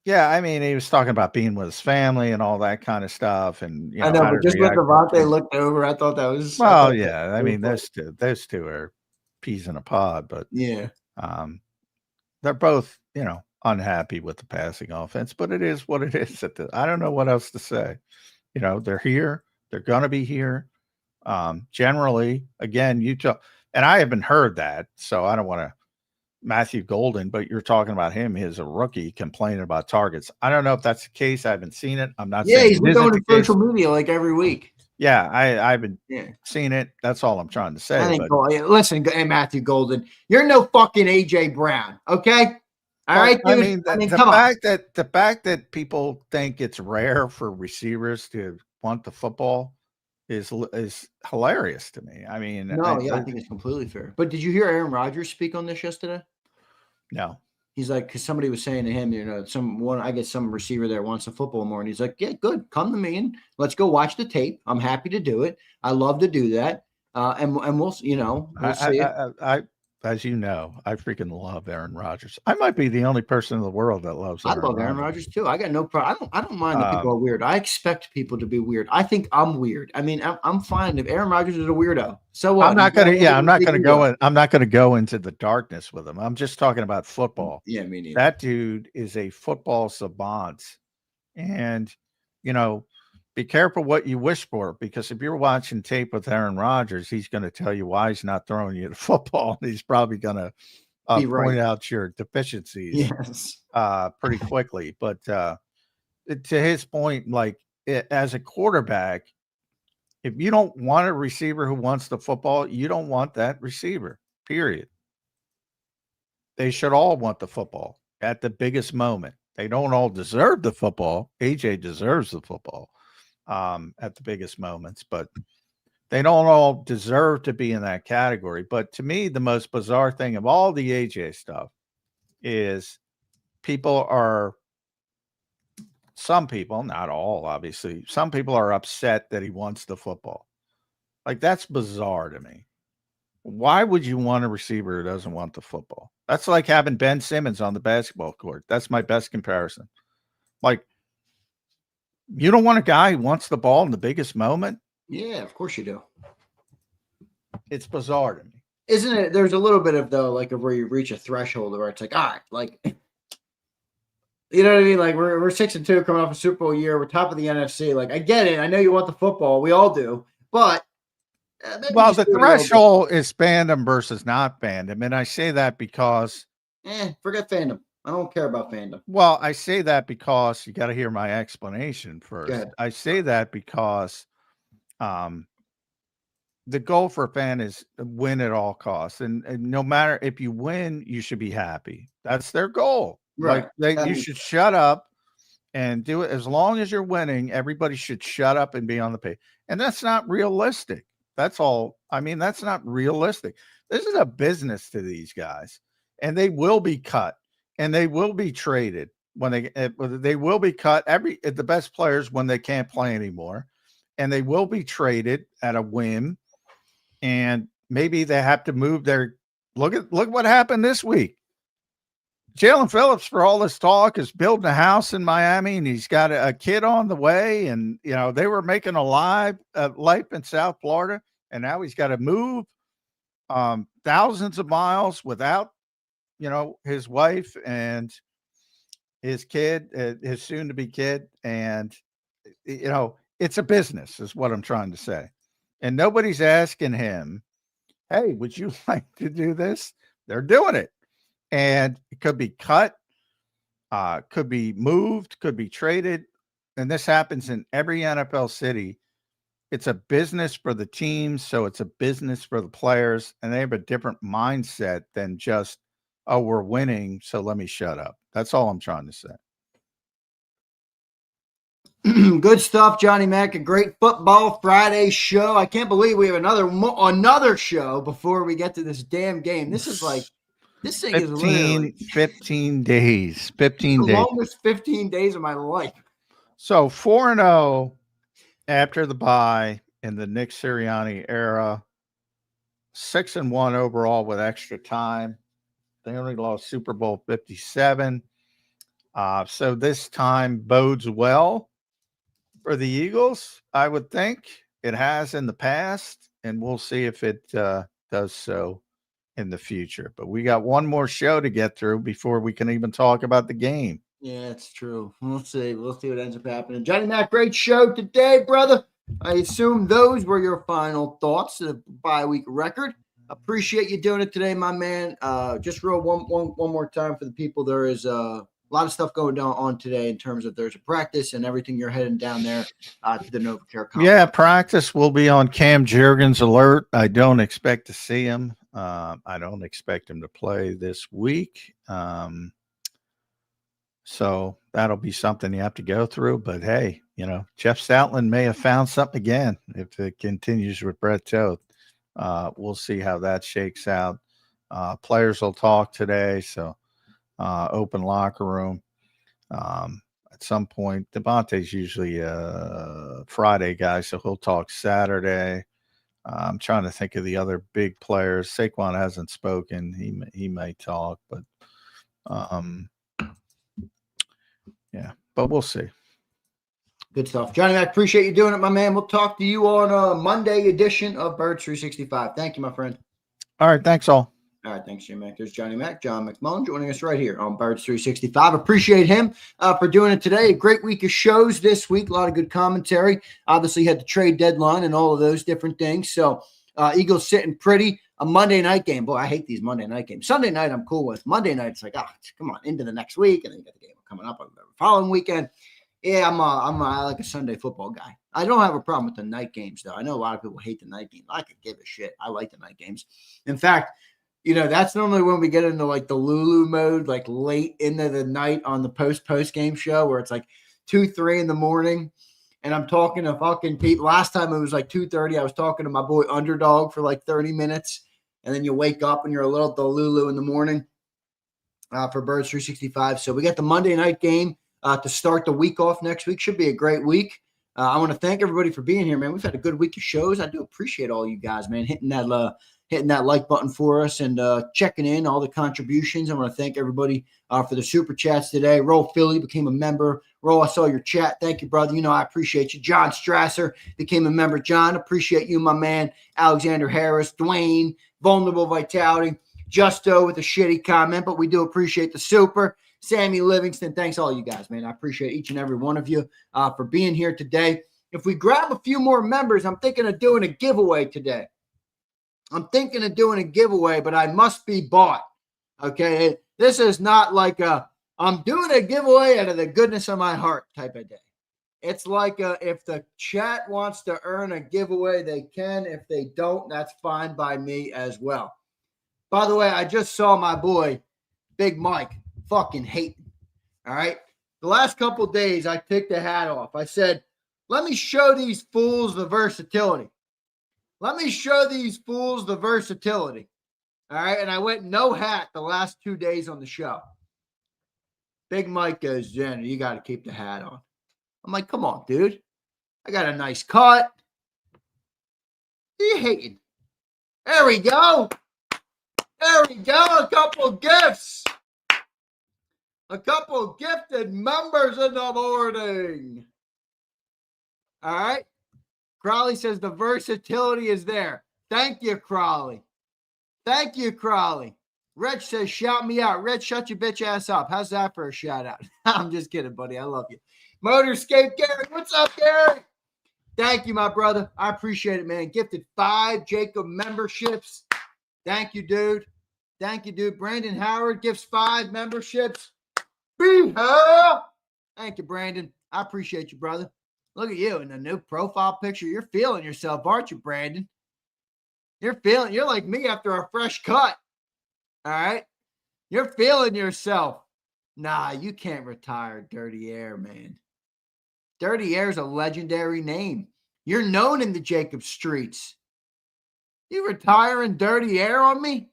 Yeah, I mean, he was talking about being with his family and all that kind of stuff. And I know, but just when Devontae looked over, I thought that was. Well, yeah, I mean, those two are peas in a pod, but yeah. They're both, unhappy with the passing offense, but it is what it is. I don't know what else to say. They're here. They're going to be here. Generally, again, and I haven't heard that, so I don't want to Matthew Golden, but you're talking about him as a rookie complaining about targets. I don't know if that's the case. I haven't seen it. I'm not saying he's been going to social media like every week. Yeah, I haven't seen it. That's all I'm trying to say. Listen, hey, Matthew Golden, you're no fucking AJ Brown, okay? All right, dude. I mean, the fact that people think it's rare for receivers to want the football is hilarious to me. I mean, I think it's completely fair. But did you hear Aaron Rodgers speak on this yesterday? No. He's like, because somebody was saying to him, I get some receiver there wants the football more. And he's like, yeah, good. Come to me and let's go watch the tape. I'm happy to do it. I love to do that. And we'll see. As you know, I freaking love Aaron Rodgers. I might be the only person in the world that loves Aaron Rodgers. I love Aaron Rodgers too. I got no problem. I don't mind that people are weird. I expect people to be weird. I think I'm weird. I mean, I'm fine if Aaron Rodgers is a weirdo. So what? I'm not gonna go into the darkness with him. I'm just talking about football. Yeah, me neither. That dude is a football savant, and be careful what you wish for, because if you're watching tape with Aaron Rodgers, he's going to tell you why he's not throwing you the football. He's probably going to point out your deficiencies pretty quickly. But to his point, as a quarterback, if you don't want a receiver who wants the football, you don't want that receiver, period. They should all want the football at the biggest moment. They don't all deserve the football. AJ deserves the football at the biggest moments, but they don't all deserve to be in that category. But to me, the most bizarre thing of all the AJ stuff is some people, not all, obviously, some people are upset that he wants the football. That's bizarre to me. Why would you want a receiver who doesn't want the football? That's like having Ben Simmons on the basketball court. That's my best comparison. You don't want a guy who wants the ball in the biggest moment? Yeah, of course you do. It's bizarre to me. Isn't it? There's a little bit of where you reach a threshold where it's all right, you know what I mean? We're 6-2 coming off a Super Bowl year. We're top of the NFC. I get it. I know you want the football. We all do. But the threshold is fandom versus not fandom. And I say that because forget fandom. I don't care about fandom. Well, I say that because you got to hear my explanation first. ahead. I say that because the goal for a fan is win at all costs. And no matter if you win, you should be happy. That's their goal. Right. You should shut up and do it. As long as you're winning, everybody should shut up and be on the page. And that's not realistic. That's all. I mean, that's not realistic. This is a business to these guys, and they will be cut and they will be traded when they will be cut. The best players when they can't play anymore, and they will be traded at a whim. And maybe they have to move their look what happened this week. Jaelan Phillips, for all this talk, is building a house in Miami, and he's got a kid on the way. And they were making a life in South Florida, and now he's got to move thousands of miles without his wife and his kid, his soon-to-be kid. And it's a business, is what I'm trying to say. And nobody's asking him, hey, would you like to do this? They're doing it. And it could be cut, could be moved, could be traded. And this happens in every NFL city. It's a business for the teams, so it's a business for the players. And they have a different mindset than just, oh, we're winning, so let me shut up. That's all I'm trying to say. Good stuff, Johnny Mac. A great Football Friday show. I can't believe we have another show before we get to this damn game. This is like, this thing is literally 15 days. 15 the days. longest 15 days of my life. So 4-0 after the bye in the Nick Sirianni era. 6-1 overall with extra time. They only lost Super Bowl 57. So this time bodes well for the Eagles, I would think. It has in the past, and we'll see if it does so in the future. But we got one more show to get through before we can even talk about the game. Yeah, it's true. We'll see. We'll see what ends up happening. Johnny Mac, great show today, brother. I assume those were your final thoughts of the bye week record. Appreciate you doing it today, my man. Just real one more time for the people. There is a lot of stuff going on today in terms of there's a practice and everything. You're heading down there to the NovaCare conference. Yeah, practice will be on Cam Jurgens alert. I don't expect to see him. I don't expect him to play this week. So that'll be something you have to go through. But hey, Jeff Stoutland may have found something again if it continues with Brett Toth. We'll see how that shakes out. Players will talk today. So open locker room. At some point, Devontae's usually a Friday guy, so he'll talk Saturday. I'm trying to think of the other big players. Saquon hasn't spoken. He may talk, but yeah, but we'll see. Good stuff. Johnny, I appreciate you doing it, my man. We'll talk to you on a Monday edition of Birds 365. Thank you, my friend. All right. Thanks, all. All right, thanks, Jim Mac. There's Johnny Mac, John McMullen, joining us right here on Birds 365. Appreciate him for doing it today. A great week of shows this week. A lot of good commentary. Obviously, had the trade deadline and all of those different things. So, Eagles sitting pretty. A Monday night game. Boy, I hate these Monday night games. Sunday night, I'm cool with. Monday night, it's like, come on, into the next week. And then you got the game coming up on the following weekend. Yeah, I'm like a Sunday football guy. I don't have a problem with the night games, though. I know a lot of people hate the night games. I could give a shit. I like the night games. In fact, that's normally when we get into like the Lulu mode, like late into the night on the post game show where it's like 2-3 in the morning. And I'm talking to fucking people. Last time it was like 2:30. I was talking to my boy Underdog for like 30 minutes. And then you wake up and you're a little Lulu in the morning for Birds 365. So we got the Monday night game to start the week off next week. Should be a great week. I want to thank everybody for being here, man. We've had a good week of shows. I do appreciate all you guys, man, hitting that like button for us and checking in all the contributions. I want to thank everybody for the super chats today. Roll Philly became a member. Roll, I saw your chat. Thank you, brother. I appreciate you. John Strasser became a member. John, appreciate you, my man. Alexander Harris, Dwayne, Vulnerable Vitality, Justo with a shitty comment, but we do appreciate the super. Sammy Livingston, thanks all you guys, man. I appreciate each and every one of you for being here today. If we grab a few more members, I'm thinking of doing a giveaway today. But I must be bought. Okay. This is not like a I'm doing a giveaway out of the goodness of my heart type of day. It's like if the chat wants to earn a giveaway, they can. If they don't, that's fine by me as well. By the way, I just saw my boy, Big Mike, fucking hating. All right. The last couple days, I took the hat off. I said, let me show these fools the versatility. Let me show these fools the versatility. All right. And I went no hat the last 2 days on the show. Big Mike goes, Jen, you got to keep the hat on. I'm like, come on, dude. I got a nice cut. You hating. There we go. There we go. A couple gifts. A couple gifted members in the morning. All right. Crowley says the versatility is there. Thank you, Crowley. Thank you, Crowley. Rich says, shout me out. Rich, shut your bitch ass up. How's that for a shout out? I'm just kidding, buddy. I love you. Motorscape Gary. What's up, Gary? Thank you, my brother. I appreciate it, man. Gifted 5 JAKIB memberships. Thank you, dude. Thank you, dude. Brandon Howard gifts 5 memberships. Thank you, Brandon. I appreciate you, brother. Look at you in the new profile picture. You're feeling yourself, aren't you, Brandon? You're like me after a fresh cut. All right? You're feeling yourself. Nah, you can't retire Dirty Air, man. Dirty Air is a legendary name. You're known in the JAKIB streets. You retiring Dirty Air on me?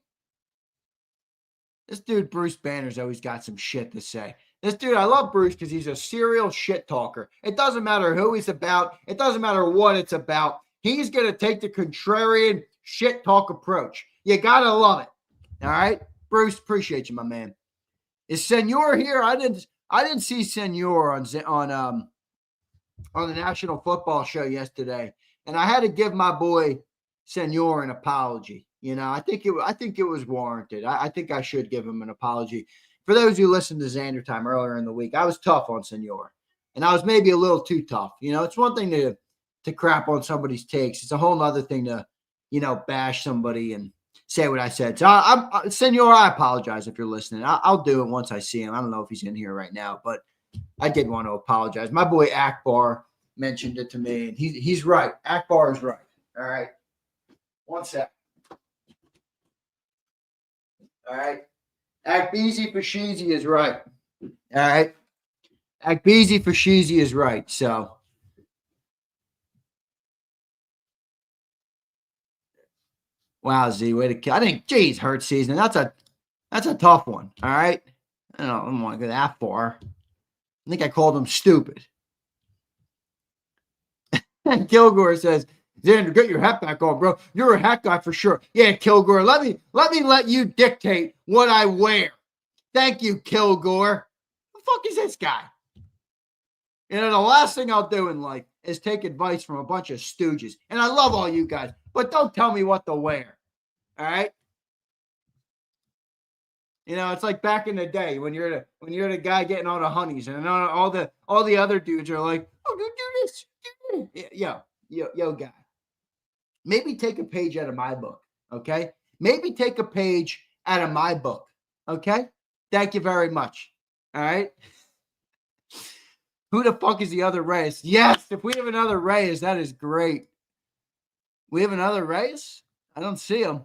This dude, Bruce Banner's always got some shit to say. This dude, I love Bruce because he's a serial shit talker. It doesn't matter who he's about. It doesn't matter what it's about. He's going to take the contrarian shit talk approach. You got to love it. All right? Bruce, appreciate you, my man. Is Senor here? I didn't see Senor on the National Football Show yesterday, and I had to give my boy Senor an apology. You know, I think it was warranted. I think I should give him an apology. For those who listened to Zander Time earlier in the week, I was tough on Senor, and I was maybe a little too tough. You know, it's one thing to crap on somebody's takes. It's a whole other thing to, you know, bash somebody and say what I said. So, Senor, I apologize if you're listening. I'll do it once I see him. I don't know if he's in here right now, but I did want to apologize. My boy Akbar mentioned it to me, and he's right. Akbar is right. All right. One sec. All right. Akbeezy Fashizi is right. All right. Akbeezy Fashizi is right. So, wow, Z, way to kill. I think, geez, Hurts season. That's a tough one. All right. I don't want to go that far. I think I called him stupid. And Kilgore says, Xander, get your hat back on, bro. You're a hat guy for sure. Yeah, Kilgore, let me let you dictate what I wear. Thank you, Kilgore. Who the fuck is this guy? You know, the last thing I'll do in life is take advice from a bunch of stooges. And I love all you guys, but don't tell me what to wear. All right? You know, it's like back in the day when you're the guy getting all the honeys, and all the other dudes are like, oh, do this. Yo, guy. Maybe take a page out of my book, okay? Maybe take a page out of my book, okay? Thank you very much. All right? Who the fuck is the other Reyes? Yes, if we have another Reyes, that is great. We have another Reyes? I don't see him.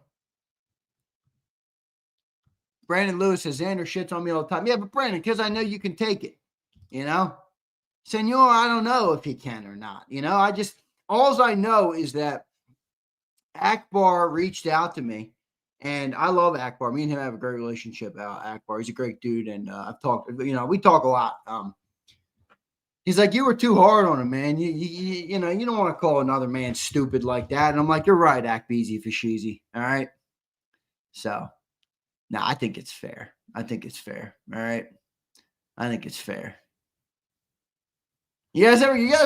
Brandon Lewis says, Xander shits on me all the time. Yeah, but Brandon, because I know you can take it, you know? Senor, I don't know if he can or not. You know, all I know is that Akbar reached out to me, and I love Akbar. Me and him have a great relationship. Akbar, he's a great dude, and I've talked, you know, we talk a lot. He's like, you were too hard on him, man. You know, you don't want to call another man stupid like that. And I'm like, you're right, Akbeezy Fashizi. All right. So, no, I think it's fair. All right. I think it's fair. You guys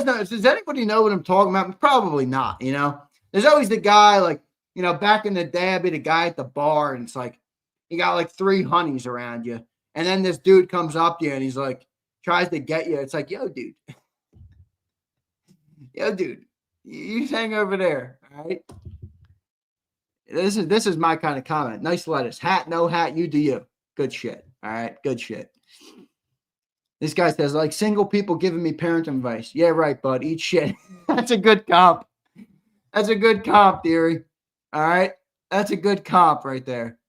know, does anybody know what I'm talking about? Probably not, you know. There's always the guy, like, you know, back in the day, I'd be the guy at the bar, and it's like, you got like 3 honeys around you. And then this dude comes up to you, and he's like, tries to get you. It's like, yo, dude. You hang over there, all right? This is my kind of comment. Nice lettuce. Hat, no hat, you do you. Good shit, all right? Good shit. This guy says, like single people giving me parenting advice. Yeah, right, bud. Eat shit. That's a good comp. That's a good comp, Theory. All right. That's a good comp right there.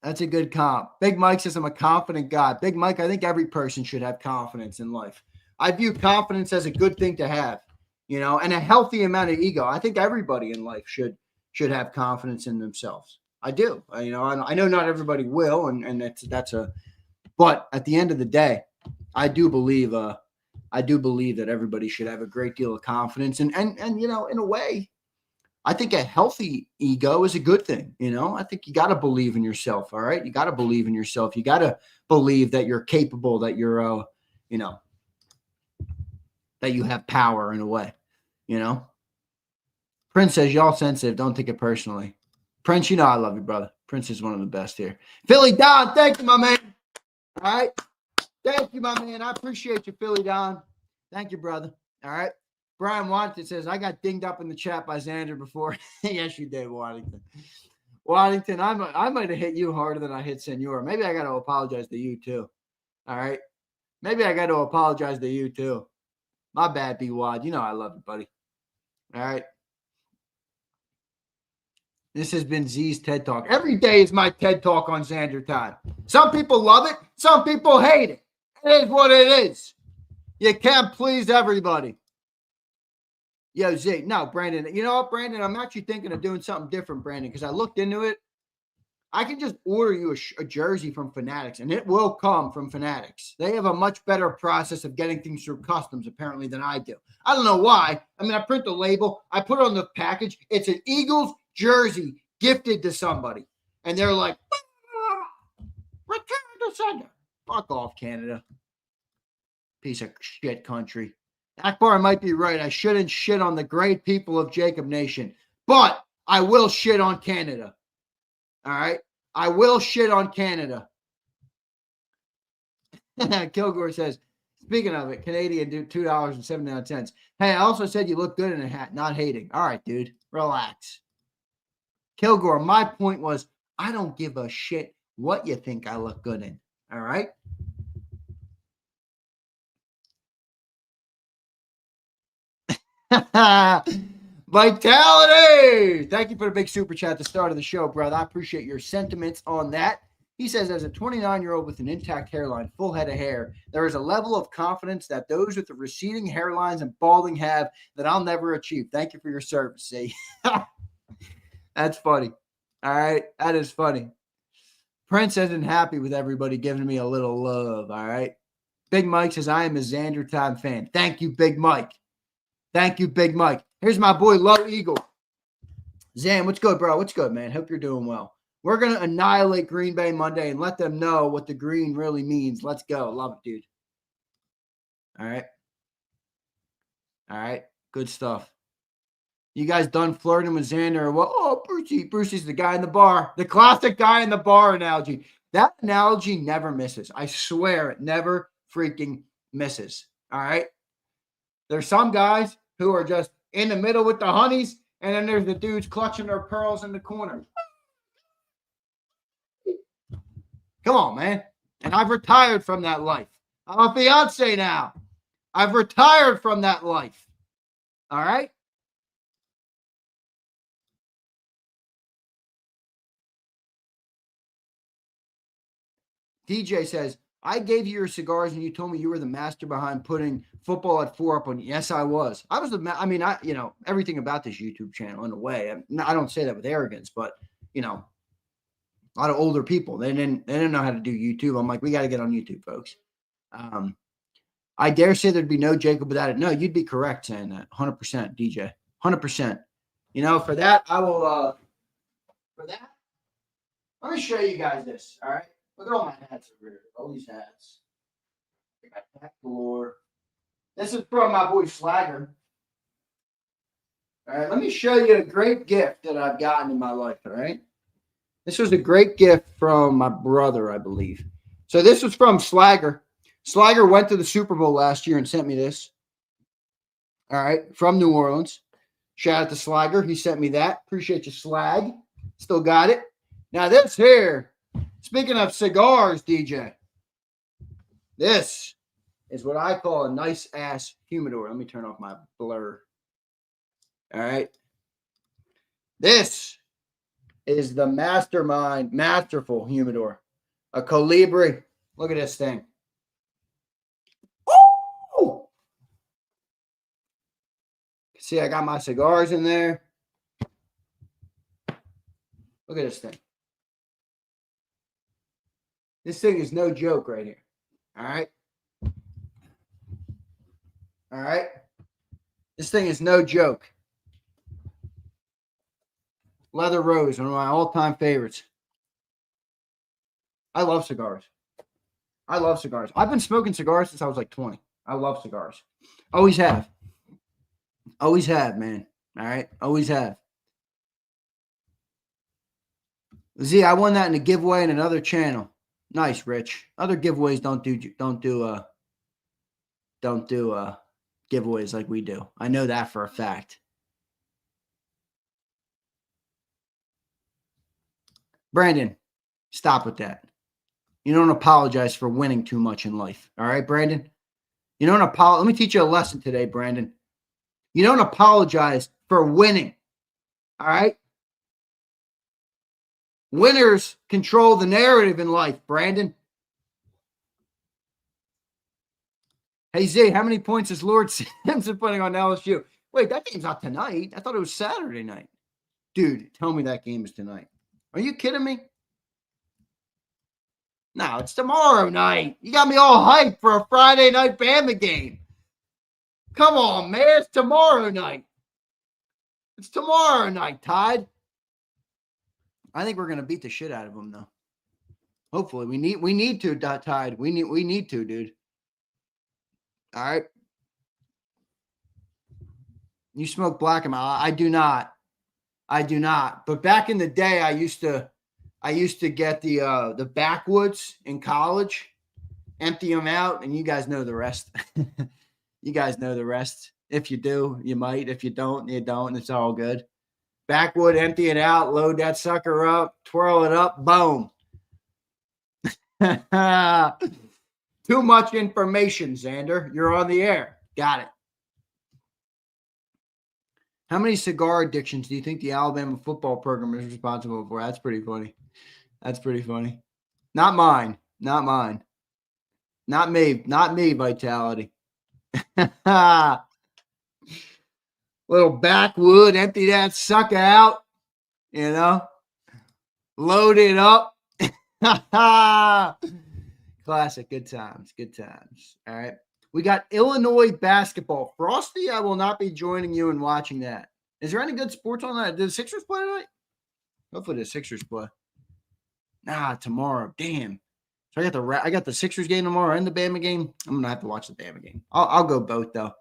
That's a good comp. Big Mike says, I'm a confident guy. Big Mike, I think every person should have confidence in life. I view confidence as a good thing to have, and a healthy amount of ego. I think everybody in life should have confidence in themselves. I do. I know not everybody will, and but at the end of the day, I do believe that everybody should have a great deal of confidence. And in a way, I think a healthy ego is a good thing. I think you got to believe in yourself. All right. You got to believe in yourself. You got to believe that you're capable, that you're, that you have power in a way, Prince says, y'all sensitive. Don't take it personally. Prince, I love you, brother. Prince is one of the best here. Philly Don, thank you, my man. All right. Thank you, my man. I appreciate you, Philly Don. Thank you, brother. All right. Brian Waddington says, I got dinged up in the chat by Zander before. Yes, you did, Waddington. Waddington, I might have hit you harder than I hit Senor. Maybe I got to apologize to you, too. All right. Maybe I got to apologize to you, too. My bad, B-Wad. I love you, buddy. All right. This has been Z's TED Talk. Every day is my TED Talk on Zander time. Some people love it. Some people hate it. It is what it is. You can't please everybody. Yo, Z. No, Brandon. You know what, Brandon? I'm actually thinking of doing something different, Brandon, because I looked into it. I can just order you a jersey from Fanatics, and it will come from Fanatics. They have a much better process of getting things through customs, apparently, than I do. I don't know why. I mean, I print the label. I put it on the package. It's an Eagles jersey gifted to somebody. And they're like, return to sender. Fuck off, Canada. Piece of shit country. Akbar might be right. I shouldn't shit on the great people of JAKIB Nation, but I will shit on Canada. All right? I will shit on Canada. Kilgore says, speaking of it, Canadian do $2.79. Hey, I also said you look good in a hat, not hating. All right, dude. Relax. Kilgore, my point was, I don't give a shit what you think I look good in. All right? Vitality. Thank you for the big super chat at the start of the show, brother. I appreciate your sentiments on that. He says, as a 29-year-old with an intact hairline, full head of hair, there is a level of confidence that those with the receding hairlines and balding have that I'll never achieve. Thank you for your service. See, that's funny. All right. That is funny. Prince isn't happy with everybody giving me a little love. All right. Big Mike says, I am a Zander Time fan. Thank you, Big Mike. Thank you, Big Mike. Here's my boy, Low Eagle. Zan, what's good, bro? What's good, man? Hope you're doing well. We're going to annihilate Green Bay Monday and let them know what the green really means. Let's go. Love it, dude. All right. All right. Good stuff. You guys done flirting with Zander or what? Oh, Brucey's the guy in the bar. The classic guy in the bar analogy. That analogy never misses. I swear it never freaking misses. All right. There's some guys who are just in the middle with the honeys, and then there's the dudes clutching their pearls in the corner. Come on, man. And I've retired from that life. I'm a fiance now. I've retired from that life. All right? DJ says, I gave you your cigars and you told me you were the master behind putting football at 4 up on you. Yes, I was. I was everything about this YouTube channel in a way. I don't say that with arrogance, but, a lot of older people, they didn't know how to do YouTube. I'm like, we got to get on YouTube, folks. I dare say there'd be no JAKIB without it. No, you'd be correct saying that. 100%, DJ. 100%. For that, I will, let me show you guys this, all right? Look at all my hats over here. All these hats. I got hat galore. This is from my boy Slagger. All right, let me show you a great gift that I've gotten in my life, all right? This was a great gift from my brother, I believe. So this was from Slagger. Slagger went to the Super Bowl last year and sent me this. All right, from New Orleans. Shout out to Slagger. He sent me that. Appreciate you, Slag. Still got it. Now this here, speaking of cigars, DJ. This is what I call a nice ass humidor. Let me turn off my blur. All right. This is the masterful humidor. A Colibri. Look at this thing. Woo! See, I got my cigars in there. Look at this thing. This thing is no joke right here. All right. All right. This thing is no joke. Leather Rose, one of my all-time favorites. I love cigars. I've been smoking cigars since I was like 20. I love cigars. Always have. Always have, man. All right. Always have. Z, I won that in a giveaway in another channel. Nice, Rich. Other giveaways don't do giveaways like we do. I know that for a fact. Brandon, stop with that. You don't apologize for winning too much in life. All right, Brandon? You don't apologize. Let me teach you a lesson today, Brandon. You don't apologize for winning. All right? Winners control the narrative in life, Brandon. Hey, Z, how many points is Lord Simpson putting on LSU? Wait, that game's not tonight. I thought it was Saturday night. Dude, tell me that game is tonight. Are you kidding me? No, it's tomorrow night. You got me all hyped for a Friday night Bama game. Come on, man. It's tomorrow night. It's tomorrow night, Tide. I think we're going to beat the shit out of them, though. Hopefully. We need to, Tide. We need to, dude. All right. You smoke black and I do not. But back in the day, I used to get the backwoods in college, empty them out, and you guys know the rest. You guys know the rest. If you do, you might. If you don't, you don't. It's all good. Backwood, empty it out, load that sucker up, twirl it up, boom. Too much information, Zander. You're on the air. Got it. How many cigar addictions do you think the Alabama football program is responsible for? That's pretty funny. Not mine. Not me, Vitality. Little backwood, empty that sucker out, load it up. Classic. Good times. All right. We got Illinois basketball. Frosty, I will not be joining you and watching that. Is there any good sports on that? Did the Sixers play tonight? Hopefully the Sixers play. Nah, tomorrow. Damn. So I got the Sixers game tomorrow and the Bama game. I'm gonna have to watch the Bama game. I'll go both though.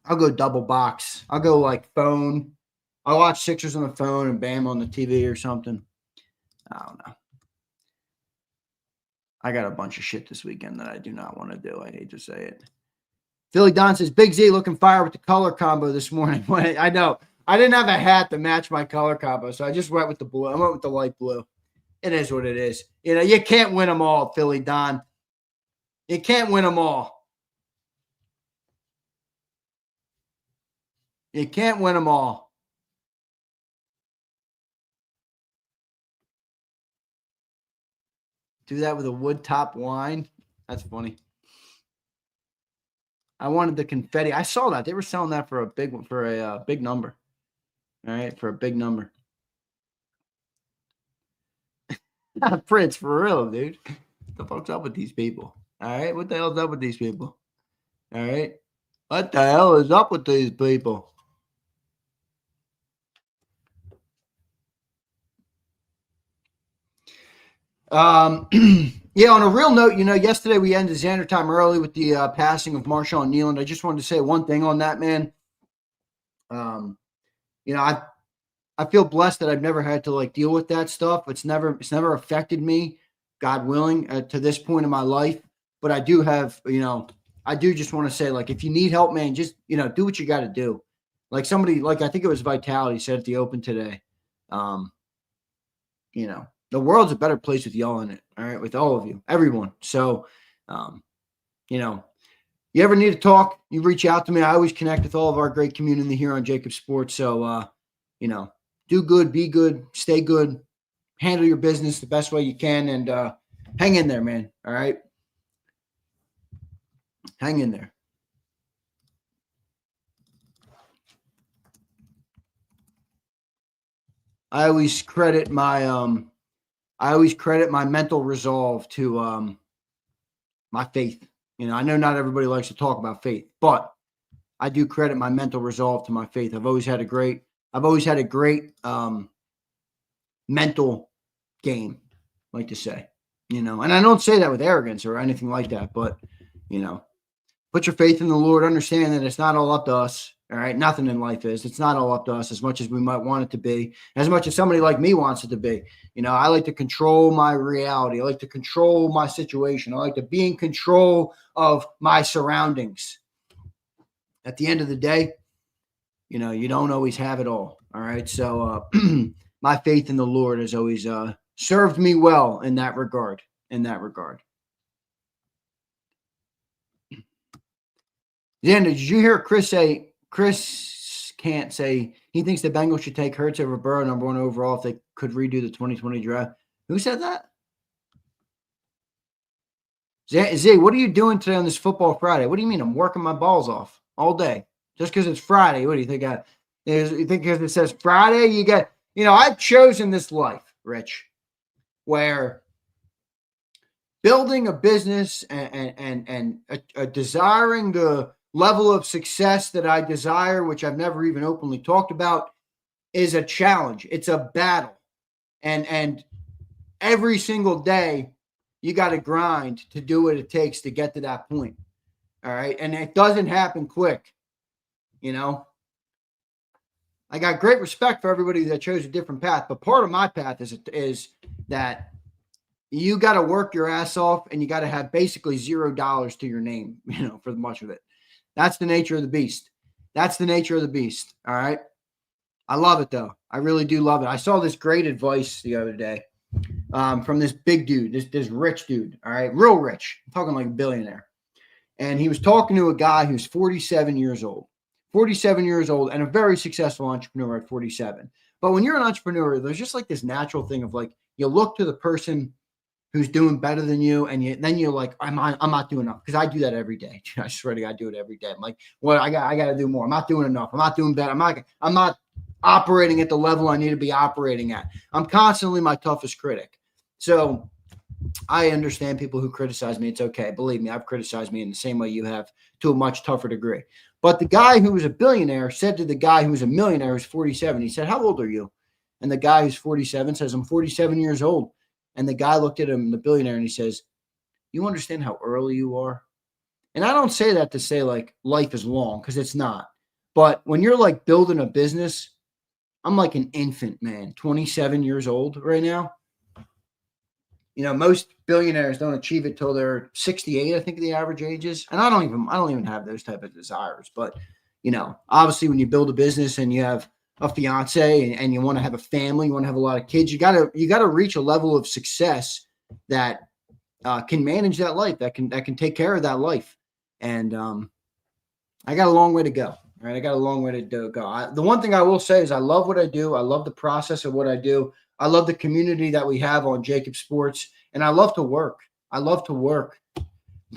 I'll go double box. I'll go like phone. I'll watch Sixers on the phone and Bama on the TV or something. I don't know. I got a bunch of shit this weekend that I do not want to do. I hate to say it. Philly Don says, Big Z looking fire with the color combo this morning. I know. I didn't have a hat to match my color combo, so I just went with the blue. I went with the light blue. It is what it is. You can't win them all, Philly Don. You can't win them all. You can't win them all. Do that with a wood top wine. That's funny. I wanted the confetti. I saw that. They were selling that for a big number. All right, for a big number. Prince, for real, dude. What the fuck's up with these people? All right, what the hell's up with these people? All right, what the hell is up with these people? Yeah, on a real note, yesterday we ended Xander time early with the passing of Marshawn Nealand. I just wanted to say one thing on that, man. I feel blessed that I've never had to deal with that stuff. It's never affected me, God willing, to this point in my life. But I do have, I do just want to say, if you need help, man, just, do what you got to do. Somebody, I think it was Vitality said at the Open today, the world's a better place with y'all in it. All right. With all of you, everyone. So You know, you ever need to talk, you reach out to me. I always connect with all of our great community here on JAKIB Sports. So, you know, do good, be good, stay good, handle your business the best way you can, and hang in there, man. All right? Hang in there. I always credit my mental resolve to my faith. You know, I know not everybody likes to talk about faith, but I do credit my mental resolve to my faith. I've always had a great mental game, I like to say, you know, and I don't say that with arrogance or anything like that, but, you know, put your faith in the Lord, understand that it's not all up to us. All right. Nothing in life is. It's not all up to us as much as we might want it to be, as much as somebody like me wants it to be. You know, I like to control my reality. I like to control my situation. I like to be in control of my surroundings. At the end of the day, you know, you don't always have it all. All right. So my faith in the Lord has always served me well in that regard. Zander, did you hear Chris say, Chris can't say he thinks the Bengals should take Hurts over Burrow number 1 overall if they could redo the 2020 draft? Who said that? Z, what are you doing today on this football Friday? What do you mean? I'm working my balls off all day just because it's Friday. What do you think? You think because it says Friday, you get, you know, I've chosen this life, Rich, where building a business and desiring the level of success that I desire, which I've never even openly talked about, is a challenge. It's a battle. And every single day you got to grind to do what it takes to get to that point. All right. And it doesn't happen quick. You know, I got great respect for everybody that chose a different path, but part of my path is that you got to work your ass off and you got to have basically $0 to your name, you know, for much of it. That's the nature of the beast. All right. I love it though. I really do love it. I saw this great advice the other day from this big dude, this rich dude. All right. Real rich. I'm talking like a billionaire. And he was talking to a guy who's 47 years old and a very successful entrepreneur at 47. But when you're an entrepreneur, there's just like this natural thing of like, you look to the person who's doing better than you, and then you're like, I'm not doing enough, because I do that every day. I swear to God, I do it every day. I'm like, well, I got to do more. I'm not doing enough. I'm not doing better. I'm not operating at the level I need to be operating at. I'm constantly my toughest critic. So I understand people who criticize me. It's okay. Believe me, I've criticized me in the same way you have, to a much tougher degree. But the guy who was a billionaire said to the guy who was a millionaire who's 47, he said, how old are you? And the guy who's 47 says, I'm 47 years old. And the guy looked at him, the billionaire, and he says, you understand how early you are? And I don't say that to say like life is long, because it's not. But when you're like building a business, I'm like an infant, man, 27 years old right now. You know, most billionaires don't achieve it till they're 68, I think the average age is. And I don't even have those type of desires. But, you know, obviously when you build a business and you have a fiance and you want to have a family, you want to have a lot of kids, you got to reach a level of success that can manage that life, that can take care of that life. And I got a long way to go. Right, I got a long way to go. The one thing I will say is I love what I do. I love the process of what I do. I love the community that we have on JAKIB Sports, and I love to work.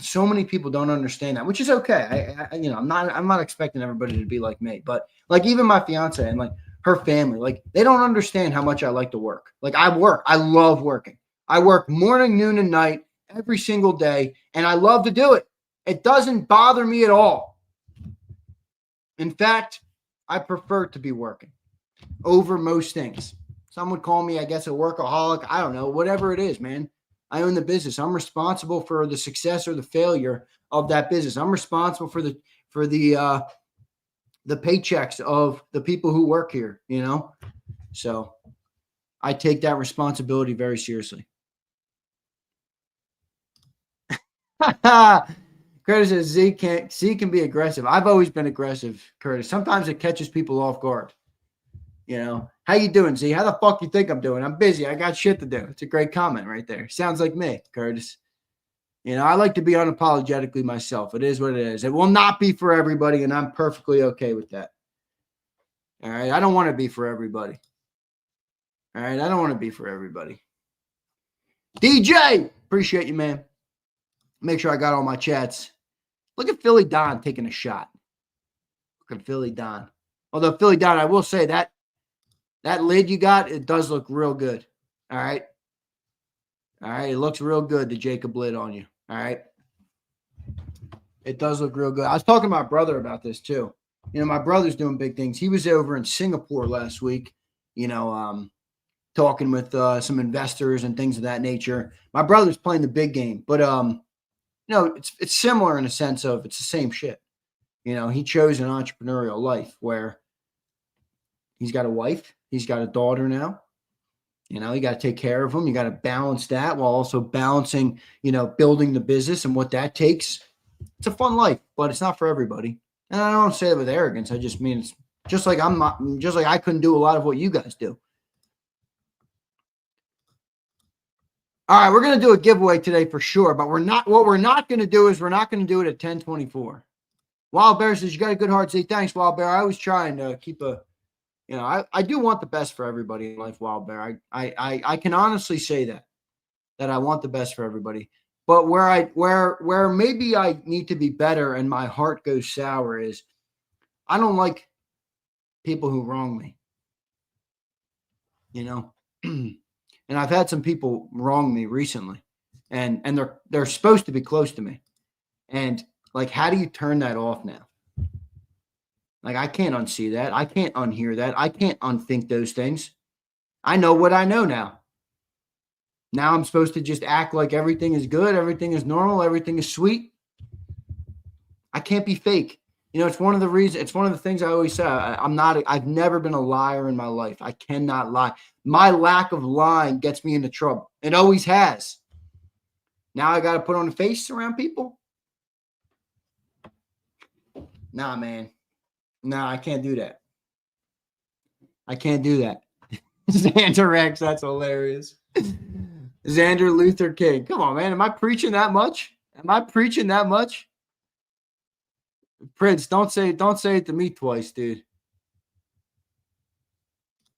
So many people don't understand that, which is okay. I'm not expecting everybody to be like me, but like even my fiance and like her family, like they don't understand how much I like to work. Like I love working. I work morning, noon, and night every single day, and I love to do it. It doesn't bother me at all. In fact, I prefer to be working over most things. Some would call me, I guess, a workaholic. I don't know, whatever it is, man. I own the business. I'm responsible for the success or the failure of that business. I'm responsible for the paychecks of the people who work here, you know? So I take that responsibility very seriously. Curtis says Z can be aggressive. I've always been aggressive, Curtis. Sometimes it catches people off guard. You know, how you doing, Z? How the fuck you think I'm doing? I'm busy. I got shit to do. It's a great comment right there. Sounds like me, Curtis. You know, I like to be unapologetically myself. It is what it is. It will not be for everybody, and I'm perfectly okay with that. All right. I don't want to be for everybody. All right. I don't want to be for everybody. DJ, appreciate you, man. Make sure I got all my chats. Look at Philly Don taking a shot. Look at Philly Don. Although Philly Don, I will say that lid you got, it does look real good. All right. All right. It looks real good, the JAKIB lid on you. All right. It does look real good. I was talking to my brother about this too. You know, my brother's doing big things. He was over in Singapore last week, you know, talking with some investors and things of that nature. My brother's playing the big game, but you know, it's similar in a sense of it's the same shit. You know, he chose an entrepreneurial life where he's got a wife, he's got a daughter now. You know, you got to take care of them. You got to balance that while also balancing, you know, building the business and what that takes. It's a fun life, but it's not for everybody. And I don't say it with arrogance. I just mean it's just like I couldn't do a lot of what you guys do. All right, we're going to do a giveaway today for sure, but what we're not going to do is we're not going to do it at 10:24. Wild Bear says, you got a good heart. Say thanks, Wild Bear. I was trying to keep you know, I do want the best for everybody in life, Wild Bear. I can honestly say that I want the best for everybody. But where maybe I need to be better and my heart goes sour is I don't like people who wrong me. You know, and I've had some people wrong me recently, and they're supposed to be close to me, and like, how do you turn that off now? Like, I can't unsee that. I can't unhear that. I can't unthink those things. I know what I know now. Now I'm supposed to just act like everything is good, everything is normal, everything is sweet. I can't be fake. You know, it's one of the things I always say. I've never been a liar in my life. I cannot lie. My lack of lying gets me into trouble. It always has. Now I got to put on a face around people? Nah, man. No, I can't do that. I can't do that. Xander X, that's hilarious. Xander Luther King. Come on, man. Am I preaching that much? Prince, don't say it to me twice, dude.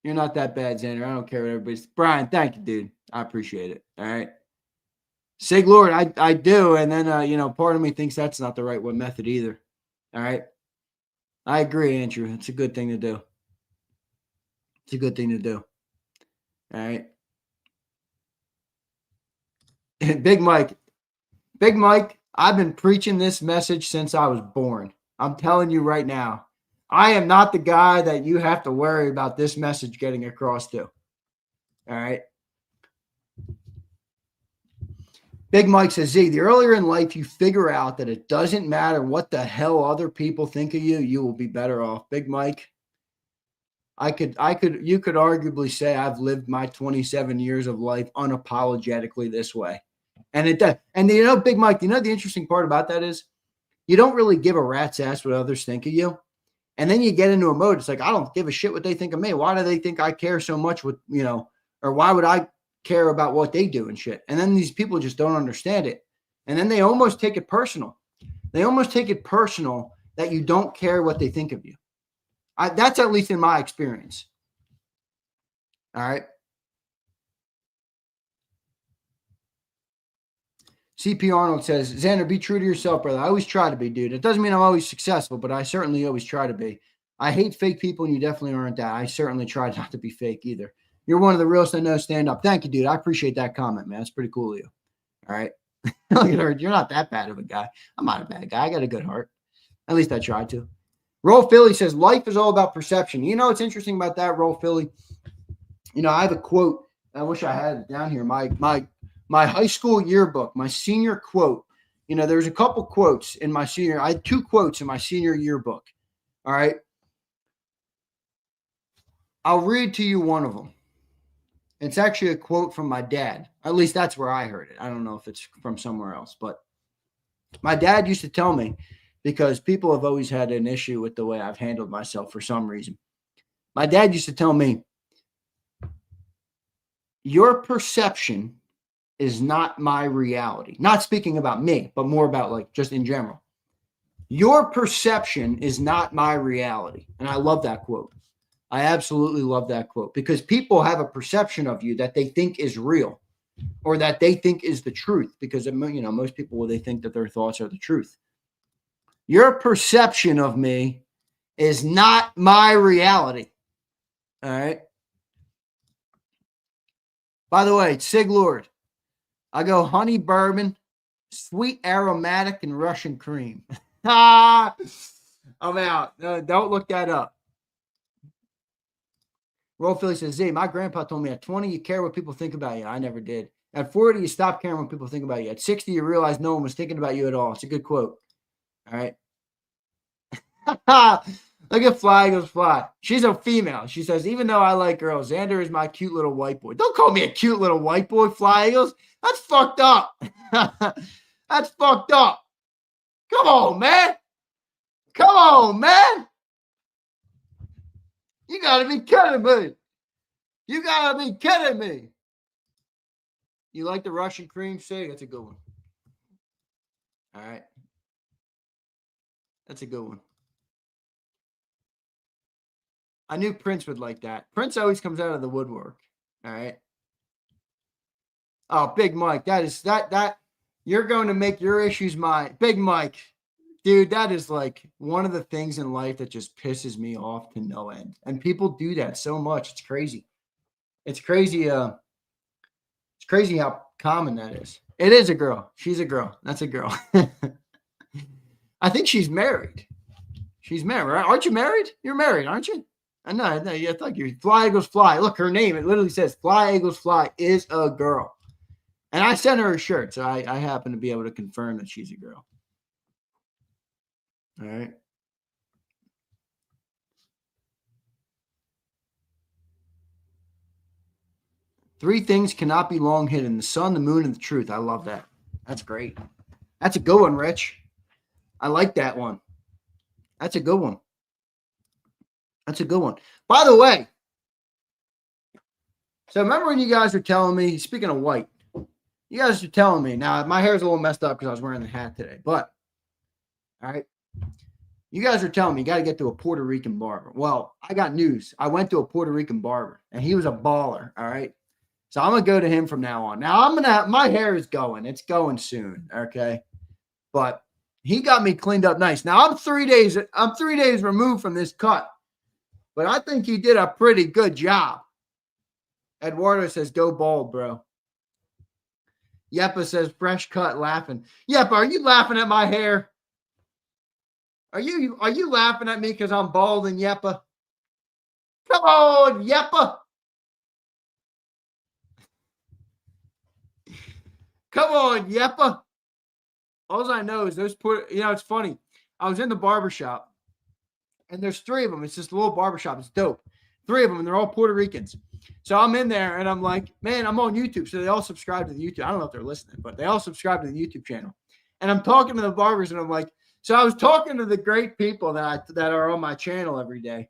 You're not that bad, Xander. I don't care what everybody's. Brian, thank you, dude. I appreciate it. All right. Sig Lord, I do. And then, you know, part of me thinks that's not the right one method either. All right. I agree, Andrew. It's a good thing to do. All right. Big Mike, I've been preaching this message since I was born. I'm telling you right now, I am not the guy that you have to worry about this message getting across to. All right. Big Mike says, Z, the earlier in life you figure out that it doesn't matter what the hell other people think of you, you will be better off. Big Mike, you could arguably say I've lived my 27 years of life unapologetically this way. And it does. And you know, Big Mike, you know, the interesting part about that is you don't really give a rat's ass what others think of you. And then you get into a mode. It's like, I don't give a shit what they think of me. Why do they think I care so much with, you know, or why would I care about what they do and shit? And then these people just don't understand it. And then they almost take it personal. That you don't care what they think of you. That's at least in my experience. All right. CP Arnold says, Xander, be true to yourself, brother. I always try to be, dude. It doesn't mean I'm always successful, but I certainly always try to be. I hate fake people, and you definitely aren't that. I certainly try not to be fake either. You're one of the realest I know. Stand up. Thank you, dude. I appreciate that comment, man. That's pretty cool of you. All right. Look at her. You're not that bad of a guy. I'm not a bad guy. I got a good heart. At least I try to. Roll Philly says, life is all about perception. You know what's interesting about that, Roll Philly? You know, I have a quote. I wish I had it down here. My high school yearbook, my senior quote. You know, there's a couple quotes in my senior. I had 2 quotes in my senior yearbook. All right. I'll read to you one of them. It's actually a quote from my dad. At least that's where I heard it. I don't know if it's from somewhere else, but my dad used to tell me, because people have always had an issue with the way I've handled myself for some reason. My dad used to tell me, your perception is not my reality. Not speaking about me, but more about like just in general. Your perception is not my reality. And I love that quote. I absolutely love that quote because people have a perception of you that they think is real or that they think is the truth because, most people, they think that their thoughts are the truth. Your perception of me is not my reality. All right. By the way, Sig Lord, I go honey bourbon, sweet aromatic, and Russian cream. I'm out. Don't look that up. Roll Philly says, Z, my grandpa told me at 20, you care what people think about you. I never did. At 40, you stop caring what people think about you. At 60, you realize no one was thinking about you at all. It's a good quote. All right. Look at Fly Goes Fly. She's a female. She says, even though I like girls, Zander is my cute little white boy. Don't call me a cute little white boy, Fly Eagles. That's fucked up. That's fucked up. Come on, man. Come on, man. You got to be kidding me. You got to be kidding me. You like the Russian cream shake? That's a good one. All right. That's a good one. I knew Prince would like that. Prince always comes out of the woodwork. All right. Oh, Big Mike. That you're going to make your issues mine. Big Mike. Dude, that is like one of the things in life that just pisses me off to no end. And people do that so much. It's crazy. It's crazy. It's crazy how common that is. It is a girl. She's a girl. That's a girl. I think she's married. She's married, right? Aren't you married? You're married, aren't you? I know. I thought you're Fly Eagles Fly. Look, her name, it literally says Fly Eagles Fly is a girl. And I sent her a shirt, so I happen to be able to confirm that she's a girl. All right. Three things cannot be long hidden: the sun, the moon, and the truth. I love that. That's great. That's a good one, Rich. I like that one. That's a good one. That's a good one. By the way, so remember when you guys were telling me, speaking of white, you guys were telling me, now my hair's a little messed up because I was wearing the hat today, but, all right, you guys were telling me you got to get to a Puerto Rican barber. Well, I got news. I went to a Puerto Rican barber, and he was a baller, all right? So I'm going to go to him from now on. Now, my hair is going. It's going soon, okay? But he got me cleaned up nice. Now, I'm 3 days removed from this cut. But I think he did a pretty good job. Eduardo says, go bald, bro. Yepa says, fresh cut, laughing. Yepa, are you laughing at my hair? Are you laughing at me because I'm bald and Yepa? Come on, Yepa. Come on, Yepa. All I know is those it's funny. I was in the barbershop. And there's three of them. It's just a little barbershop. It's dope. Three of them, and they're all Puerto Ricans. So I'm in there, and I'm like, man, I'm on YouTube. So they all subscribe to the YouTube. I don't know if they're listening, but they all subscribe to the YouTube channel. And I'm talking to the barbers, and I'm like, so I was talking to the great people that are on my channel every day.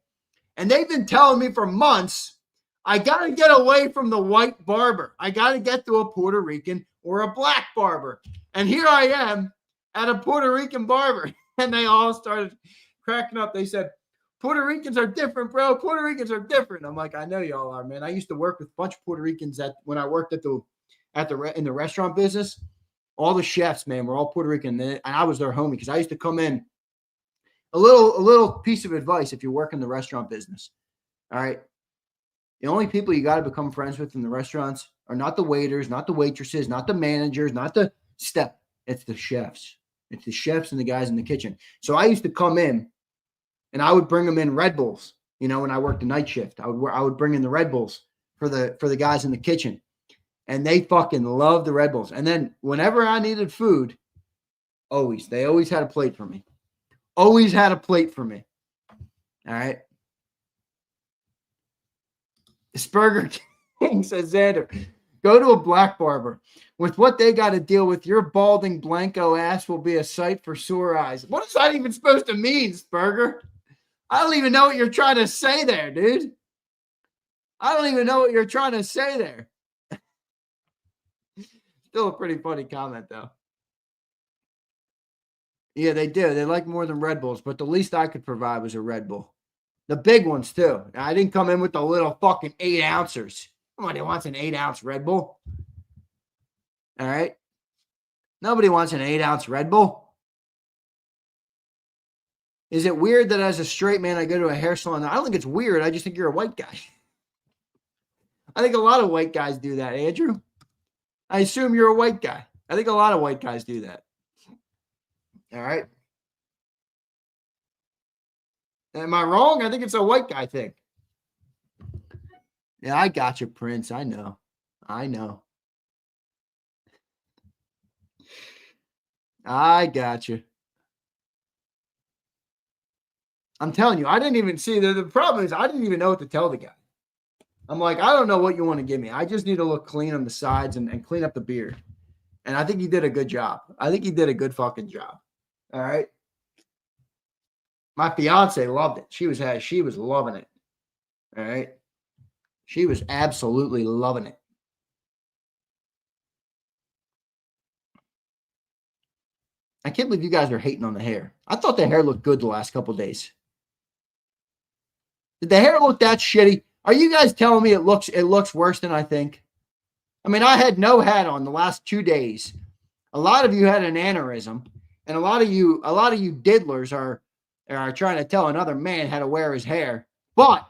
And they've been telling me for months, I got to get away from the white barber. I got to get to a Puerto Rican or a black barber. And here I am at a Puerto Rican barber. And they all started cracking up. They said, Puerto Ricans are different, bro. Puerto Ricans are different. I'm like, I know y'all are, man. I used to work with a bunch of Puerto Ricans when I worked in the restaurant business. All the chefs, man, were all Puerto Rican. And I was their homie because I used to come in. A little piece of advice if you work in the restaurant business. All right. The only people you got to become friends with in the restaurants are not the waiters, not the waitresses, not the managers, not the step. It's the chefs. It's the chefs and the guys in the kitchen. So I used to come in and I would bring them in Red Bulls, when I worked the night shift. I would bring in the Red Bulls for the guys in the kitchen. And they fucking loved the Red Bulls. And then whenever I needed food, they always had a plate for me. Always had a plate for me. All right. Spurger King says, Zander, go to a black barber. With what they got to deal with, your balding Blanco ass will be a sight for sore eyes. What is that even supposed to mean, Spurger? I don't even know what you're trying to say there, dude. I don't even know what you're trying to say there. Still a pretty funny comment, though. Yeah, they do. They like more than Red Bulls, but the least I could provide was a Red Bull. The big ones, too. I didn't come in with the little fucking 8-ouncers. Nobody wants an 8-ounce Red Bull. All right? Nobody wants an 8-ounce Red Bull. Is it weird that as a straight man, I go to a hair salon? I don't think it's weird. I just think you're a white guy. I think a lot of white guys do that, Andrew. I assume you're a white guy. I think a lot of white guys do that. All right. Am I wrong? I think it's a white guy thing. Yeah, I got you, Prince. I know. I got you. I'm telling you, I didn't even see the problem is I didn't even know what to tell the guy. I'm like, I don't know what you want to give me. I just need to look clean on the sides and clean up the beard. And I think he did a good job. I think he did a good fucking job. All right. My fiance loved it. She was loving it. All right. She was absolutely loving it. I can't believe you guys are hating on the hair. I thought the hair looked good the last couple of days. Did the hair look that shitty? Are you guys telling me it looks worse than I think? I mean, I had no hat on the last 2 days. A lot of you had an aneurysm, and a lot of you diddlers are trying to tell another man how to wear his hair. But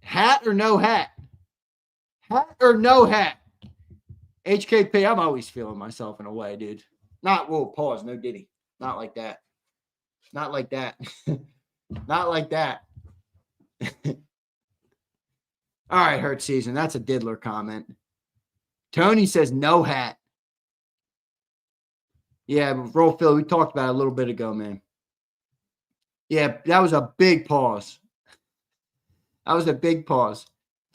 hat or no hat? Hat or no hat? HKP, I'm always feeling myself in a way, dude. Not, whoa, pause, no Diddy. Not like that. Not like that. Not like that. All right, Hurt season. That's a diddler comment. Tony says no hat. Yeah, Roll Phil, we talked about it a little bit ago, man. Yeah, that was a big pause. That was a big pause.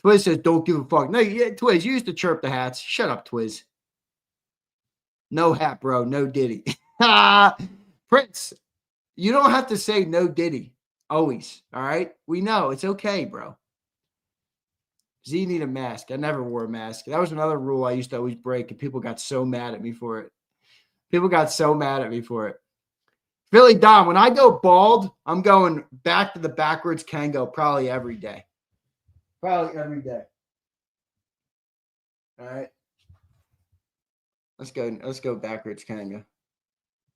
Twiz says, don't give a fuck. No, yeah, Twiz, you used to chirp the hats. Shut up, Twiz. No hat, bro. No Diddy. Prince, you don't have to say no Diddy. Always. All right? We know. It's okay, bro. Z need a mask. I never wore a mask. That was another rule I used to always break, and people got so mad at me for it. People got so mad at me for it. Philly Dom, when I go bald, I'm going back to the backwards Kango probably every day. Probably every day. All right. Let's go backwards Kango.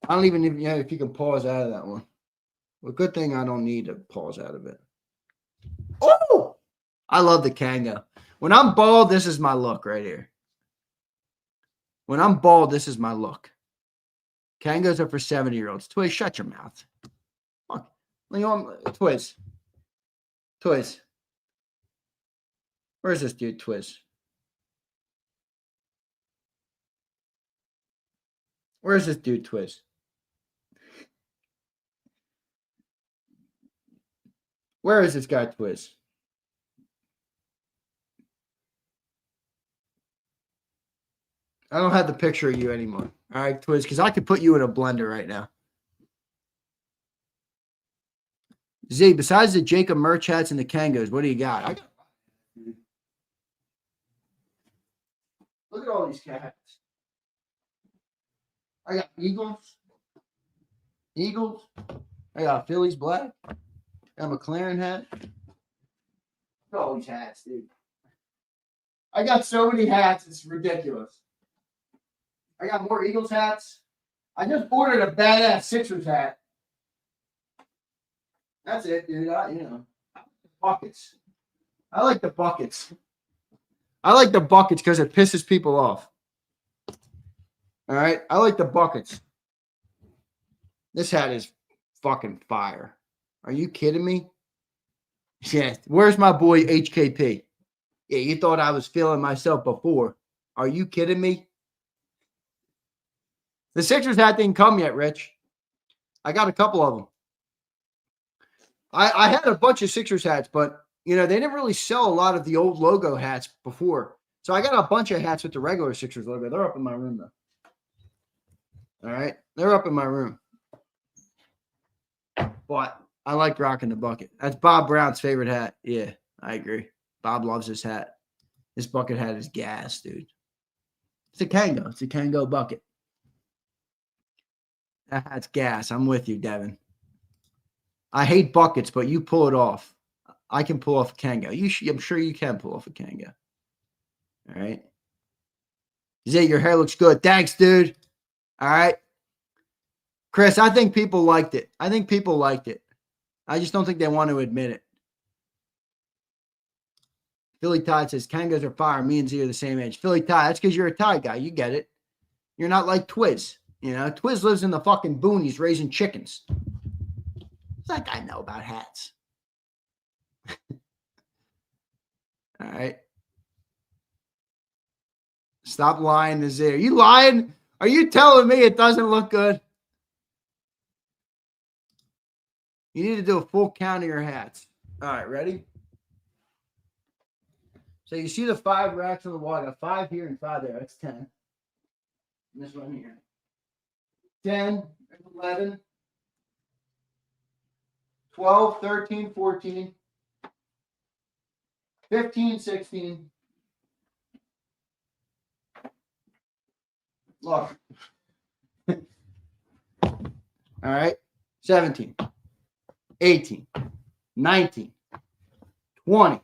I don't even know if you can pause out of that one. Well, good thing I don't need to pause out of it. Oh! I love the Kango. When I'm bald, this is my look right here. When I'm bald, this is my look. Kangos are for 70-year-olds. Twiz, shut your mouth. Fuck. Twiz. Twiz. Where's this dude, Twiz? Where's this dude, Twiz? Where is this guy, Twiz? I don't have the picture of you anymore. All right, Twiz, because I could put you in a blender right now. Z, besides the JAKIB merch hats and the Kangos, what do you got? Look at all these cats. I got Eagles. I got Phillies black. I got a McLaren hat. Look at all these hats, dude. I got so many hats, it's ridiculous. I got more Eagles hats. I just ordered a badass Sixers hat. That's it, dude. Buckets. I like the buckets. I like the buckets because it pisses people off. All right? I like the buckets. This hat is fucking fire. Are you kidding me? Yeah. Where's my boy HKP? Yeah, you thought I was feeling myself before. Are you kidding me? The Sixers hat didn't come yet, Rich. I got a couple of them. I had a bunch of Sixers hats, but, they didn't really sell a lot of the old logo hats before. So I got a bunch of hats with the regular Sixers logo. They're up in my room, though. All right? They're up in my room. But I like rocking the bucket. That's Bob Brown's favorite hat. Yeah, I agree. Bob loves his hat. This bucket hat is gas, dude. It's a Kango. It's a Kango bucket. That hat's gas. I'm with you, Devin. I hate buckets, but you pull it off. I can pull off a Kango. I'm sure you can pull off a Kango. All right. Zay, your hair looks good. Thanks, dude. All right. Chris, I think people liked it. I just don't think they want to admit it. Philly Tide says, Kangos are fire. Me and Z are the same age. Philly Tide, that's because you're a Tide guy. You get it. You're not like Twiz. You know, Twiz lives in the fucking boonies raising chickens. What's that guy know about hats? All right. Stop lying to Z. Are you lying? Are you telling me it doesn't look good? You need to do a full count of your hats. All right, ready? So you see the 5 racks on the wall. I got 5 here and 5 there. That's 10. And this one here. 10, 11, 12, 13, 14, 15, 16. Look. All right. 17, 18, 19, 20,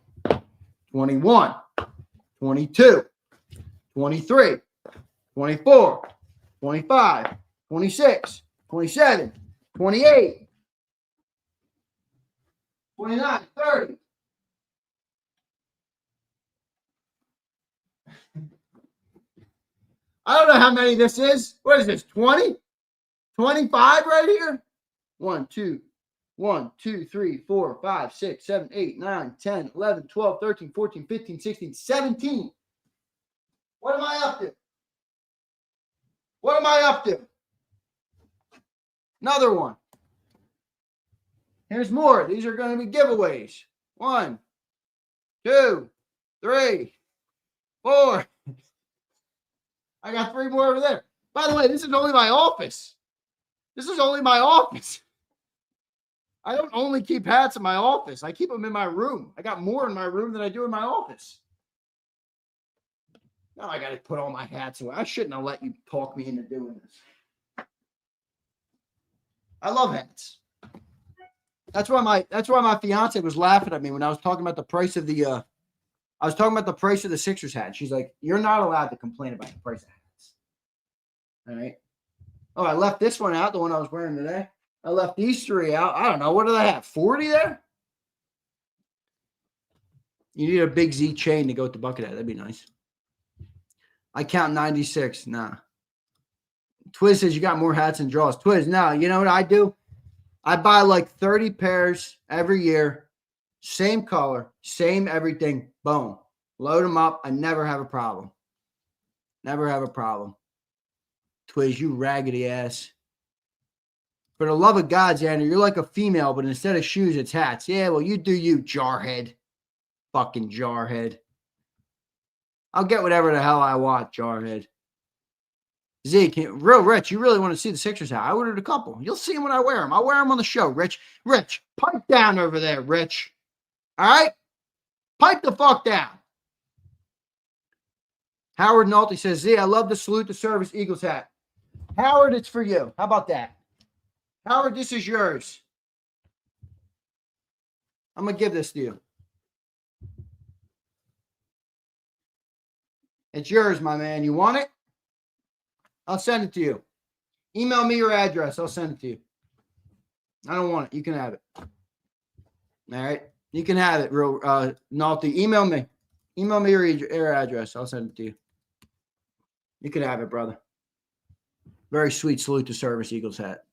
21, 22, 23, 24, 25, 26, 27, 28, 29, 30. I don't know how many this is. What is this, 20? 25 right here? 1, 2, 3, 4, 5, 6, 7, 8, 9, 10, 11, 12, 13, 14, 15, 16, 17. What am I up to? What am I up to? Another one. Here's more. These are going to be giveaways. 1, 2, 3, 4. I got 3 more over there. By the way, this is only my office. This is only my office. I don't only keep hats in my office. I keep them in my room. I got more in my room than I do in my office. Now I got to put all my hats away. I shouldn't have let you talk me into doing this. I love hats. That's why my fiance was laughing at me when I was talking about the price of the Sixers hat. She's like, "You're not allowed to complain about the price of hats." All right. Oh, I left this one out, the one I was wearing today. I left these 3 out. I don't know. What do they have? 40 there? You need a big Z chain to go with the bucket hat. That'd be nice. I count 96. Nah. Twiz says you got more hats and draws. Twiz, no. You know what I do? I buy like 30 pairs every year. Same color. Same everything. Boom. Load them up. I never have a problem. Never have a problem. Twiz, you raggedy ass. For the love of God, Xander, you're like a female, but instead of shoes, it's hats. Yeah, well, you do you, jarhead. Fucking jarhead. I'll get whatever the hell I want, jarhead. Zeke, real Rich, you really want to see the Sixers hat? I ordered a couple. You'll see them when I wear them. I'll wear them on the show, Rich. Rich, pipe down over there, Rich. All right? Pipe the fuck down. Howard Nolte says, Z, I love the salute the service Eagles hat. Howard, it's for you. How about that? Howard, this is yours. I'm going to give this to you. It's yours, my man. You want it? I'll send it to you. Email me your address. I'll send it to you. I don't want it. You can have it. All right? You can have it, real Nolte. Email me. Email me your address. I'll send it to you. You can have it, brother. Very sweet salute to service Eagles hat.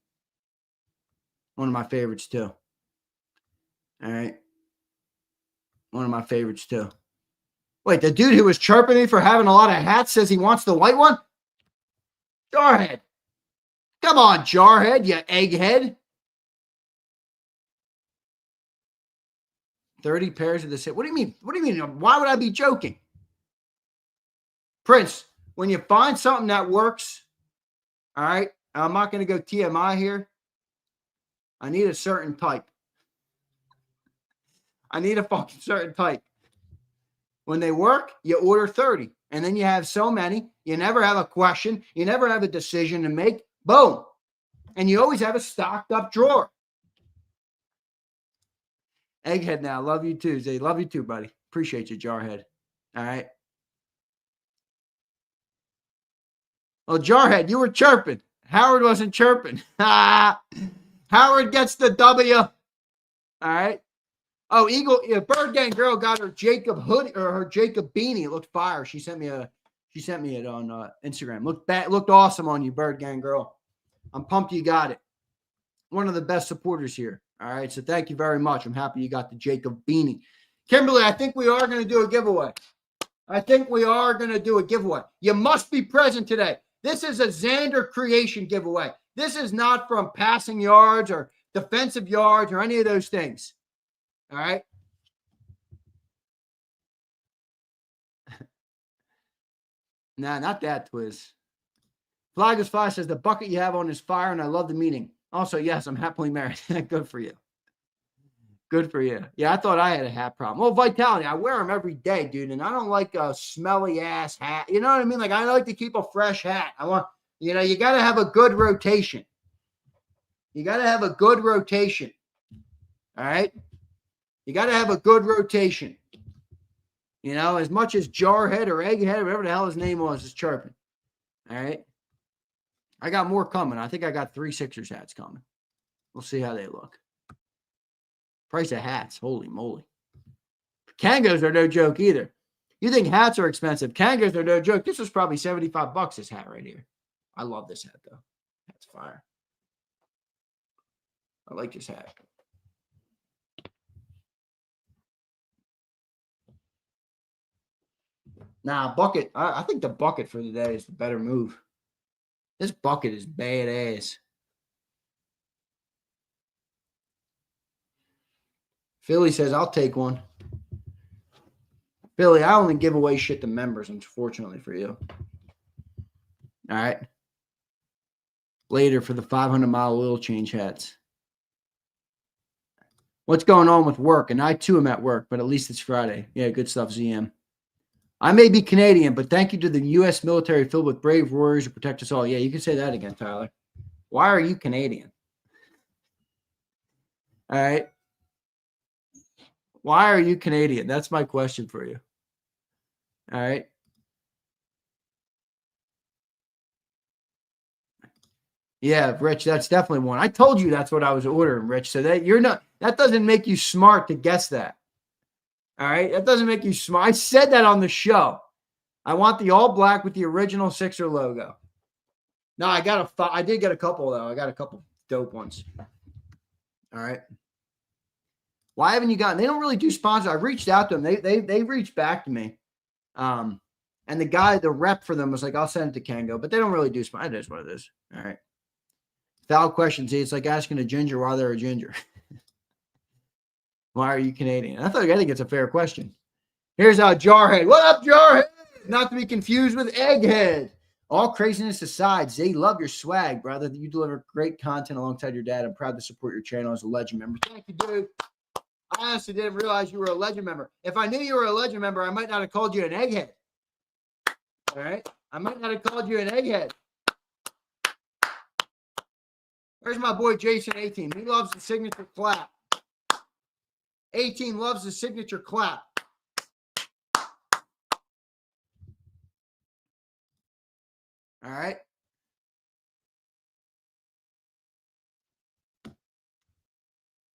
One of my favorites, too. All right. One of my favorites, too. Wait, the dude who was chirping me for having a lot of hats says he wants the white one? Jarhead. Come on, Jarhead, you egghead. 30 pairs of this. What do you mean? What do you mean? Why would I be joking? Prince, when you find something that works, all right, I'm not going to go TMI here. I need a certain type. I need a fucking certain type. When they work, you order 30. And then you have so many. You never have a question. You never have a decision to make. Boom. And you always have a stocked up drawer. Egghead now. Love you too, Zay. Love you too, buddy. Appreciate you, Jarhead. All right. Well, Jarhead, you were chirping. Howard wasn't chirping. Howard gets the W. All right. Oh, Bird Gang girl got her JAKIB hoodie or her JAKIB beanie. It looked fire. She sent me it on Instagram. Looked awesome on you, Bird Gang girl. I'm pumped you got it. One of the best supporters here. All right. So thank you very much. I'm happy you got the JAKIB beanie. Kimberly, I think we are going to do a giveaway. You must be present today. This is a Zander creation giveaway. This is not from passing yards or defensive yards or any of those things. All right. Nah, not that, Twiz. Flagus Fly says the bucket you have on is fire, and I love the meaning. Also, yes, I'm happily married. Good for you. Good for you. Yeah, I thought I had a hat problem. Well, Vitality, I wear them every day, dude, and I don't like a smelly ass hat. You know what I mean? Like, I like to keep a fresh hat. I want, you got to have a good rotation. All right? You got to have a good rotation. As much as Jarhead or Egghead, whatever the hell his name was, is chirping. All right? I got more coming. I think I got 3 Sixers hats coming. We'll see how they look. Price of hats. Holy moly. Kangos are no joke either. You think hats are expensive. Kangos are no joke. This was probably $75, this hat right here. I love this hat, though. That's fire. I like this hat. Nah, bucket. I think the bucket for the day is the better move. This bucket is badass. Philly says, I'll take one. Philly, I only give away shit to members, unfortunately for you. All right. Later for the 500-mile oil change hats. What's going on with work? And I, too, am at work, but at least it's Friday. Yeah, good stuff, ZM. I may be Canadian, but thank you to the U.S. military filled with brave warriors who protect us all. Yeah, you can say that again, Tyler. Why are you Canadian? All right. Why are you Canadian? That's my question for you. All right. Yeah, Rich, that's definitely one. I told you that's what I was ordering, Rich. So that doesn't make you smart to guess that. All right. That doesn't make you smart. I said that on the show. I want the all black with the original Sixer logo. No, I did get a couple though. I got a couple dope ones. All right. Why haven't you gotten? They don't really do sponsors. I reached out to them. They reached back to me. And the rep for them was like, I'll send it to Kango, but they don't really do sponsors. It is what it is. All right. Foul questions. It's like asking a ginger why they're a ginger. Why are you Canadian? I think it's a fair question. Here's Jarhead. What up, Jarhead? Not to be confused with Egghead. All craziness aside, Zay, love your swag, brother. You deliver great content alongside your dad. I'm proud to support your channel as a Legend member. Thank you, dude. I honestly didn't realize you were a Legend member. If I knew you were a Legend member, I might not have called you an Egghead. All right? I might not have called you an Egghead. Where's my boy Jason 18? He loves the signature clap. 18 loves the signature clap. All right.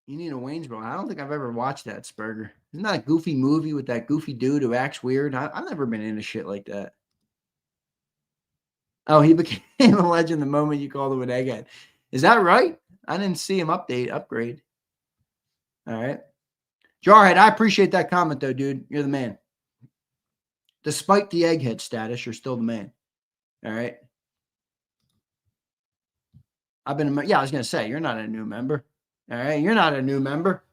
You need a Waynesboro. I don't think I've ever watched that, Spurger. Isn't that a goofy movie with that goofy dude who acts weird? I've never been into shit like that. Oh, he became a legend the moment you called him an egghead. Is that right? I didn't see him upgrade. All right. Jarhead, I appreciate that comment, though, dude. You're the man. Despite the egghead status, you're still the man. All right. I was going to say, you're not a new member. All right. You're not a new member.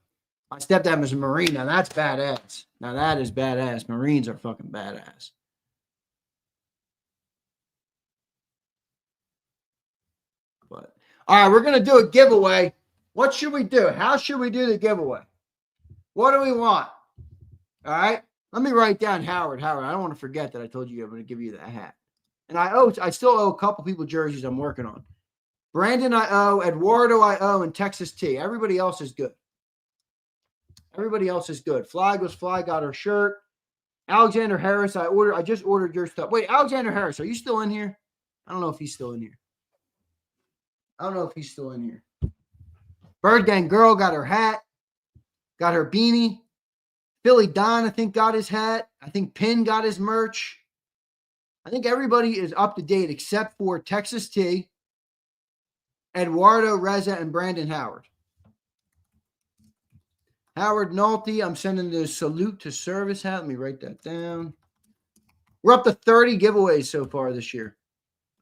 My stepdad was a Marine. Now, that's badass. Now, that is badass. Marines are fucking badass. But, all right, we're going to do a giveaway. What should we do? How should we do the giveaway? What do we want? All right. Let me write down Howard. Howard, I don't want to forget that I told you I'm going to give you that hat. And I still owe a couple people jerseys I'm working on. Brandon I owe, Eduardo I owe, and Texas T. Everybody else is good. Everybody else is good. Flag got her shirt. Alexander Harris, I just ordered your stuff. Wait, Alexander Harris, are you still in here? I don't know if he's still in here. Bird Gang Girl got her hat, got her beanie. Philly Don, I think, got his hat. I think Pin got his merch. I think everybody is up to date except for Texas T, Eduardo Reza, and Brandon Howard. Howard Nolte, I'm sending the salute to service hat. Let me write that down. We're up to 30 giveaways so far this year.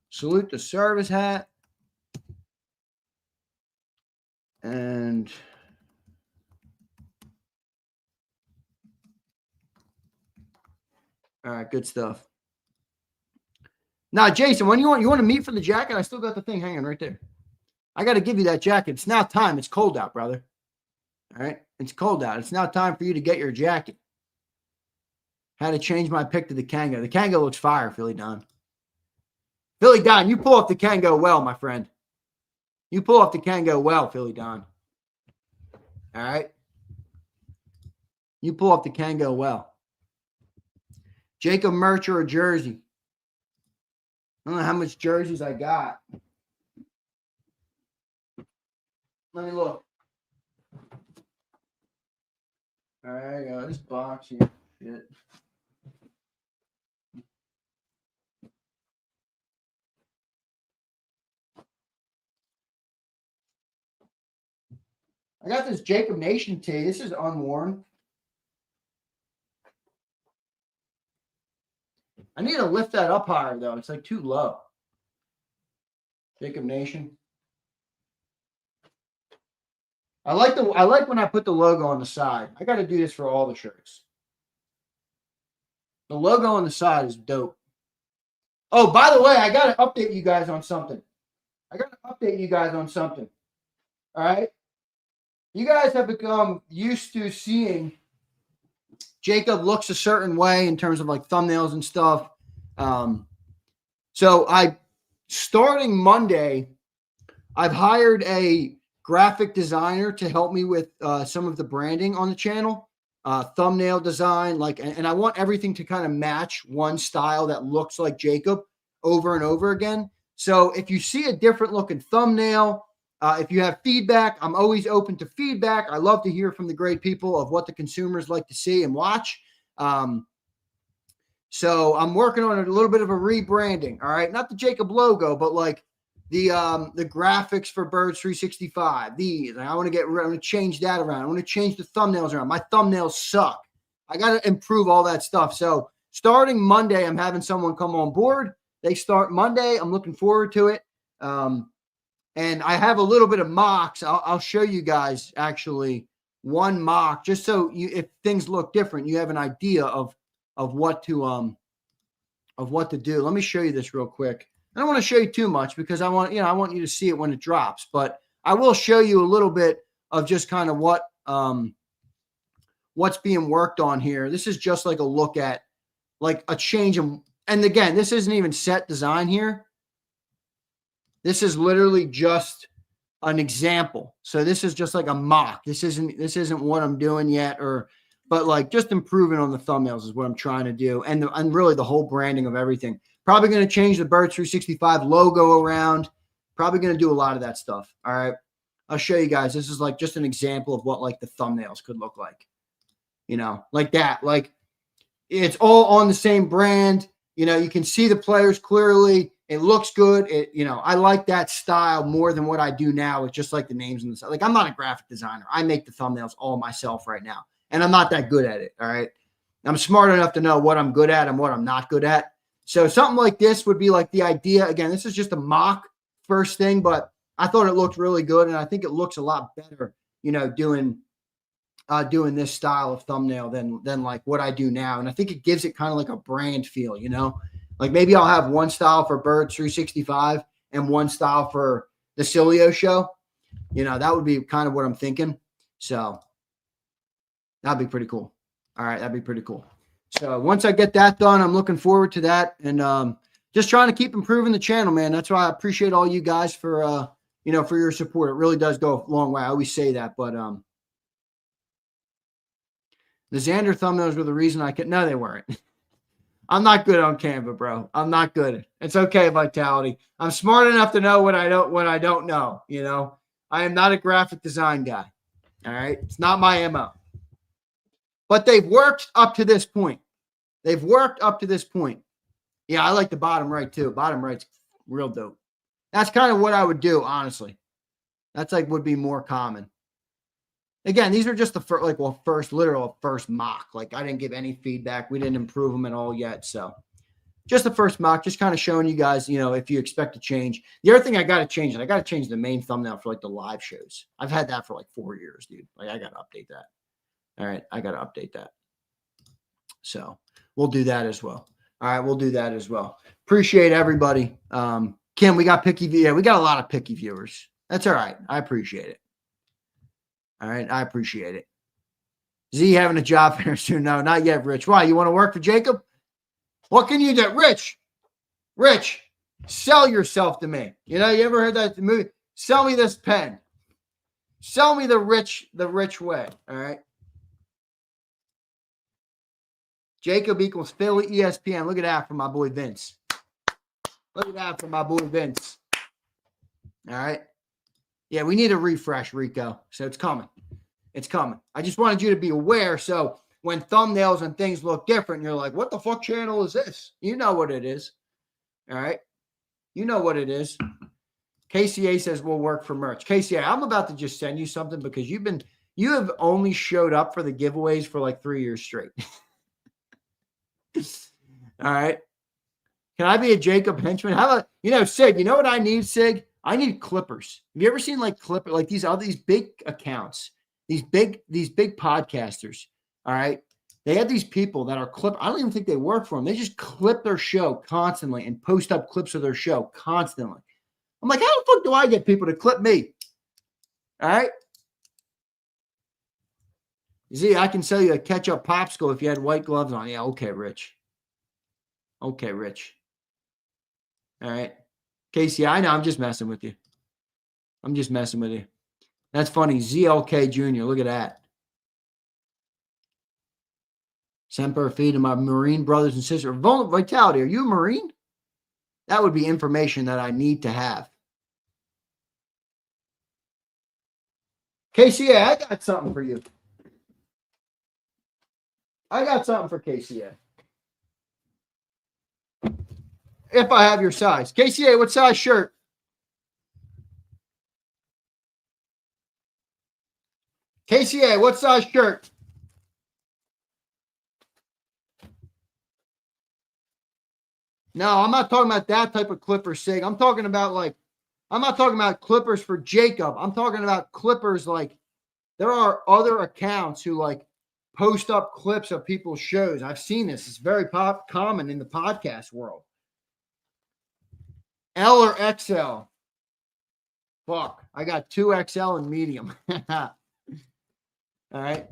Salute to service hat. And all right, good stuff. Now, Jason, when you want to meet for the jacket? I still got the thing hanging right there. I got to give you that jacket. It's now time. It's cold out, brother. All right, it's cold out. It's now time for you to get your jacket. Had to change my pick to the Kango. The Kango looks fire, Philly Don. Philly Don, you pull off the Kango well, my friend. You pull off the Kango well, Philly Don. All right. You pull off the Kango well. Jacob merch or a jersey. I don't know how much jerseys I got. Let me look. All right, I got this box here. Shit. I got this JAKIB Nation tee. This is unworn. I need to lift that up higher, though. It's like too low. JAKIB Nation. I like when I put the logo on the side. I got to do this for all the shirts. The logo on the side is dope. Oh, by the way, I got to update you guys on something. All right? You guys have become used to seeing Jacob looks a certain way in terms of like thumbnails and stuff. So starting Monday, I've hired a graphic designer to help me with some of the branding on the channel, thumbnail design, and I want everything to kind of match one style that looks like Jacob over and over again. So if you see a different looking thumbnail, if you have feedback, I'm always open to feedback. I love to hear from the great people of what the consumers like to see and watch. So I'm working on a little bit of a rebranding. All right. Not the Jacob logo, but like the graphics for Birds 365. These. I want to change that around. I want to change the thumbnails around. My thumbnails suck. I got to improve all that stuff. So starting Monday, I'm having someone come on board. They start Monday. I'm looking forward to it. And I have a little bit of mocks. I'll show you guys actually one mock, just so if things look different, you have an idea of what to do. Let me show you this real quick. I don't want to show you too much because I want you to see it when it drops, but I will show you a little bit of just kind of what's being worked on here. This is just like a look at like a change. And again, this isn't even set design here. This is literally just an example. So this is just like a mock. This isn't what I'm doing yet, but like just improving on the thumbnails is what I'm trying to do. And really the whole branding of everything. Probably going to change the Birds 365 logo around. Probably going to do a lot of that stuff. All right. I'll show you guys. This is like just an example of what like the thumbnails could look like. Like that. Like it's all on the same brand. You can see the players clearly. It looks good. I like that style more than what I do now. It's just like the names and the stuff. Like I'm not a graphic designer. I make the thumbnails all myself right now. And I'm not that good at it. All right. I'm smart enough to know what I'm good at and what I'm not good at. So something like this would be like the idea. Again, this is just a mock first thing, but I thought it looked really good. And I think it looks a lot better, doing this style of thumbnail than like what I do now. And I think it gives it kind of like a brand feel, like maybe I'll have one style for Birds 365 and one style for the Cilio show. That would be kind of what I'm thinking. So that'd be pretty cool. All right. That'd be pretty cool. So once I get that done, I'm looking forward to that. And just trying to keep improving the channel, man. That's why I appreciate all you guys for, for your support. It really does go a long way. I always say that, but the Zander thumbnails were the reason I could. No, they weren't. I'm not good on Canva, bro. I'm not good. It's okay, Vitality. I'm smart enough to know what I don't know. I am not a graphic design guy. All right. It's not my MO. But they've worked up to this point. Yeah, I like the bottom right too. Bottom right's real dope. That's kind of what I would do, honestly. That's would be more common. Again, these are just the first mock. I didn't give any feedback. We didn't improve them at all yet. So just the first mock, just kind of showing you guys, if you expect to change. The other thing I got to change is I got to change the main thumbnail for the live shows. I've had that for 4 years, dude. I got to update that. All right. I got to update that. So we'll do that as well. All right. We'll do that as well. Appreciate everybody. Kim, we got picky. Yeah, we got a lot of picky viewers. That's all right. I appreciate it. All right. I appreciate it. Z having a job here soon. No, not yet, Rich. Why? You want to work for JAKIB? What can you do? Rich, sell yourself to me. You ever heard that movie? Sell me this pen. Sell me the rich way. All right. JAKIB equals Philly ESPN. Look at that from my boy Vince. All right. Yeah, we need a refresh, Rico. So it's coming. I just wanted you to be aware. So when thumbnails and things look different, you're like, what the fuck channel is this? You know what it is. All right. You know what it is. KCA says we'll work for merch. KCA, I'm about to just send you something because you have only showed up for the giveaways for 3 years straight. All right. Can I be a JAKIB henchman? How about, Sig, you know what I need, Sig? I need clippers. Have you ever seen clipper, these big accounts, these big podcasters? All right. They have these people that are clip. I don't even think they work for them. They just clip their show constantly and post up clips of their show constantly. I'm like, how the fuck do I get people to clip me? All right. Z, I can sell you a ketchup popsicle if you had white gloves on. Yeah. Okay, Rich. All right. Casey, I know. I'm just messing with you. That's funny. ZLK Jr. Look at that. Semper Fi to my Marine brothers and sisters. Vitality, are you a Marine? That would be information that I need to have. KCA, I got something for you. I got something for KCA. If I have your size. KCA, what size shirt? KCA, what size shirt? No, I'm not talking about that type of clipper, Sig. I'm talking about I'm not talking about clippers for JAKIB. I'm talking about clippers there are other accounts who post up clips of people's shows. I've seen this. It's very common in the podcast world. L or XL? Fuck. I got 2XL and medium. All right.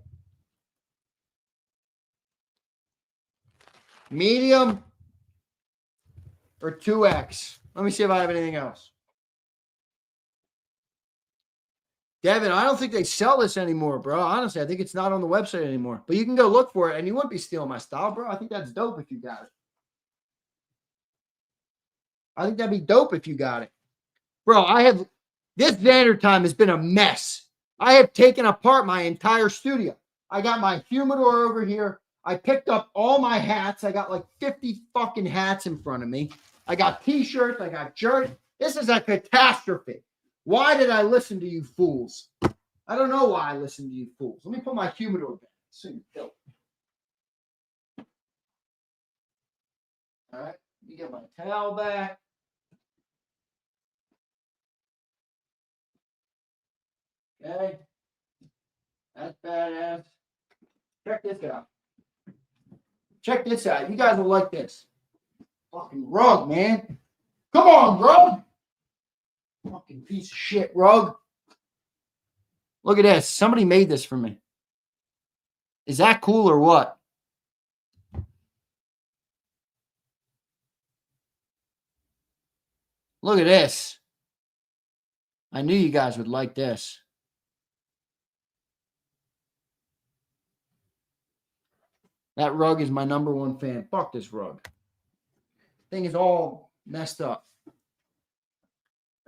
Medium or 2X? Let me see if I have anything else. Devin, I don't think they sell this anymore, bro. Honestly, I think it's not on the website anymore. But you can go look for it, and you wouldn't be stealing my style, bro. I think that's dope if you got it. I think that'd be dope if you got it. Bro, this Zander time has been a mess. I have taken apart my entire studio. I got my humidor over here. I picked up all my hats. I got 50 fucking hats in front of me. I got t-shirts. I got jerseys. This is a catastrophe. Why did I listen to you fools? I don't know why I listened to you fools. Let me put my humidor back. So you feel it. All right. Let me get my towel back. Okay. That's badass. Check this out. You guys will like this. Fucking rug, man. Come on, rug. Fucking piece of shit, rug. Look at this. Somebody made this for me. Is that cool or what? Look at this. I knew you guys would like this. That rug is my number one fan. Fuck this rug. Thing is all messed up.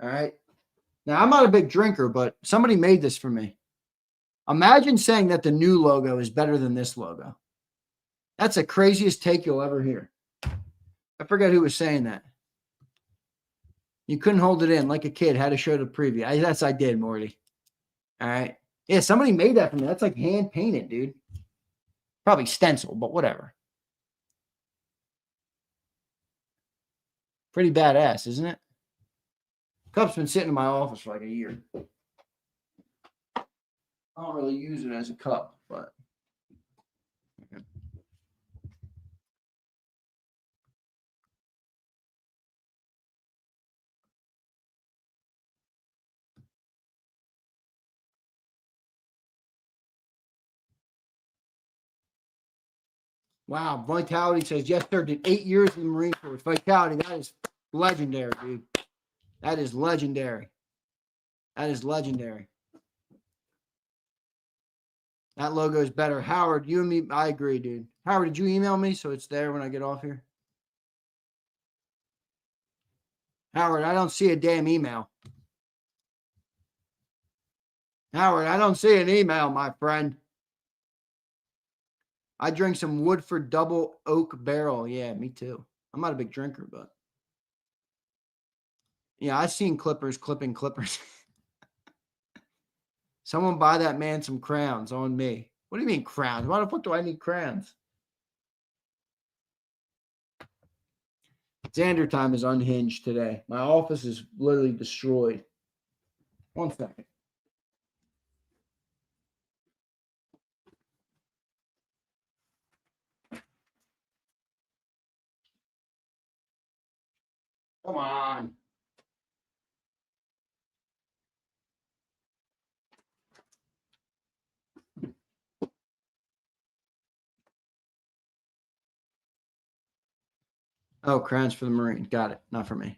All right. Now, I'm not a big drinker, but somebody made this for me. Imagine saying that the new logo is better than this logo. That's the craziest take you'll ever hear. I forget who was saying that. You couldn't hold it in like a kid, had to show the preview. I did, Morty. All right. Yeah, somebody made that for me. That's like hand painted, dude. Probably stencil, but whatever. Pretty badass, isn't it? Cup's been sitting in my office for like a year. I don't really use it as a cup, but. Okay. Wow, Vitality says, yes, sir, did 8 years in the Marine Corps. Vitality, that is legendary, dude. That is legendary. That is legendary. That logo is better. Howard, you and me, I agree, dude. Howard, did you email me so it's there when I get off here? Howard, I don't see a damn email. Howard, I don't see an email, my friend. I drink some Woodford Double Oak Barrel. Yeah, me too. I'm not a big drinker, but. Yeah, I've seen Clippers clipping Clippers. Someone buy that man some crowns on me. What do you mean crowns? Why the fuck do I need crowns? Zander time is unhinged today. My office is literally destroyed. 1 second. Come on. Oh, crowns for the Marine. Got it. Not for me.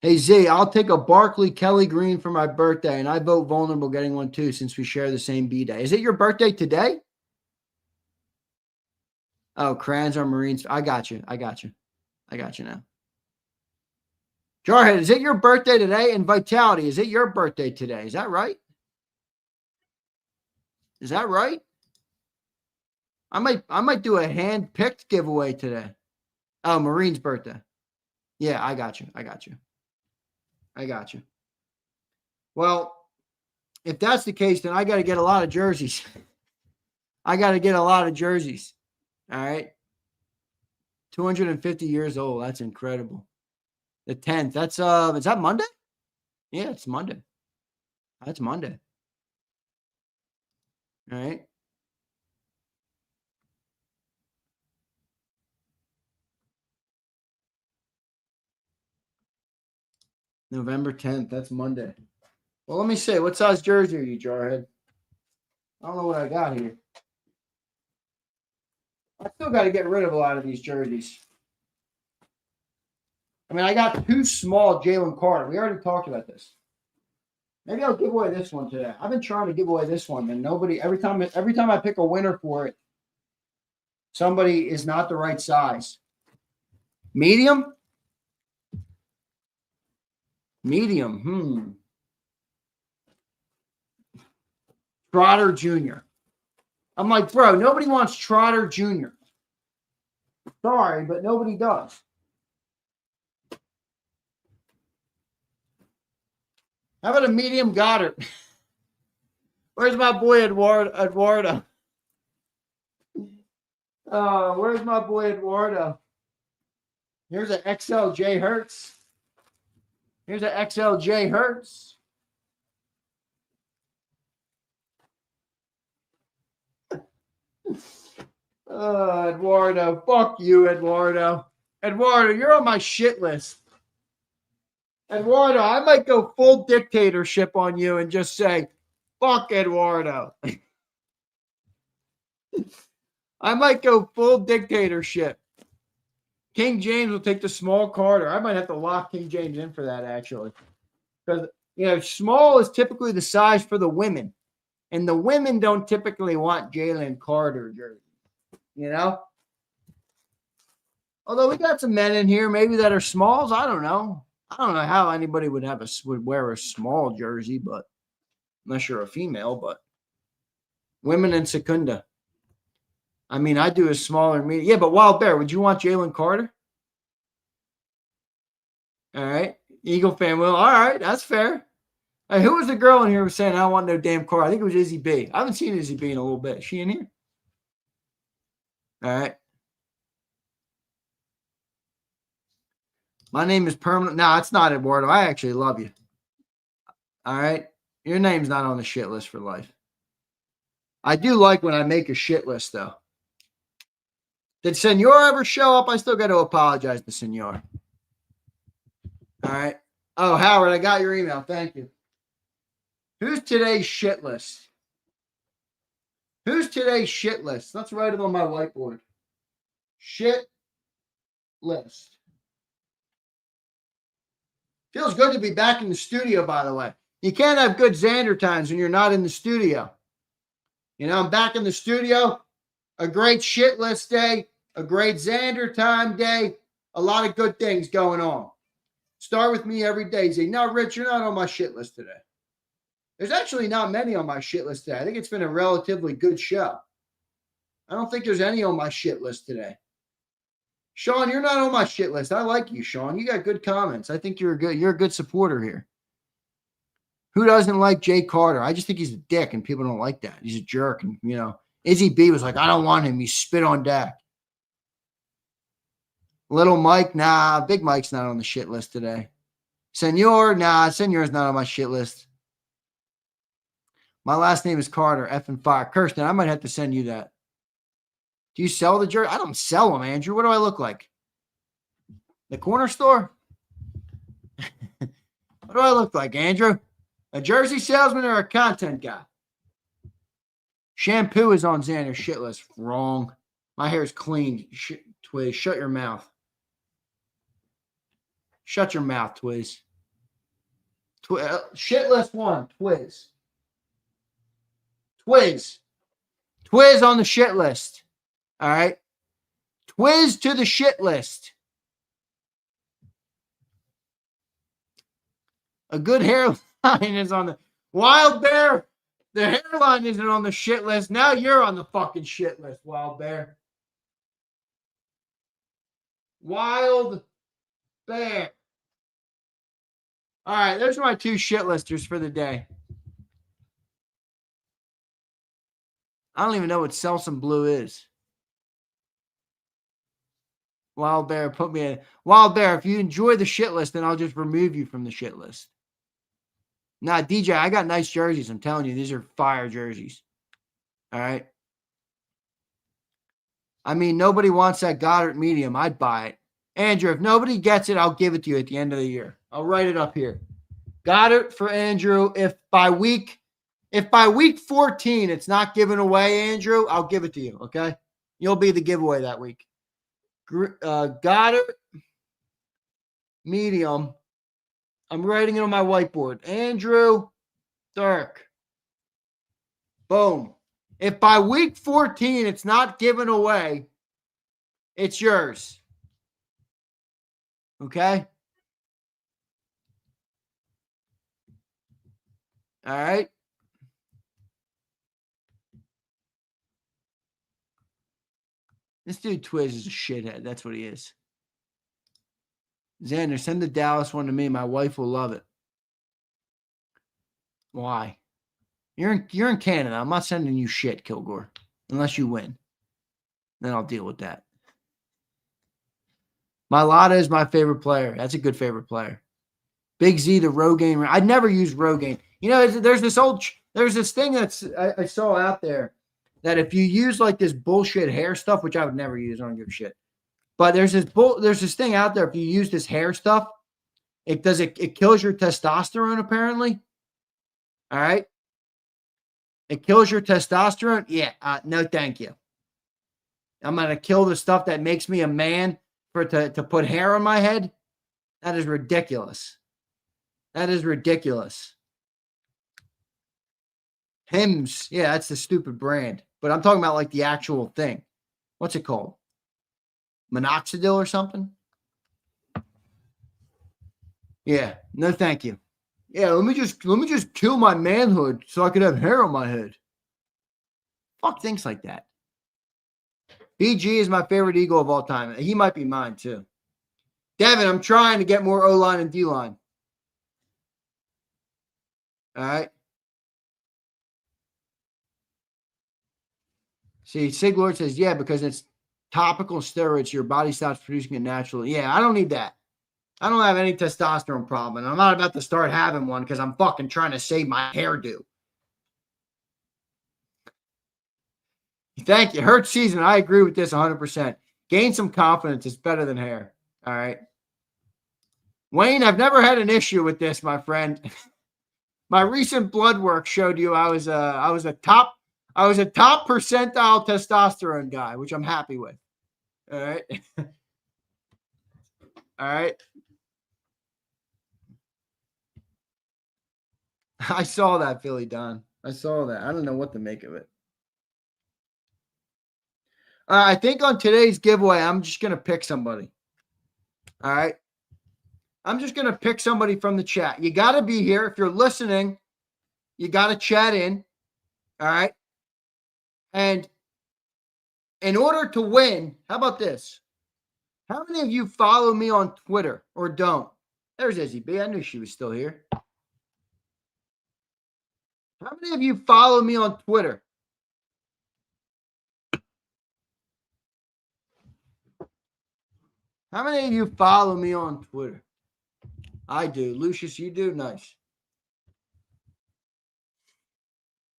Hey, Z, I'll take a Barkley Kelly Green for my birthday, and I vote vulnerable getting one too since we share the same B-Day. Is it your birthday today? Oh, crayons are Marines. I got you. I got you now. Jarhead, is it your birthday today? And Vitality, is it your birthday today? Is that right? Is that right? I might do a hand-picked giveaway today. Oh, Marine's birthday. Yeah, I got you. Well, if that's the case, then I got to get a lot of jerseys. All right. 250 years old. That's incredible. The 10th. That's is that Monday? Yeah, it's Monday. That's Monday. All right. November 10th. That's Monday. Well, let me see. What size jersey are you, Jarhead? I don't know what I got here. I still got to get rid of a lot of these jerseys. I mean, I got 2 small Jalen Carter. We already talked about this. Maybe I'll give away this one today. I've been trying to give away this one, and nobody. Every time I pick a winner for it, somebody is not the right size. Medium. Trotter Jr. I'm like, bro, nobody wants Trotter Jr. Sorry, but nobody does. How about a medium Goddard? Where's my boy Eduardo? Where's my boy Eduardo? Here's an XL Jay Hurts. Eduardo. Fuck you, Eduardo. Eduardo, you're on my shit list. Eduardo, I might go full dictatorship on you and just say, fuck Eduardo. I might go full dictatorship. King James will take the small Carter. I might have to lock King James in for that, actually. Because, small is typically the size for the women. And the women don't typically want Jalen Carter jersey. Although we got some men in here maybe that are smalls. I don't know. I don't know how anybody would wear a small jersey, but unless you're a female, but women in Secunda. I mean, I do a smaller medium. Yeah, but Wild Bear, would you want Jalen Carter? All right. Eagle fan will. All right, that's fair. Hey, who was the girl in here who was saying, I don't want no damn Carter? I think it was Izzy B. I haven't seen Izzy B in a little bit. Is she in here? All right. My name is permanent. No, it's not, Eduardo. I actually love you. All right. Your name's not on the shit list for life. I do like when I make a shit list, though. Did Senor ever show up? I still got to apologize to Senor. All right. Oh, Howard, I got your email. Thank you. Who's today's shit list? Who's today's shit list? Let's write it on my whiteboard. Shit list. Feels good to be back in the studio, by the way. You can't have good Zander times when you're not in the studio. I'm back in the studio. A great shit list day. A great Zander time day. A lot of good things going on. Start with me every day. Say, no, Rich, you're not on my shit list today. There's actually not many on my shit list today. I think it's been a relatively good show. I don't think there's any on my shit list today. Sean, you're not on my shit list. I like you, Sean. You got good comments. I think you're a good supporter here. Who doesn't like Jay Carter? I just think he's a dick, and people don't like that. He's a jerk. And, Izzy B was like, I don't want him. He spit on Dak. Little Mike, nah. Big Mike's not on the shit list today. Senor, nah. Senor's not on my shit list. My last name is Carter, effing fire. Kirsten, I might have to send you that. Do you sell the jersey? I don't sell them, Andrew. What do I look like? The corner store? What do I look like, Andrew? A jersey salesman or a content guy? Shampoo is on Xander's shit list. Wrong. My hair is clean. Twiz, shut your mouth. Shut your mouth, Twiz. Shit list 1, Twiz. Twiz on the shit list. All right. Twiz to the shit list. A good hairline is on the Wild Bear. The hairline isn't on the shit list. Now you're on the fucking shit list, Wild Bear. Wild Bear. All right, those are my 2 shit listers for the day. I don't even know what Selsun Blue is. Wild Bear, put me in. Wild Bear, if you enjoy the shit list, then I'll just remove you from the shit list. Nah, DJ, I got nice jerseys. I'm telling you, these are fire jerseys. All right. I mean, nobody wants that Goddard medium. I'd buy it. Andrew, if nobody gets it, I'll give it to you at the end of the year. I'll write it up here. Goddard for Andrew. If by week 14 it's not given away, Andrew, I'll give it to you, okay? You'll be the giveaway that week. Goddard medium. I'm writing it on my whiteboard. Andrew Dirk. Boom. If by week 14 it's not given away, it's yours. Okay? All right? This dude Twiz is a shithead. That's what he is. Xander, send the Dallas one to me. My wife will love it. Why? You're in Canada. I'm not sending you shit, Kilgore, unless you win. Then I'll deal with that. Mailata is my favorite player. That's a good favorite player. Big Z, the Rogaine. I'd never use Rogaine. There's this thing I saw out there that if you use like this bullshit hair stuff, which I would never use, I don't give a shit. But there's this thing out there. If you use this hair stuff, it kills your testosterone apparently. All right. It kills your testosterone. Yeah. No, thank you. I'm going to kill the stuff that makes me a man to put hair on my head. That is ridiculous. That is ridiculous. Hims. Yeah, that's the stupid brand. But I'm talking about like the actual thing. What's it called? Minoxidil or something? Yeah. No, thank you. Yeah, let me just kill my manhood so I could have hair on my head. Fuck things like that. BG is my favorite Eagle of all time. He might be mine too. Devin, I'm trying to get more O-line and D-line. All right. See, Siglord says, yeah, because it's topical steroids. Your body stops producing it naturally. Yeah, I don't need that. I don't have any testosterone problem. And I'm not about to start having one because I'm fucking trying to save my hairdo. Thank you. Hurts season. I agree with this 100%. Gain some confidence. It's better than hair. All right. Wayne, I've never had an issue with this, my friend. My recent blood work showed you I was a top percentile testosterone guy, which I'm happy with. All right. All right. I saw that, Philly Don. I saw that. I don't know what to make of it. I think on today's giveaway, I'm just going to pick somebody. All right. I'm just going to pick somebody from the chat. You got to be here. If you're listening, you got to chat in. All right. And in order to win, how about this? How many of you follow me on Twitter or don't? There's Izzy B. I knew she was still here. How many of you follow me on Twitter? How many of you follow me on Twitter? I do. Lucius, you do? Nice.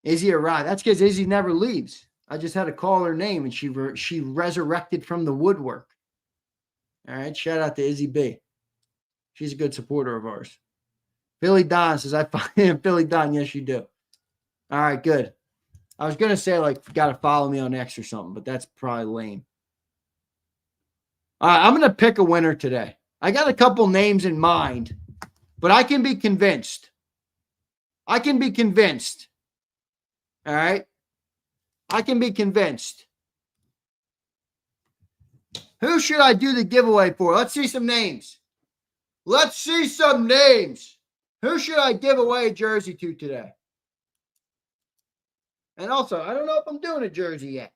Izzy arrived. That's because Izzy never leaves. I just had to call her name, and she resurrected from the woodwork. All right. Shout out to Izzy B. She's a good supporter of ours. Billy Don says, I find Billy Don. Yes, you do. All right, good. I was going to say, like, got to follow me on X or something, but that's probably lame. All right, I'm going to pick a winner today. I got a couple names in mind, but I can be convinced. I can be convinced. All right? I can be convinced. Who should I do the giveaway for? Let's see some names. Let's see some names. Who should I give away a jersey to today? And also, I don't know if I'm doing a jersey yet.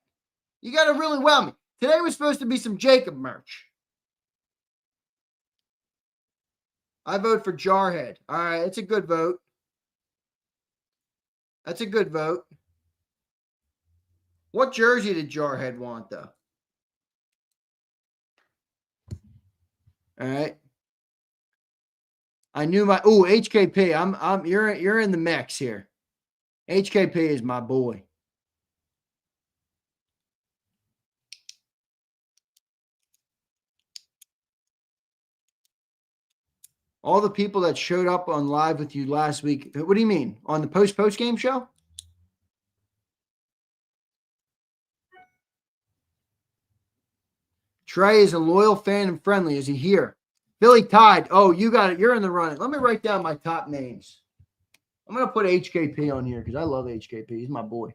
You got to really well me. Today was supposed to be some JAKIB merch. I vote for Jarhead. All right, it's a good vote. That's a good vote. What jersey did Jarhead want, though? All right. I knew my HKP. You're in the mix here. HKP is my boy. All the people that showed up on live with you last week. What do you mean? On the post game show? Trey is a loyal fan and friendly. Is he here? Billy Tide. Oh, you got it. You're in the running. Let me write down my top names. I'm going to put HKP on here because I love HKP. He's my boy.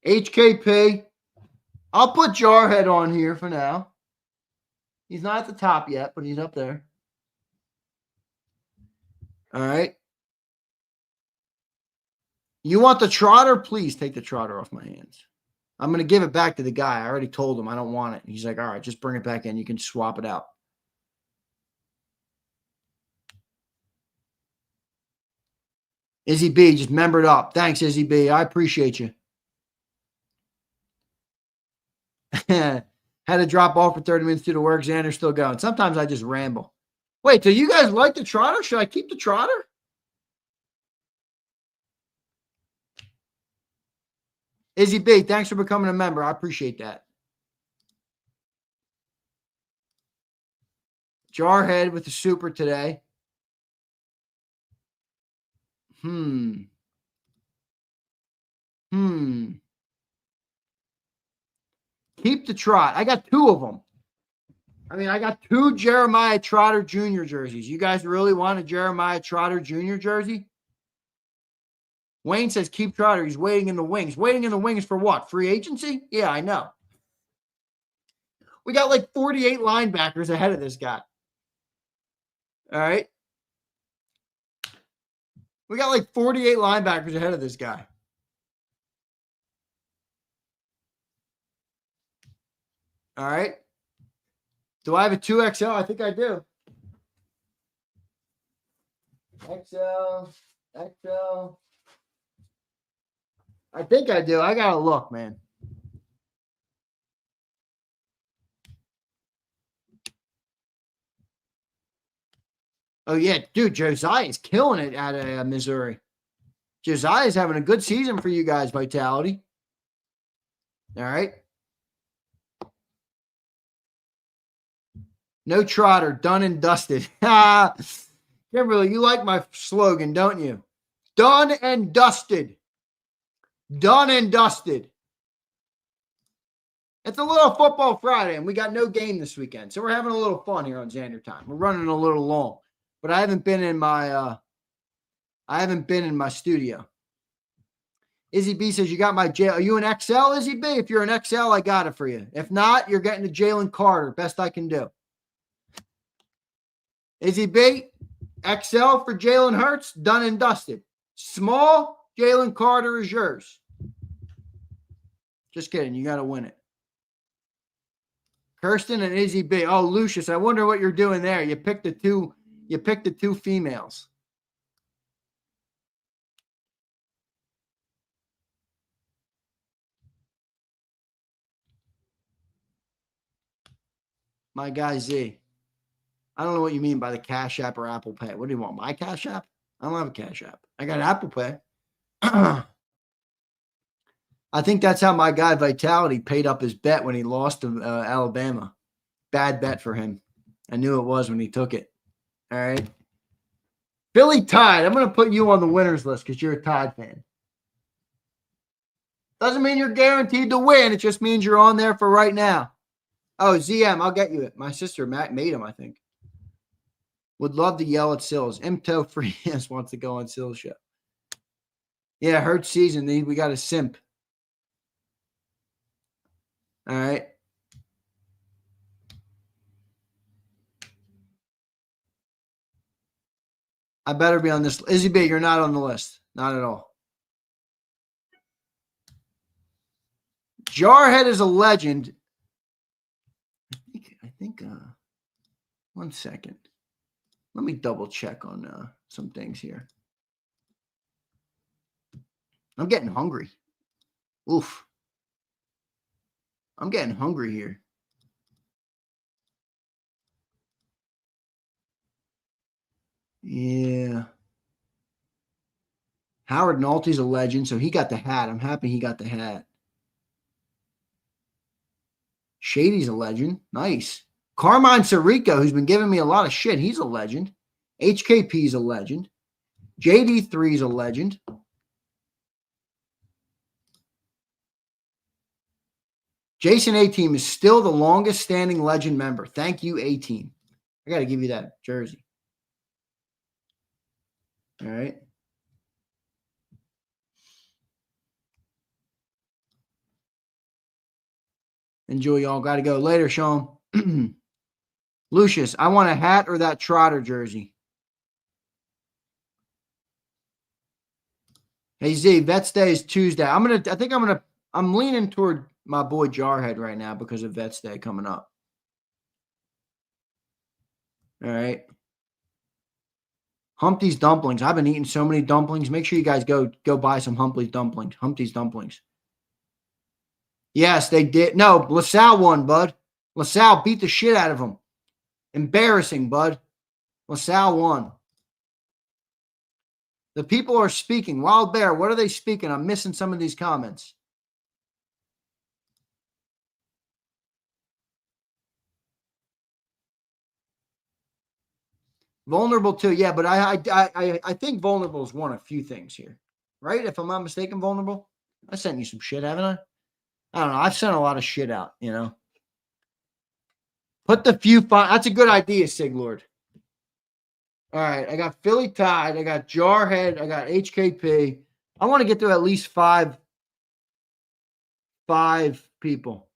HKP. I'll put Jarhead on here for now. He's not at the top yet, but he's up there. All right. You want the trotter? Please take the trotter off my hands. I'm going to give it back to the guy. I already told him I don't want it. He's like, all right, just bring it back in. You can swap it out. Izzy B just membered up. Thanks, Izzy B. I appreciate you. Had to drop off for 30 minutes due to work. Xander's still going. Sometimes I just ramble. Wait, do you guys like the trotter? Should I keep the trotter? Izzy B, thanks for becoming a member. I appreciate that. Jarhead with the super today. Keep the trot. I got 2 of them. I mean, I got 2 Jeremiah Trotter Jr. jerseys. You guys really want a Jeremiah Trotter Jr. jersey? Wayne says, keep Trotter. He's waiting in the wings. Waiting in the wings for what? Free agency? Yeah, I know. We got like 48 linebackers ahead of this guy. All right. We got like 48 linebackers ahead of this guy. All right. Do I have a 2XL? I think I do. XL. I think I do. I got to look, man. Oh, yeah. Dude, Josiah is killing it out of Missouri. Josiah is having a good season for you guys, Vitality. All right. No Trotter, done and dusted. Kimberly, you like my slogan, don't you? Done and dusted. Done and dusted. It's a little football Friday, and we got no game this weekend. So we're having a little fun here on Zander Time. We're running a little long. But I haven't been in my studio. Izzy B says, you got my J. Are you an XL, Izzy B? If you're an XL, I got it for you. If not, you're getting a Jalen Carter. Best I can do. Izzy B, XL for Jalen Hurts, done and dusted. Small, Jalen Carter is yours. Just kidding. You got to win it. Kirsten and Izzy B. Oh, Lucius, I wonder what you're doing there. You picked the two females. My guy Z. I don't know what you mean by the Cash App or Apple Pay. What do you want? My Cash App? I don't have a Cash App. I got Apple Pay. I think that's how my guy Vitality paid up his bet when he lost to Alabama. Bad bet for him. I knew it was when he took it. All right. Philly Tide. I'm going to put you on the winners list because you're a Tide fan. Doesn't mean you're guaranteed to win. It just means you're on there for right now. Oh, ZM, I'll get you it. My sister Matt made him, I think. Would love to yell at Sills. Mto Freehands wants to go on Sills' show. Yeah, Hurts season. We got a simp. All right. I better be on this. Izzy B, you're not on the list. Not at all. Jarhead is a legend. I think, one second. Let me double check on some things here. I'm getting hungry. Oof. I'm getting hungry here. Yeah. Howard Nolte's a legend, so he got the hat. I'm happy he got the hat. Shady's a legend. Nice. Carmine Sirico, who's been giving me a lot of shit, he's a legend. HKP's a legend. JD3's a legend. Jason A-Team is still the longest standing legend member. Thank you, A-Team. I got to give you that jersey. All right. Enjoy, y'all. Got to go. Later, Sean. Lucius, I want a hat or that Trotter jersey. Hey, Z, Vets Day is Tuesday. I'm leaning toward my boy Jarhead right now because of Vets Day coming up. All right. Humpty's Dumplings. I've been eating so many dumplings. Make sure you guys go buy some Humpty's Dumplings. Yes, they did. No, LaSalle won, bud. LaSalle beat the shit out of them. Embarrassing, bud. LaSalle won. The people are speaking. Wild Bear, what are they speaking? I'm missing some of these comments. Vulnerable too, yeah, but I think Vulnerable's won a few things here, right? If I'm not mistaken, Vulnerable, I sent you some shit, haven't I? I don't know. I've sent a lot of shit out, you know. Put the few. That's a good idea, Siglord. All right, I got Philly Tide. I got Jarhead. I got HKP. I want to get to at least five people.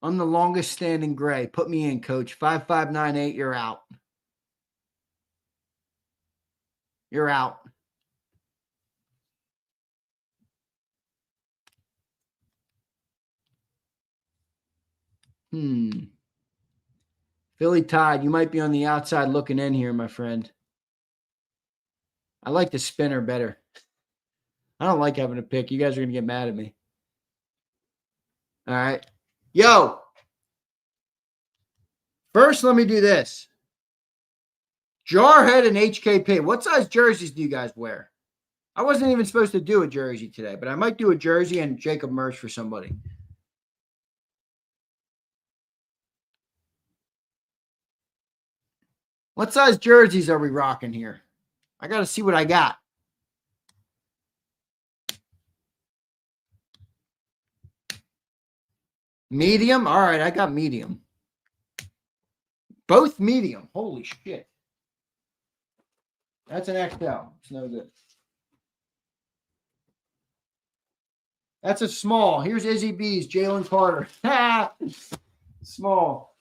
I'm the longest standing gray. Put me in, coach. 5598, you're out. You're out. Philly Tide, you might be on the outside looking in here, my friend. I like the spinner better. I don't like having to pick. You guys are going to get mad at me. All right. Yo. First, let me do this. Jarhead and HKP. What size jerseys do you guys wear? I wasn't even supposed to do a jersey today, but I might do a jersey and JAKIB merch for somebody. What size jerseys are we rocking here? I got to see what I got. Medium? All right, I got medium. Both medium. Holy shit. That's an XL. It's no good. That's a small. Here's Izzy B's, Jalen Carter. Small.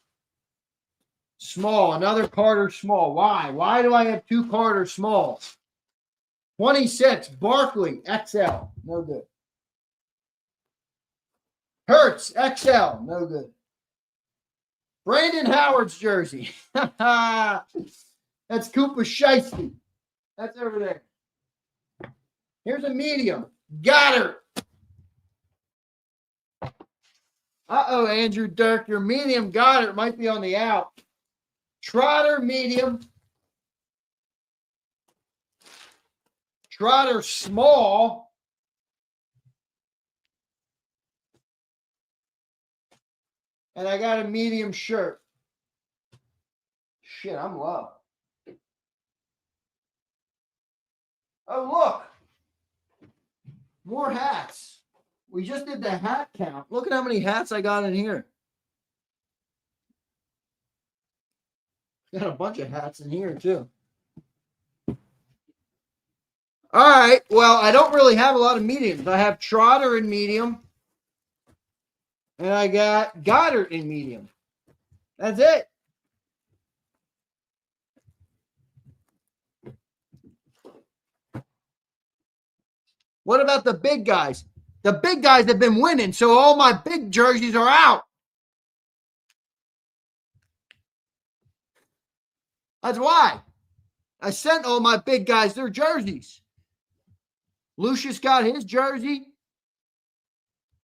Small. Another Carter small. Why? Why do I have two Carter smalls? 26. Barkley, XL. No good. Hurts, XL. No good. Brandon Howard's jersey. That's Koopa Shiesty. That's over there. Here's a medium. Got her. Uh-oh, Andrew Dirk. Your medium got it. Might be on the out. Trotter, medium. Trotter, small. And I got a medium shirt. Shit, I'm low. Oh, look. More hats. We just did the hat count. Look at how many hats I got in here. Got a bunch of hats in here, too. All right. Well, I don't really have a lot of mediums. I have Trotter in medium. And I got Goddard in medium. That's it. What about the big guys? The big guys have been winning, so all my big jerseys are out. That's why. I sent all my big guys their jerseys. Lucius got his jersey.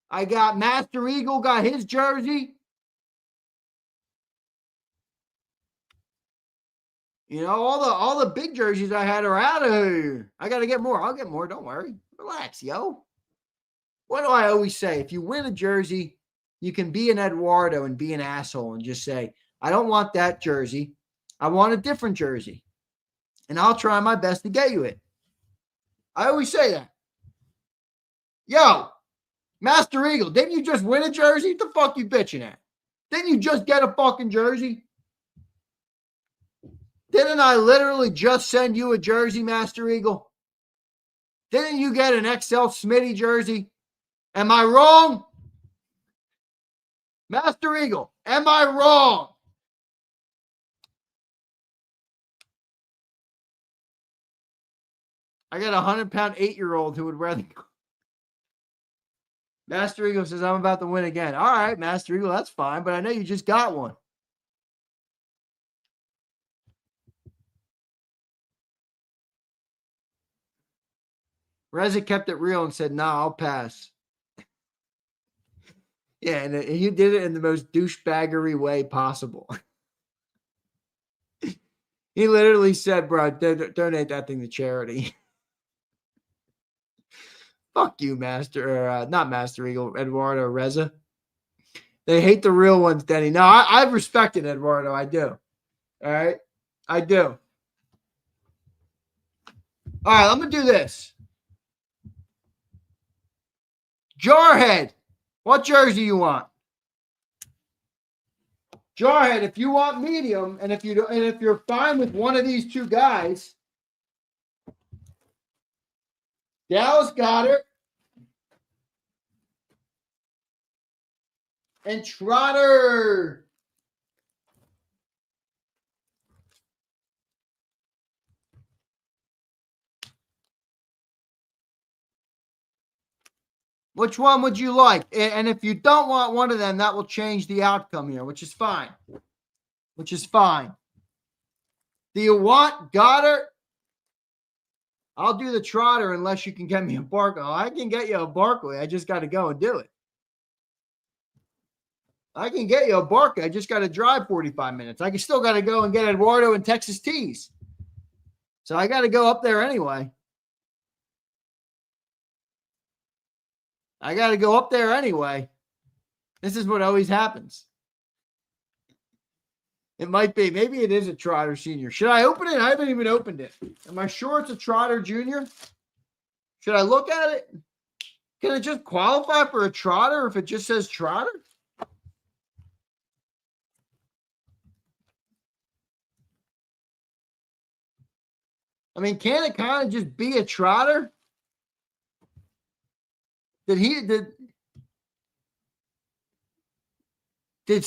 I got Master Eagle got his jersey. You know, all the big jerseys I had are out of here. I got to get more. I'll get more. Don't worry. Relax, yo. What do I always say? If you win a jersey, you can be an Eduardo and be an asshole and just say, I don't want that jersey. I want a different jersey. And I'll try my best to get you it. I always say that. Yo, Master Eagle, didn't you just win a jersey? What the fuck you bitching at? Didn't you just get a fucking jersey? Didn't I literally just send you a jersey, Master Eagle? Didn't you get an XL Smitty jersey? Am I wrong? Master Eagle, am I wrong? I got a 100-pound 8-year-old who would rather go. Master Eagle says, I'm about to win again. All right, Master Eagle, that's fine, but I know you just got one. Reza kept it real and said, nah, I'll pass. Yeah, and you did it in the most douchebaggery way possible. He literally said, bro, donate that thing to charity. Fuck you, not Master Eagle, Eduardo Reza. They hate the real ones, Denny. No, I've respected Eduardo. I do. All right? I do. All right, I'm going to do this. Jarhead, what jersey you want? Jarhead, if you want medium, and if you're fine with one of these two guys, Dallas Goedert and Trotter. Which one would you like? And if you don't want one of them, that will change the outcome here, which is fine. Which is fine. Do you want Goddard? I'll do the Trotter unless you can get me a Barkley. I can get you a Barkley. I just got to go and do it. I can get you a Barkley. I just got to drive 45 minutes. I can still got to go and get Eduardo and Texas Tees. So I got to go up there anyway. I got to go up there anyway. This is what always happens. It might be. Maybe it is a Trotter Senior. Should I open it? I haven't even opened it. Am I sure it's a Trotter Junior? Should I look at it? Can it just qualify for a Trotter if it just says Trotter? I mean, can it kind of just be a Trotter? Did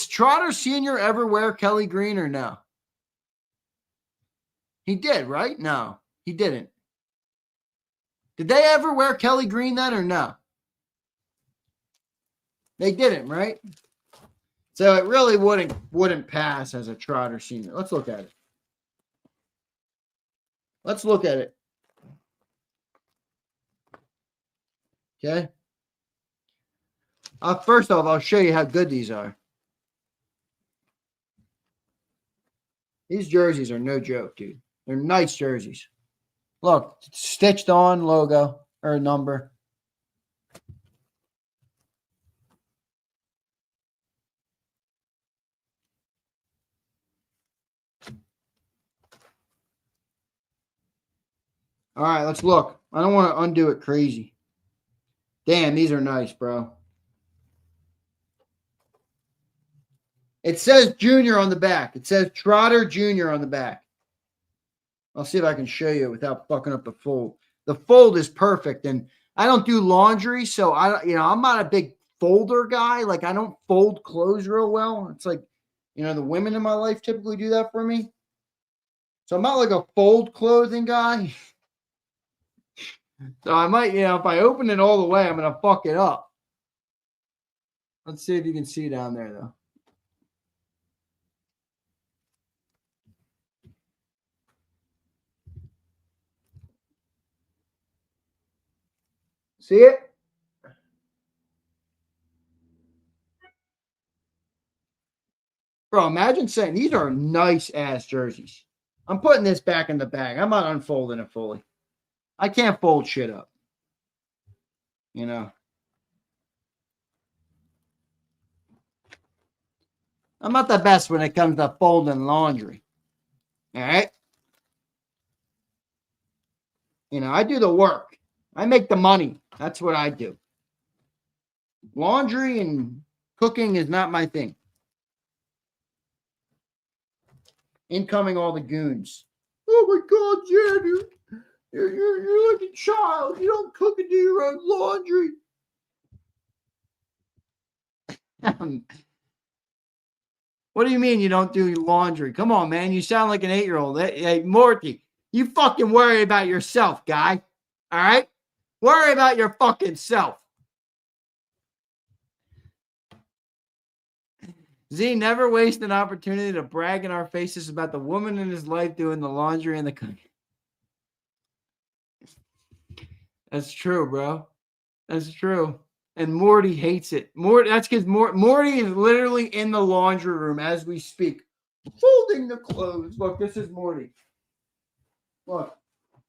Trotter Sr. ever wear Kelly Green or no? He did, right? No, he didn't. Did they ever wear Kelly Green then or no? They didn't, right? So it really wouldn't pass as a Trotter Sr. Let's look at it. Let's look at it. Okay. First off, I'll show you how good these are. These jerseys are no joke, dude. They're nice jerseys. Look, stitched on logo or number. All right, let's look. I don't want to undo it crazy. Damn, these are nice, bro. It says Junior on the back. It says Trotter Junior on the back. I'll see if I can show you without fucking up the fold. The fold is perfect, and I don't do laundry, so I'm not a big folder guy. Like I don't fold clothes real well. It's like, the women in my life typically do that for me. So I'm not like a fold clothing guy. So I might, if I open it all the way, I'm gonna fuck it up. Let's see if you can see down there though. See it? Bro, imagine saying these are nice ass jerseys. I'm putting this back in the bag. I'm not unfolding it fully. I can't fold shit up. I'm not the best when it comes to folding laundry. All right? I do the work. I make the money. That's what I do. Laundry and cooking is not my thing. Incoming all the goons. Oh my God, Jan, you're like a child. You don't cook and do your own laundry. What do you mean you don't do your laundry? Come on, man. You sound like an 8-year-old. Hey, Morty, you fucking worry about yourself, guy. All right? Worry about your fucking self. Z never waste an opportunity to brag in our faces about the woman in his life doing the laundry and the cooking. That's true, bro. That's true. And Morty hates it. That's because Morty is literally in the laundry room as we speak, folding the clothes. Look, this is Morty. Look,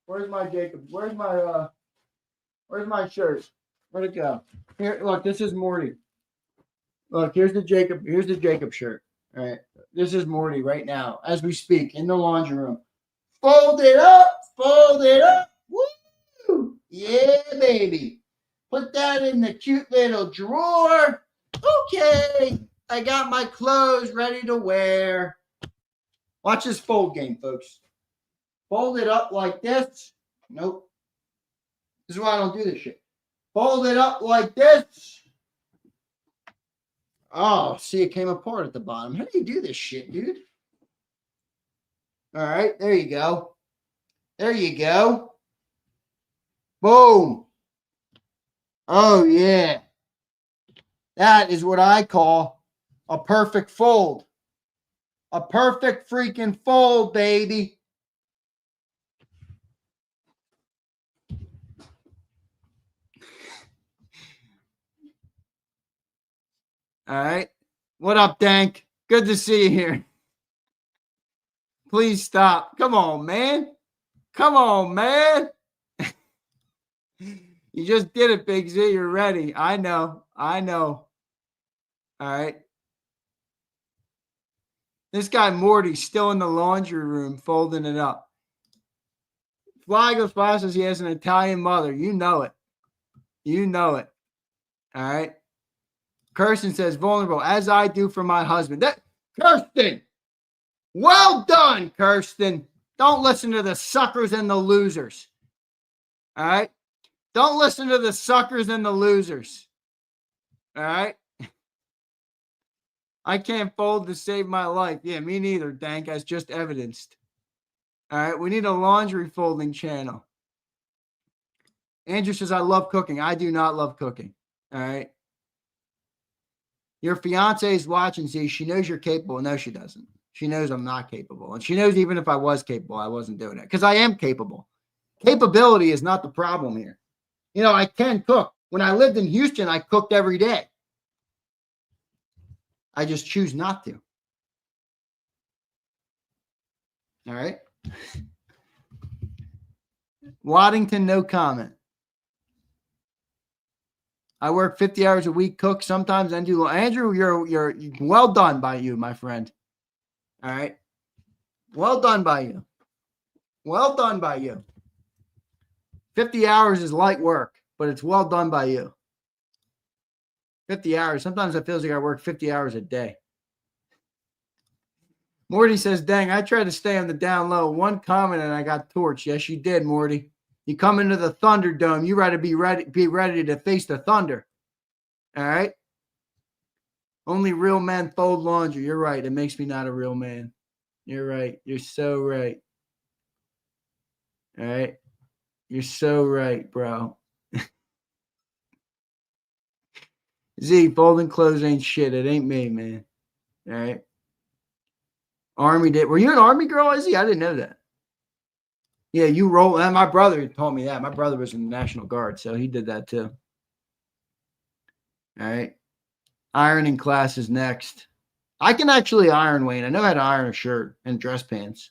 where's my Jacob? Where's my shirt? Where'd it go? Here, look, this is Morty. Look, here's the Jacob shirt. All right. This is Morty right now, as we speak, in the laundry room. Fold it up. Woo! Yeah, baby. Put that in the cute little drawer. Okay. I got my clothes ready to wear. Watch this fold game, folks. Fold it up like this. Nope. This is why I don't do this shit. Fold it up like this. Oh, see, it came apart at the bottom. How do you do this shit, dude? All right, there you go. There you go. Boom. Oh, yeah. That is what I call a perfect fold. A perfect freaking fold, baby. All right. What up, Dank? Good to see you here. Please stop. Come on, man. Come on, man. You just did it, Big Z. You're ready. I know. I know. All right. This guy Morty's still in the laundry room folding it up. Fly goes by says he has an Italian mother. You know it. You know it. All right. Kirsten says vulnerable, as I do for my husband. Kirsten, well done, Kirsten. Don't listen to the suckers and the losers. All right. Don't listen to the suckers and the losers. All right. I can't fold to save my life. Yeah, me neither, Dank, as just evidenced. All right. We need a laundry folding channel. Andrew says, I love cooking. I do not love cooking. All right. Your fiance is watching. See, she knows you're capable. No, she doesn't. She knows I'm not capable. And she knows even if I was capable, I wasn't doing it because I am capable. Capability is not the problem here. You know, I can cook. When I lived in Houston, I cooked every day. I just choose not to. All right. Waddington, no comment. I work 50 hours a week, cook sometimes, and do. Andrew, you're well done by you, my friend. All right. Well done by you. Well done by you. 50 hours is light work, but it's well done by you. 50 hours. Sometimes it feels like I work 50 hours a day. Morty says, dang, I tried to stay on the down low. One comment and I got torched. Yes, you did, Morty. You come into the Thunderdome, you gotta be ready to face the thunder. All right? Only real men fold laundry. You're right. It makes me not a real man. You're right. You're so right. All right? You're so right, bro. Z, folding clothes ain't shit. It ain't me, man. All right? Army did. Were you an Army girl, Izzy? I didn't know that. Yeah, you roll. And my brother told me that. My brother was in the National Guard, so he did that too. All right. Ironing class is next. I can actually iron, Wayne. I know how to iron a shirt and dress pants.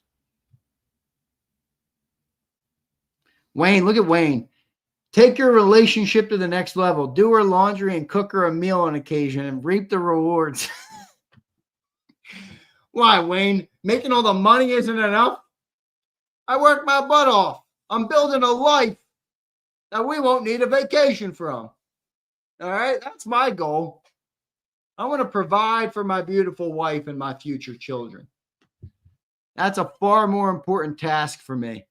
Wayne, look at Wayne. Take your relationship to the next level. Do her laundry and cook her a meal on occasion and reap the rewards. Why, Wayne? Making all the money isn't enough? I work my butt off. I'm building a life that we won't need a vacation from. All right? That's my goal. I want to provide for my beautiful wife and my future children. That's a far more important task for me.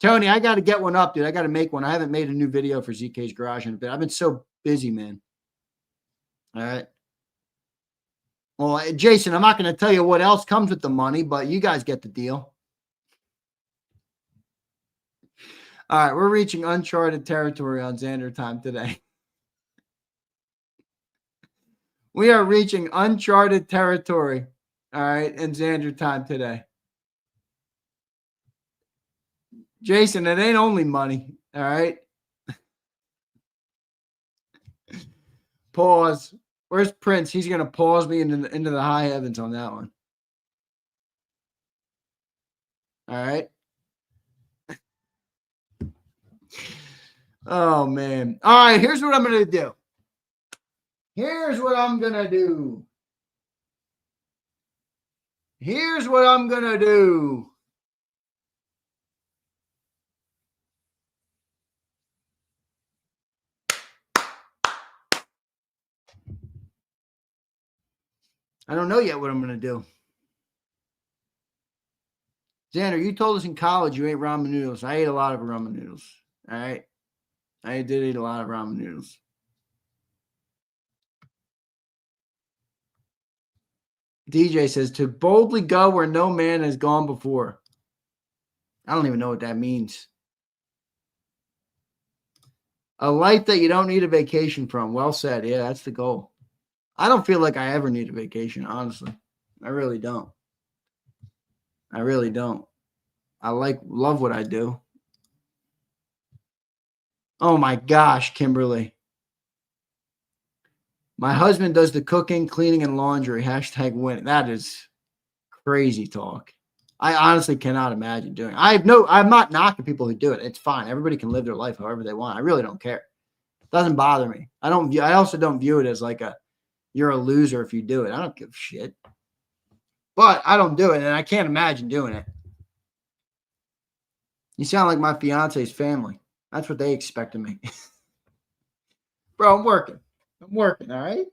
Tony, I got to get one up, dude. I got to make one. I haven't made a new video for ZK's Garage in a bit. I've been so busy, man. All right. Well, Jason, I'm not going to tell you what else comes with the money, but you guys get the deal. All right, we're reaching uncharted territory on Zander time today. We are reaching uncharted territory, all right, in Zander time today. Jason, it ain't only money, all right? Pause. Where's Prince? He's going to pause me into the high heavens on that one. All right? Oh, man. All right, here's what I'm going to do. Here's what I'm going to do. Here's what I'm going to do. I don't know yet what I'm going to do. Xander, you told us in college you ate ramen noodles. I ate a lot of ramen noodles. All right. I did eat a lot of ramen noodles. DJ says, to boldly go where no man has gone before. I don't even know what that means. A life that you don't need a vacation from. Well said. Yeah, that's the goal. I don't feel like I ever need a vacation, honestly. I really don't. I really don't. I love what I do. Oh my gosh, Kimberly. My husband does the cooking, cleaning, and laundry. #win. That is crazy talk. I honestly cannot imagine doing it. I'm not knocking people who do it. It's fine. Everybody can live their life however they want. I really don't care. It doesn't bother me. I also don't view it as like you're a loser if you do it. I don't give a shit. But I don't do it, and I can't imagine doing it. You sound like my fiance's family. That's what they expect of me. Bro, I'm working. All right?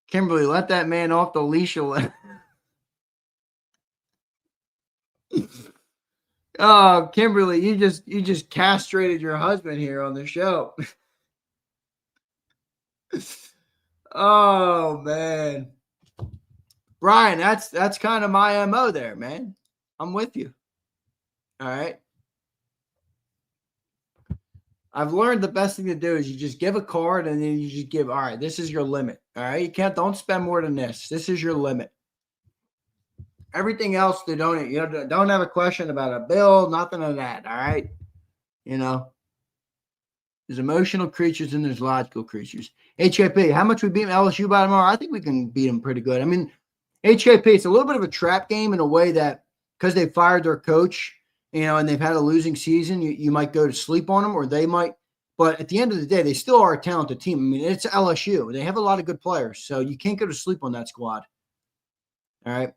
Kimberly, let that man off the leash. Oh, Kimberly, you just castrated your husband here on the show. Oh, man. Brian, that's kind of my MO there, man. I'm with you. All right. I've learned the best thing to do is you just give a card and then you just give, all right, this is your limit. All right. Don't spend more than this. This is your limit. Everything else, don't have a question about a bill, nothing of that. All right. There's emotional creatures and there's logical creatures. HAP, how much we beat LSU by tomorrow? I think we can beat them pretty good. I mean, HAP, it's a little bit of a trap game in a way that because they fired their coach, and they've had a losing season, you might go to sleep on them, or they might. But at the end of the day, they still are a talented team. I mean, it's LSU. They have a lot of good players, so you can't go to sleep on that squad. All right.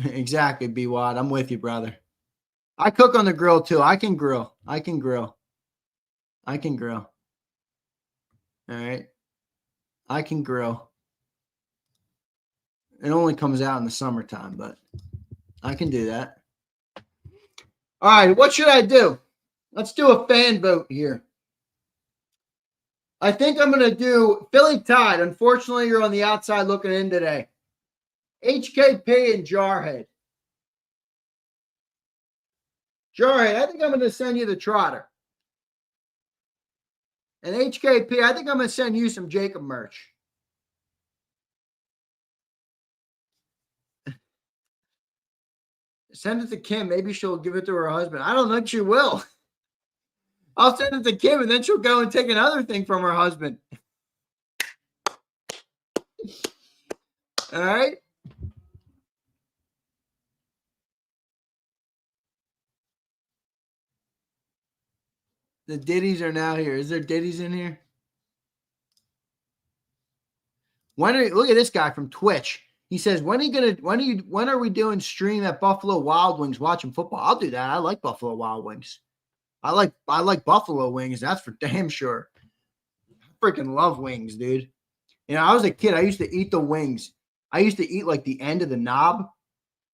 Exactly, B-Wad. I'm with you, brother. I cook on the grill, too. I can grill. All right. I can grill. It only comes out in the summertime, but I can do that. All right, what should I do? Let's do a fan vote here. I think I'm going to do Philly Tide. Unfortunately, you're on the outside looking in today. HKP and Jarhead. Jarhead, I think I'm going to send you the trotter. And HKP, I think I'm going to send you some JAKIB merch. Send it to Kim. Maybe she'll give it to her husband. I don't think she will. I'll send it to Kim, and then she'll go and take another thing from her husband. All right? The ditties are now here. Is there ditties in here? Look at this guy from Twitch. He says, when are we doing stream at Buffalo Wild Wings watching football? I'll do that. I like Buffalo Wild Wings. I like buffalo wings. That's for damn sure. I freaking love wings, dude. I was a kid. I used to eat the wings. I used to eat like the end of the knob.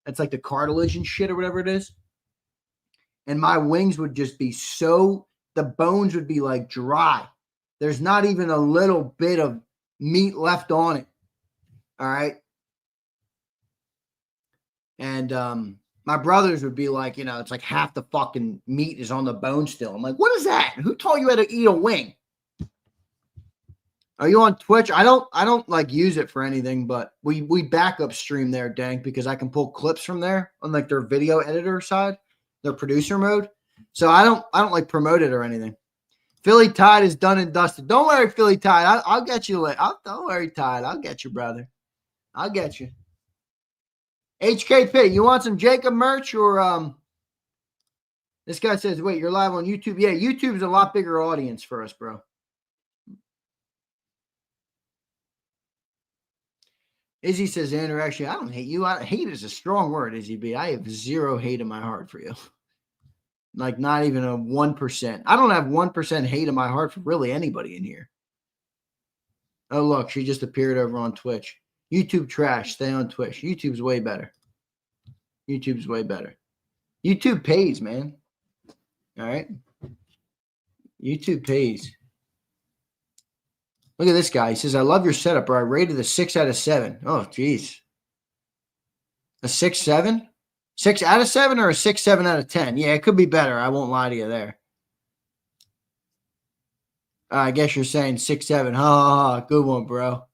That's like the cartilage and shit or whatever it is. And my wings would just be the bones would be like dry. There's not even a little bit of meat left on it. All right. And my brothers would be like, it's like half the fucking meat is on the bone still. I'm like, what is that? Who told you how to eat a wing? Are you on Twitch? I don't like use it for anything, but we backup stream there, Dank, because I can pull clips from there on like their video editor side, their producer mode. So I don't like promote it or anything. Philly Tide is done and dusted. Don't worry, Philly Tide. I'll get you later. Don't worry, Tide. I'll get you, brother. I'll get you. HKP, you want some JAKIB merch or this guy says, wait, you're live on YouTube? Yeah, YouTube's a lot bigger audience for us, bro. Izzy says, Andrew, actually, I don't hate you. Hate is a strong word, Izzy B. I have zero hate in my heart for you. Like not even a 1%. I don't have 1% hate in my heart for really anybody in here. Oh, look, she just appeared over on Twitch. YouTube trash. Stay on Twitch. YouTube's way better. YouTube's way better. YouTube pays, man. All right? YouTube pays. Look at this guy. He says, I love your setup, bro. I rated a 6 out of 7. Oh, geez. A 6-7? 6 out of 7 or a 6-7 out of 10? Yeah, it could be better. I won't lie to you there. I guess you're saying 6-7. Ha, good one, bro.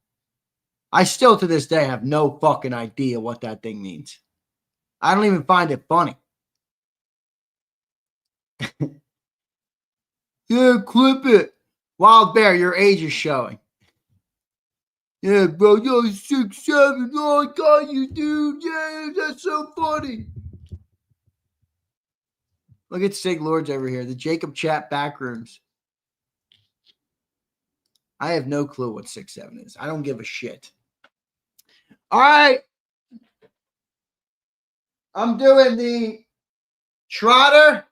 I still to this day have no fucking idea what that thing means. I don't even find it funny. Yeah, clip it. Wild Bear, your age is showing. Yeah, bro, you're 6'7". Oh, I got you, dude. Yeah, that's so funny. Look at Sig Lords over here. The JAKIB chat backrooms. I have no clue what 6'7" is. I don't give a shit. All right. I'm doing the trotter.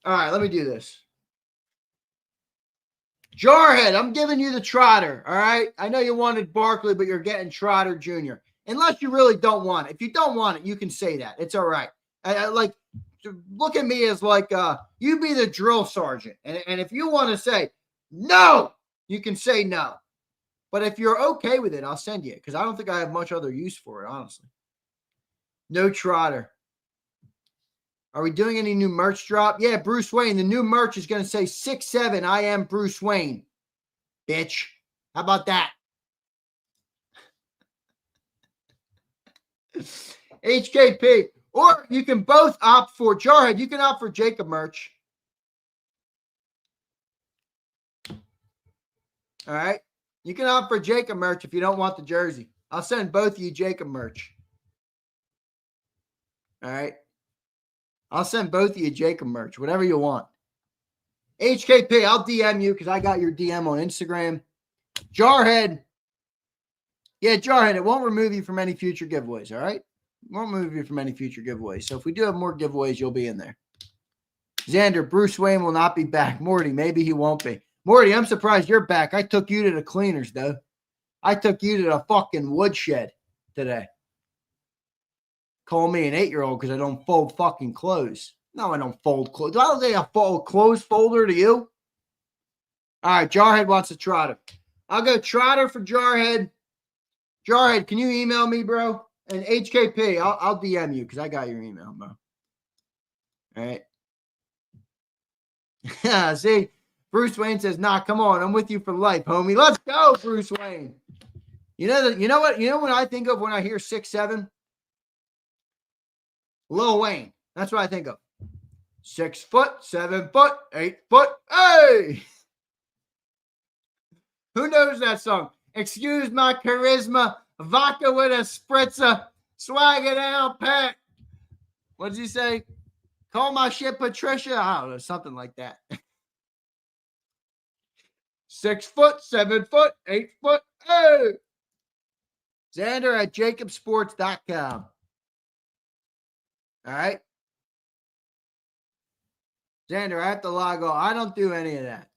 All right, let me do this. Jarhead, I'm giving you the trotter, all right? I know you wanted Barkley, but you're getting Trotter Jr. Unless you really don't want it. If you don't want it, you can say that. It's all right. Like, look at me as like, you be the drill sergeant. And if you want to say no, you can say no. But if you're okay with it, I'll send you it because I don't think I have much other use for it, honestly. No trotter. Are we doing any new merch drop? Yeah, Bruce Wayne. The new merch is going to say 6'7". I am Bruce Wayne. Bitch. How about that? HKP. Or you can both opt for Jarhead. You can opt for JAKIB merch. All right. You can opt for JAKIB merch if you don't want the jersey. I'll send both of you JAKIB merch. All right. I'll send both of you JAKIB merch, whatever you want. HKP, I'll DM you because I got your DM on Instagram. Jarhead. Yeah, Jarhead, it won't remove you from any future giveaways, all right? It won't remove you from any future giveaways. So if we do have more giveaways, you'll be in there. Xander, Bruce Wayne will not be back. Morty, maybe he won't be. Morty, I'm surprised you're back. I took you to the cleaners, though. I took you to the fucking woodshed today. Call me an 8-year-old because I don't fold fucking clothes. No, I don't fold clothes. I don't think I fold clothes folder to you. All right, Jarhead wants a trotter. I'll go trotter for Jarhead. Jarhead, can you email me, bro? And HKP, I'll DM you because I got your email, bro. All right. Yeah, see, Bruce Wayne says, nah, come on. I'm with you for life, homie. Let's go, Bruce Wayne. You know what I think of when I hear 6'7"? Lil Wayne. That's what I think of. 6 foot, 7 foot, 8 foot. Hey! Who knows that song? Excuse my charisma. Vodka with a spritzer. Swagger down, Pat. What did he say? Call my shit Patricia. I don't know, something like that. 6 foot, 7 foot, 8 foot. Hey! Xander at jakibsports.com. All right. Xander, I have to log on. I don't do any of that.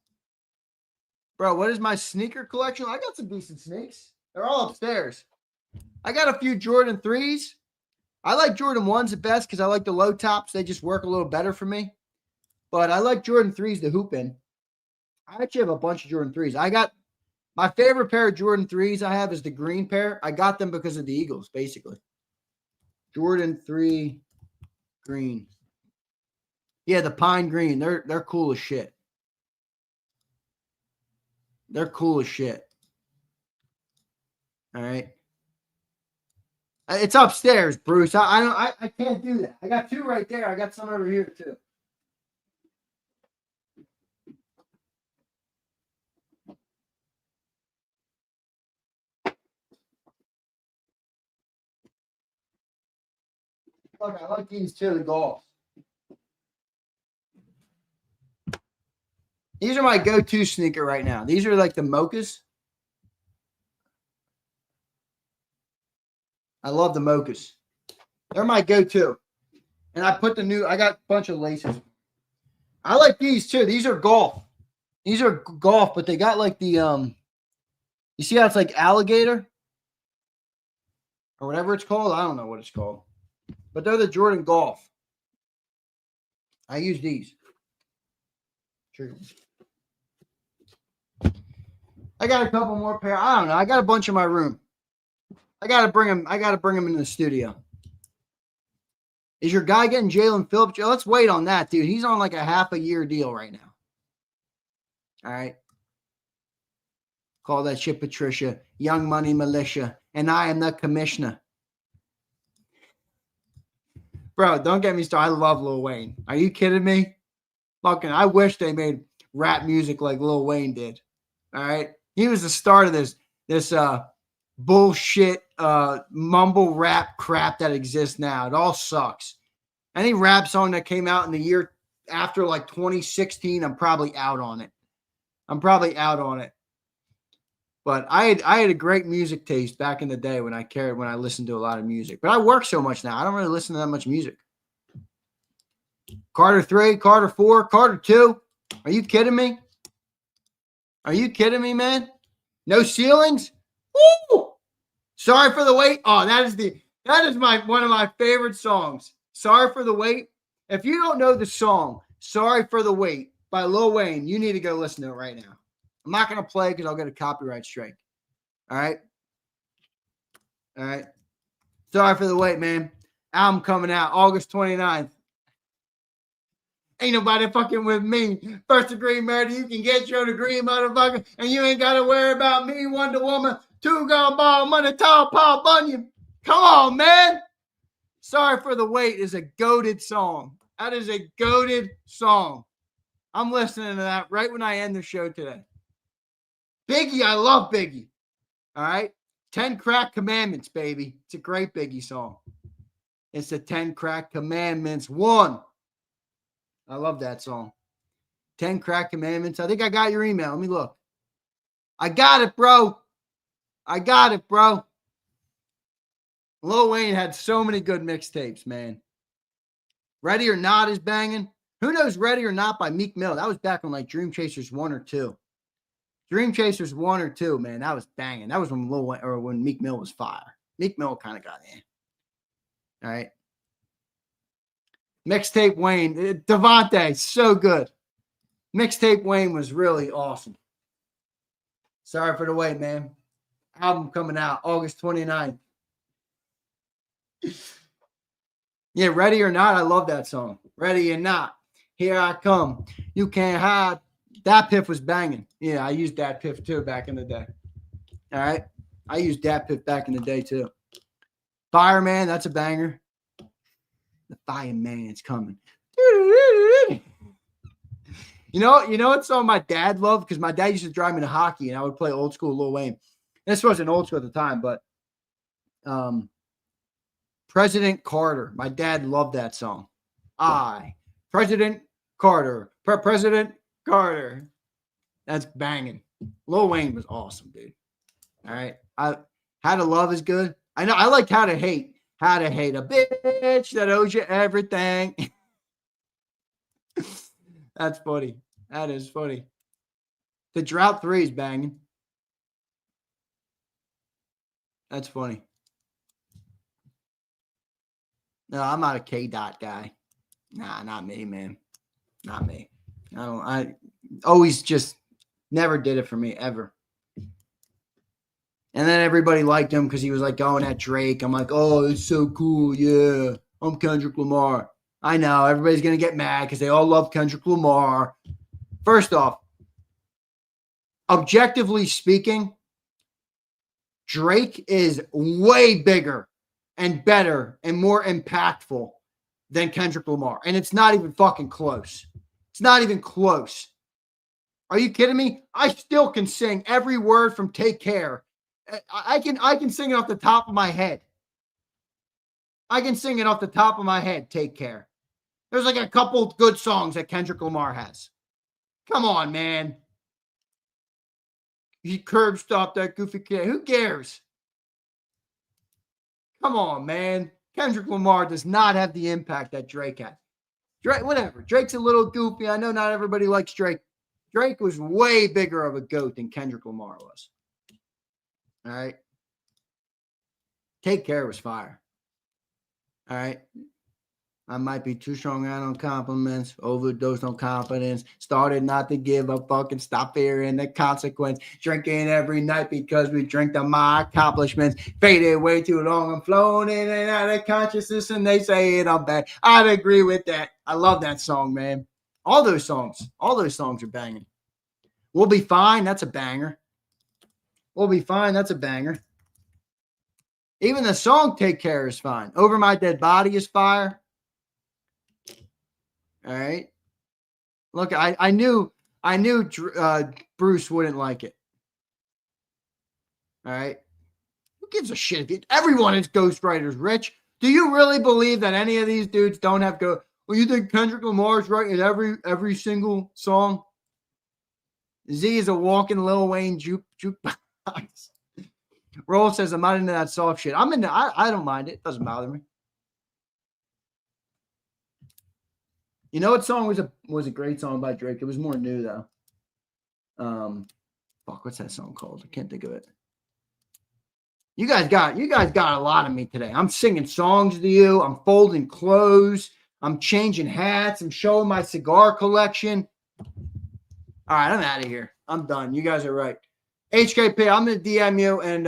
Bro, what is my sneaker collection? I got some decent sneaks. They're all upstairs. I got a few Jordan 3s. I like Jordan 1s the best because I like the low tops. They just work a little better for me. But I like Jordan 3s to hoop in. I actually have a bunch of Jordan 3s. I got my favorite pair of Jordan 3s I have is the green pair. I got them because of the Eagles, basically. Jordan 3 green. Yeah, the pine green. They're cool as shit. They're cool as shit. All right. It's upstairs, Bruce. I can't do that. I got 2 right there. I got some over here too. Look, I like these too, the golfs. These are my go-to sneaker right now. These are like the mochas. I love the mochas. They're my go-to. And I got a bunch of laces. I like these too. These are golf. These are golf, but they got like the, you see how it's like alligator? Or whatever it's called. I don't know what it's called. But they're the Jordan Golf. I use these. I got a couple more pair. I don't know. I got a bunch in my room. I gotta bring them in the studio. Is your guy getting Jaelan Phillips? Let's wait on that, dude. He's on like a half a year deal right now. All right. Call that shit Patricia. Young Money Militia. And I am the commissioner. Bro, don't get me started. I love Lil Wayne. Are you kidding me? Fucking, I wish they made rap music like Lil Wayne did. All right. He was the start of this bullshit mumble rap crap that exists now. It all sucks. Any rap song that came out in the year after like 2016, I'm probably out on it. But I had a great music taste back in the day when I listened to a lot of music. But I work so much now. I don't really listen to that much music. Carter 3, Carter 4, Carter 2. Are you kidding me? Are you kidding me, man? No ceilings? Woo! Sorry for the wait. Oh, that is one of my favorite songs. Sorry for the wait. If you don't know the song Sorry for the Wait by Lil Wayne, you need to go listen to it right now. I'm not going to play because I'll get a copyright strike. All right. Sorry for the wait, man. Album coming out August 29th. Ain't nobody fucking with me. First degree murder, you can get your degree, motherfucker, and you ain't got to worry about me, Wonder Woman, 2 gun ball, money, tall, Paul Bunyan. Come on, man. Sorry for the Wait is a goated song. That is a goated song. I'm listening to that right when I end the show today. Biggie, I love Biggie. All right. 10 Crack Commandments, baby. It's a great Biggie song. It's the 10 Crack Commandments 1. I love that song. 10 Crack Commandments. I think I got your email. Let me look. I got it, bro. Lil Wayne had so many good mixtapes, man. Ready or Not is banging. Who knows Ready or Not by Meek Mill? That was back on like Dream Chasers 1 or 2. Dream Chasers 1 or 2, man. That was banging. That was when Lil Wayne, or when Meek Mill was fire. Meek Mill kind of got in. All right. Mixtape Wayne. Devontae, so good. Mixtape Wayne was really awesome. Sorry for the wait, man. Album coming out August 29th. Yeah, Ready or Not. I love that song. Ready or Not. Here I come. You can't hide. Dat Piff was banging. Yeah, I used Dat Piff too back in the day. All right. I used Dat Piff back in the day too. Fireman, that's a banger. The Fireman's coming. You know what song my dad loved? Because my dad used to drive me to hockey and I would play old school Lil Wayne. This wasn't old school at the time, but President Carter. My dad loved that song. President Carter. President Carter. That's banging. Lil Wayne was awesome, dude. All right. How to Love is good. I know. I liked How to Hate. How to Hate a bitch that owes you everything. That's funny. That is funny. The Drought 3 is banging. That's funny. No, I'm not a K-Dot guy. Nah, not me, man. Not me. I always just never did it for me, ever. And then everybody liked him because he was like going at Drake. I'm like, oh, it's so cool. Yeah, I'm Kendrick Lamar. I know everybody's going to get mad because they all love Kendrick Lamar. First off, objectively speaking, Drake is way bigger and better and more impactful than Kendrick Lamar. And it's not even fucking close. It's not even close. Are you kidding me? I still can sing every word from Take Care. I can sing it off the top of my head. Take Care. There's like a couple good songs that Kendrick Lamar has. Come on, man. He curb stopped that goofy kid. Who cares? Come on, man. Kendrick Lamar does not have the impact that Drake had. Drake, whatever. Drake's a little goofy. I know not everybody likes Drake. Drake was way bigger of a GOAT than Kendrick Lamar was. All right. Take Care was fire. All right. I might be too strong out on compliments, overdosed on confidence, started not to give a fuck and stop fearing the consequence, drinking every night because we drink to my accomplishments, faded way too long, I'm flown in and out of consciousness and they say it, I'm back. I'd agree with that. I love that song, man. All those songs are banging. We'll Be Fine, that's a banger. We'll Be Fine, that's a banger. Even the song Take Care is fine. Over My Dead Body is fire. All right. Look, I knew Bruce wouldn't like it. All right. Who gives a shit? Everyone is ghostwriters, Rich. Do you really believe that any of these dudes don't have go? Well, you think Kendrick Lamar's writing every single song? Z is a walking Lil Wayne jukebox. Roll says I'm not into that soft shit. I'm into. I don't mind it. It doesn't bother me. You know what song was a great song by Drake? It was more new though. What's that song called? I can't think of it. You guys got a lot of me today. I'm singing songs to you. I'm folding clothes. I'm changing hats. I'm showing my cigar collection. All right, I'm out of here. I'm done. You guys are right. HKP, I'm gonna DM you and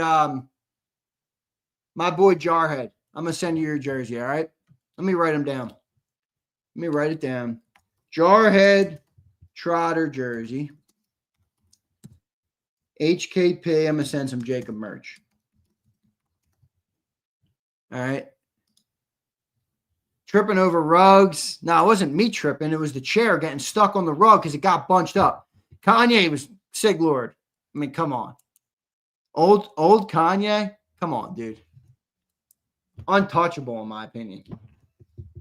my boy Jarhead. I'm gonna send you your jersey. All right. Let me write them down. Let me write it down. Jarhead Trotter jersey. HKP. I'm going to send some JAKIB merch. All right. Tripping over rugs. No, it wasn't me tripping. It was the chair getting stuck on the rug because it got bunched up. Kanye was Sig Lord. I mean, come on. Old Kanye? Come on, dude. Untouchable, in my opinion.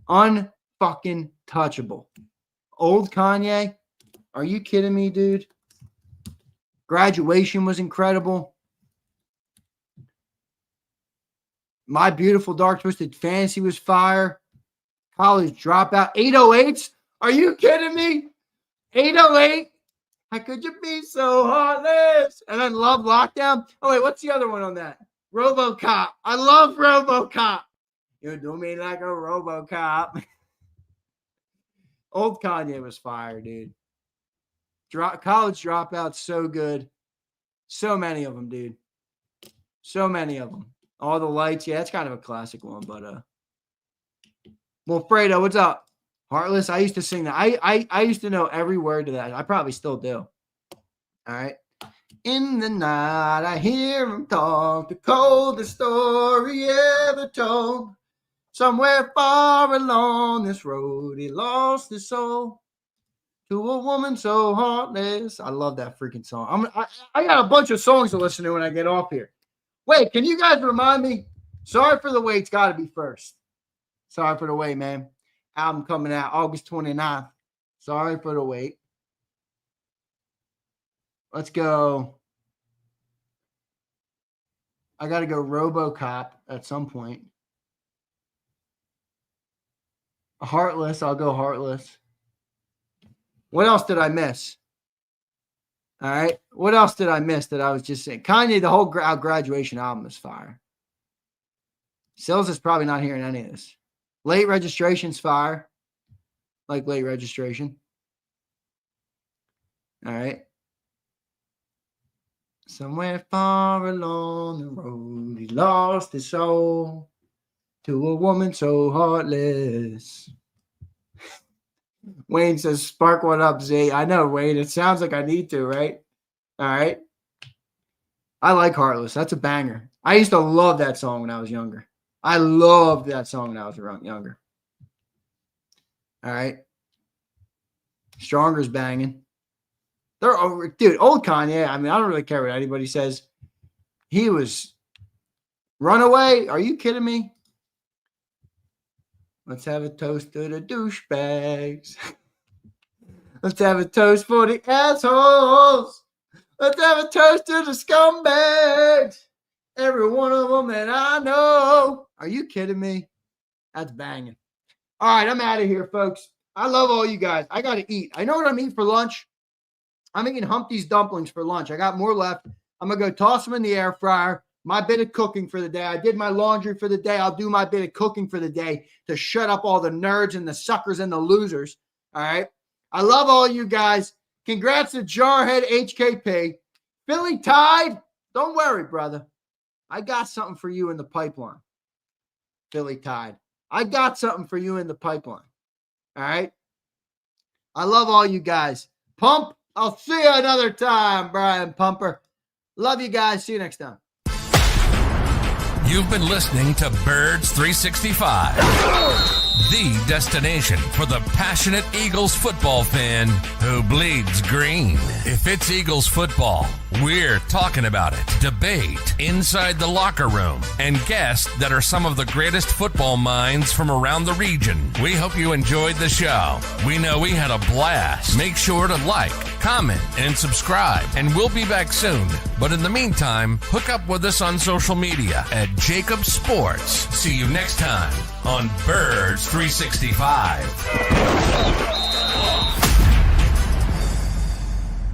Unfucking touchable. Old Kanye? Are you kidding me, dude? Graduation was incredible. My Beautiful Dark Twisted Fantasy was fire. College Dropout. 808s? Are you kidding me? 808? How could you be so heartless? And then Love Lockdown. Oh, wait, what's the other one on that? RoboCop. I love RoboCop. You do me like a RoboCop. Old Kanye was fire, dude. College Dropout, so good. So many of them, dude. So many of them. All the Lights. Yeah, that's kind of a classic one, but well, Fredo, what's up? Heartless. I used to sing that. I used to know every word to that. I probably still do. All right. In the night, I hear him talk, the coldest story ever told. Somewhere far along this road, he lost his soul to a woman so heartless. I love that freaking song. I got a bunch of songs to listen to when I get off here. Wait, can you guys remind me? Sorry for the Wait's got to be first. Sorry for the Wait, man. Album coming out August 29th. Sorry for the Wait. Let's go. I got to go RoboCop at some point. Heartless. I'll go Heartless. What else did I miss? All right. What else did I miss that I was just saying? Kanye, the whole Graduation album is fire. Sills is probably not hearing any of this. Late Registration's fire. Like Late Registration. All right. Somewhere far along the road, he lost his soul to a woman so heartless. Wayne says, spark one up, Z. I know, Wayne. It sounds like I need to, right? All right. I like Heartless. That's a banger. I used to love that song when I was younger. I loved that song when I was younger. All right. Stronger's banging. They're over. Dude, old Kanye, I mean, I don't really care what anybody says. He was Runaway. Are you kidding me? Let's have a toast to the douchebags. Let's have a toast for the assholes. Let's have a toast to the scumbags. Every one of them that I know. All Are you kidding me? That's banging. All right, I'm out of here, folks. I love all you guys. I got to eat. I know what I'm eating for lunch. I'm eating Humpty's dumplings for lunch. I got more left. I'm going to go toss them in the air fryer. My bit of cooking for the day. I did my laundry for the day. I'll do my bit of cooking for the day to shut up all the nerds and the suckers and the losers. All right. I love all you guys. Congrats to Jarhead HKP. Philly tied. Don't worry, brother. I got something for you in the pipeline. Philly tied. I got something for you in the pipeline. All right. I love all you guys. Pump. I'll see you another time, Brian Pumper. Love you guys. See you next time. You've been listening to Birds 365, the destination for the passionate Eagles football fan who bleeds green. If it's Eagles football, we're talking about it. Debate inside the locker room and guests that are some of the greatest football minds from around the region. We hope you enjoyed the show. We know we had a blast. Make sure to like, comment, and subscribe, and we'll be back soon. But in the meantime, hook up with us on social media at JAKIB Sports. See you next time on Birds 365.